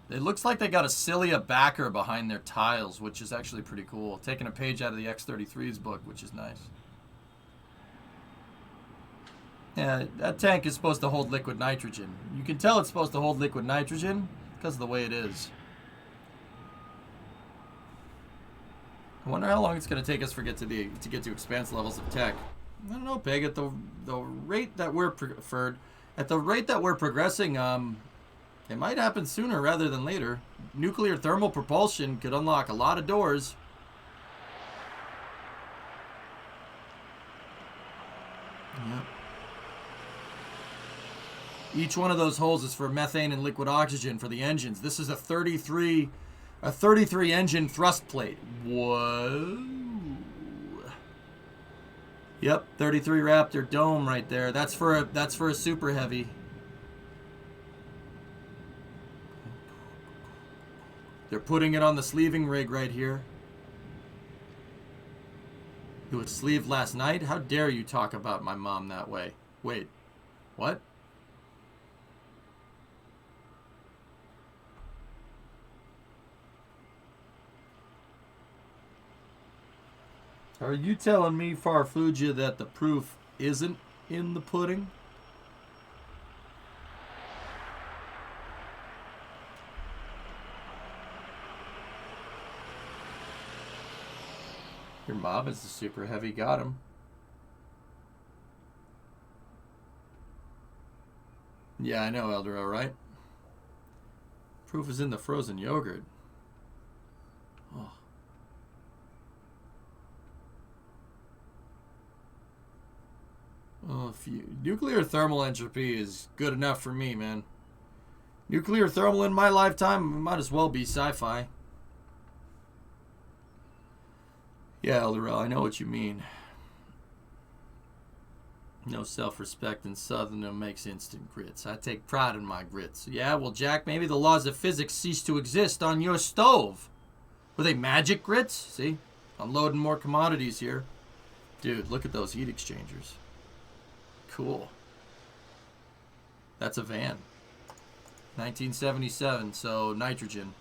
It looks like they got a Cilia backer behind their tiles, which is actually pretty cool. Taking a page out of the X-33's book, which is nice. Yeah, that tank is supposed to hold liquid nitrogen. You can tell it's supposed to hold liquid nitrogen because of the way it is. I wonder how long it's going to take us to get to expanse levels of tech. I don't know, Peg. At the rate that we're progressing, it might happen sooner rather than later. Nuclear thermal propulsion could unlock a lot of doors. Yep. Each one of those holes is for methane and liquid oxygen for the engines. This is a 33 engine thrust plate. Whoa. Yep, 33 Raptor dome right there. That's for a super heavy. They're putting it on the sleeving rig right here. It was sleeved last night? How dare you talk about my mom that way? Wait, what? Are you telling me, Farfuggia, that the proof isn't in the pudding? Your mom is the super heavy. Got him. Yeah, I know, Eldero, right? Proof is in the frozen yogurt. Oh. Oh, nuclear thermal entropy is good enough for me, man. Nuclear thermal in my lifetime might as well be sci-fi. Yeah, Elderell, I know what you mean. No self-respect in Southern makes instant grits. I take pride in my grits. Yeah, well, Jack, maybe the laws of physics cease to exist on your stove. Were they magic grits? See? Unloading more commodities here. Dude, look at those heat exchangers. Cool. That's a van. 1977, so nitrogen.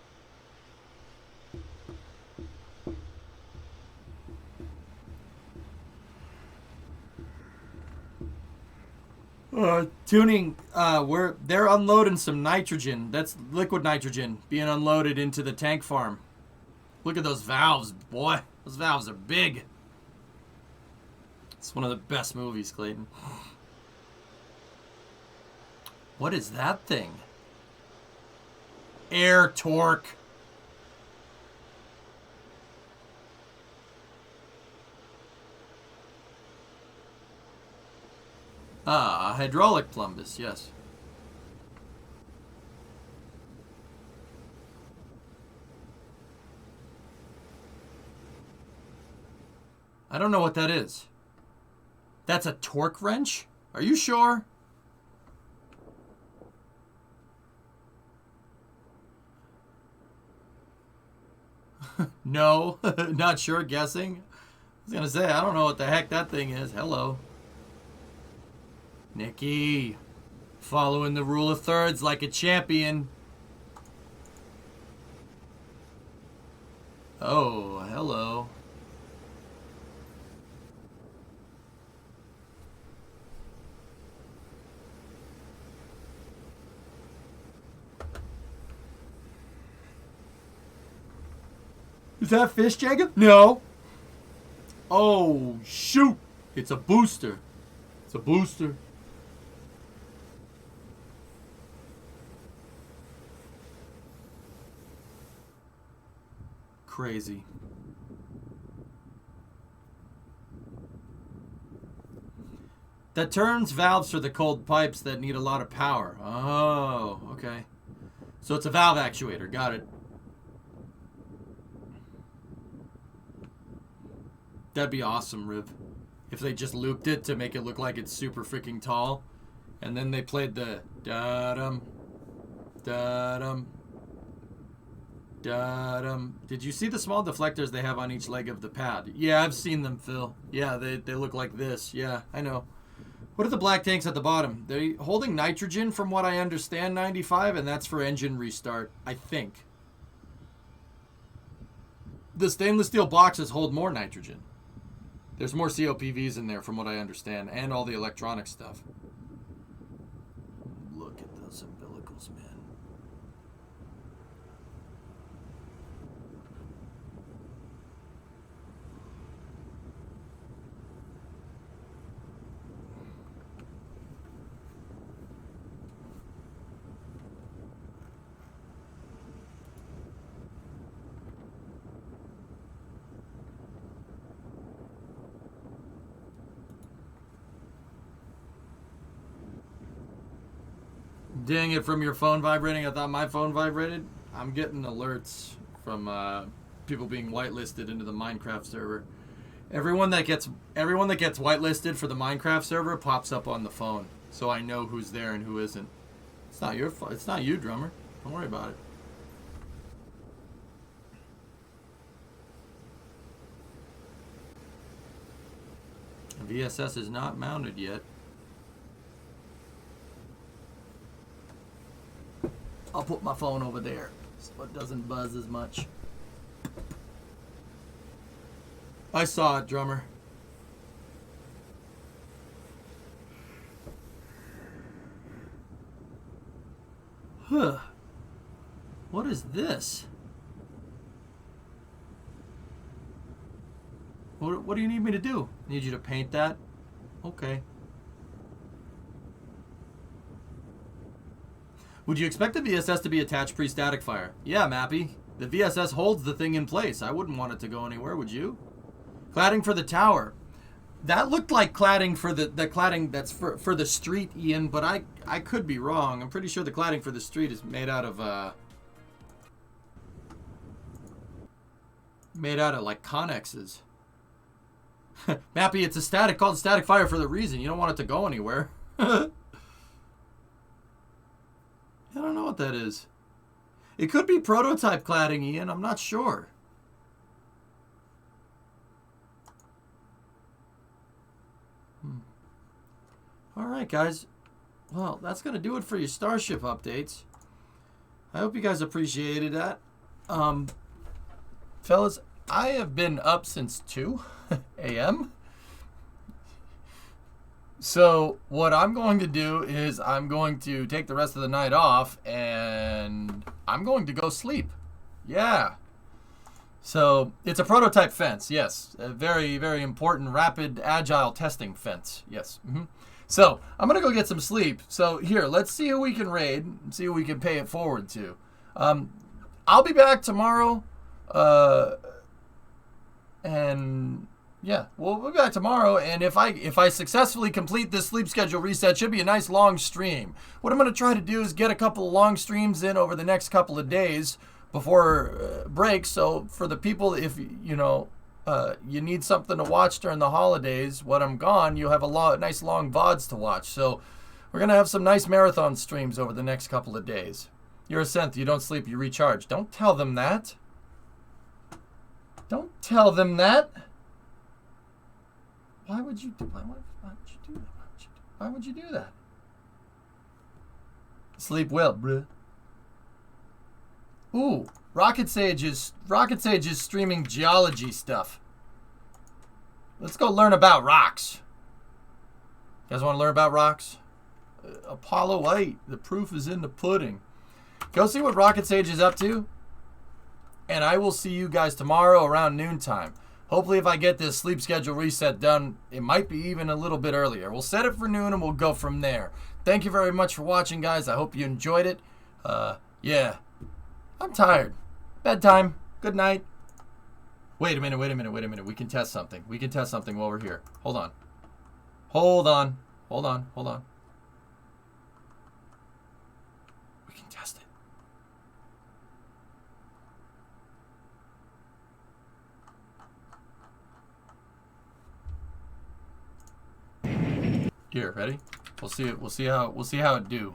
Tuning, they're unloading some nitrogen. That's liquid nitrogen being unloaded into the tank farm. Look at those valves, boy. Those valves are big. It's one of the best movies, Clayton. What is that thing? Air torque. Ah, a hydraulic plumbus, yes. I don't know what that is. That's a torque wrench? Are you sure? No, not sure, guessing. I was gonna say, I don't know what the heck that thing is. Hello. Nikki, following the rule of thirds like a champion. Oh, hello. Is that fish, Jacob? No. Oh, shoot. It's a booster. It's a booster. Crazy. That turns valves for the cold pipes that need a lot of power. Oh, okay. So it's a valve actuator. Got it. That'd be awesome, Riv. If they just looped it to make it look like it's super freaking tall. And then they played the da-dum, da-dum, da-dum. Did you see the small deflectors they have on each leg of the pad? Yeah, I've seen them, Phil. Yeah, they look like this. Yeah, I know. What are the black tanks at the bottom? They're holding nitrogen from what I understand, 95, and that's for engine restart, I think. The stainless steel boxes hold more nitrogen. There's more COPVs in there from what I understand, and all the electronic stuff. Look at those umbilicals, man. Dang it, from your phone vibrating. I thought my phone vibrated. I'm getting alerts from people being whitelisted into the Minecraft server. Everyone that gets whitelisted for the Minecraft server pops up on the phone, so I know who's there and who isn't. It's not your fault. It's not you, drummer. Don't worry about it. The VSS is not mounted yet. I'll put my phone over there so it doesn't buzz as much. I saw it, drummer. Huh. What is this? What do you need me to do? Need you to paint that? Okay. Would you expect the VSS to be attached pre-static fire? Yeah, Mappy. The VSS holds the thing in place. I wouldn't want it to go anywhere, would you? Cladding for the tower. That looked like cladding for the cladding that's for the street, Ian, but I could be wrong. I'm pretty sure the cladding for the street is made out of like connexes. Mappy, it's called static fire for the reason. You don't want it to go anywhere. I don't know what that is. It could be prototype cladding, Ian. I'm not sure. All right, guys. Well, that's going to do it for your Starship updates. I hope you guys appreciated that. Fellas, I have been up since 2 a.m. So what I'm going to do is I'm going to take the rest of the night off and I'm going to go sleep. Yeah. So it's a prototype fence. Yes. A very, very important rapid agile testing fence. Yes. So I'm going to go get some sleep. So here, let's see who we can raid and see who we can pay it forward to. I'll be back tomorrow. And yeah, we'll be back tomorrow, and if I successfully complete this sleep schedule reset, should be a nice long stream. What I'm going to try to do is get a couple of long streams in over the next couple of days before break, so for the people, if you need something to watch during the holidays when I'm gone, you'll have nice long VODs to watch. So we're going to have some nice marathon streams over the next couple of days. You're a synth, you don't sleep, you recharge. Don't tell them that. Don't tell them that. Why would you do that? Why would you do that? Sleep well, bruh. Ooh, Rocket Sage is streaming geology stuff. Let's go learn about rocks. You guys want to learn about rocks? Apollo 8. The proof is in the pudding. Go see what Rocket Sage is up to. And I will see you guys tomorrow around noontime. Hopefully if I get this sleep schedule reset done, it might be even a little bit earlier. We'll set it for noon and we'll go from there. Thank you very much for watching, guys. I hope you enjoyed it. Yeah. I'm tired. Bedtime. Good night. Wait a minute. We can test something. We can test something while we're here. Hold on. Hold on. We can test it. Here, ready? We'll see it. We'll see how it do.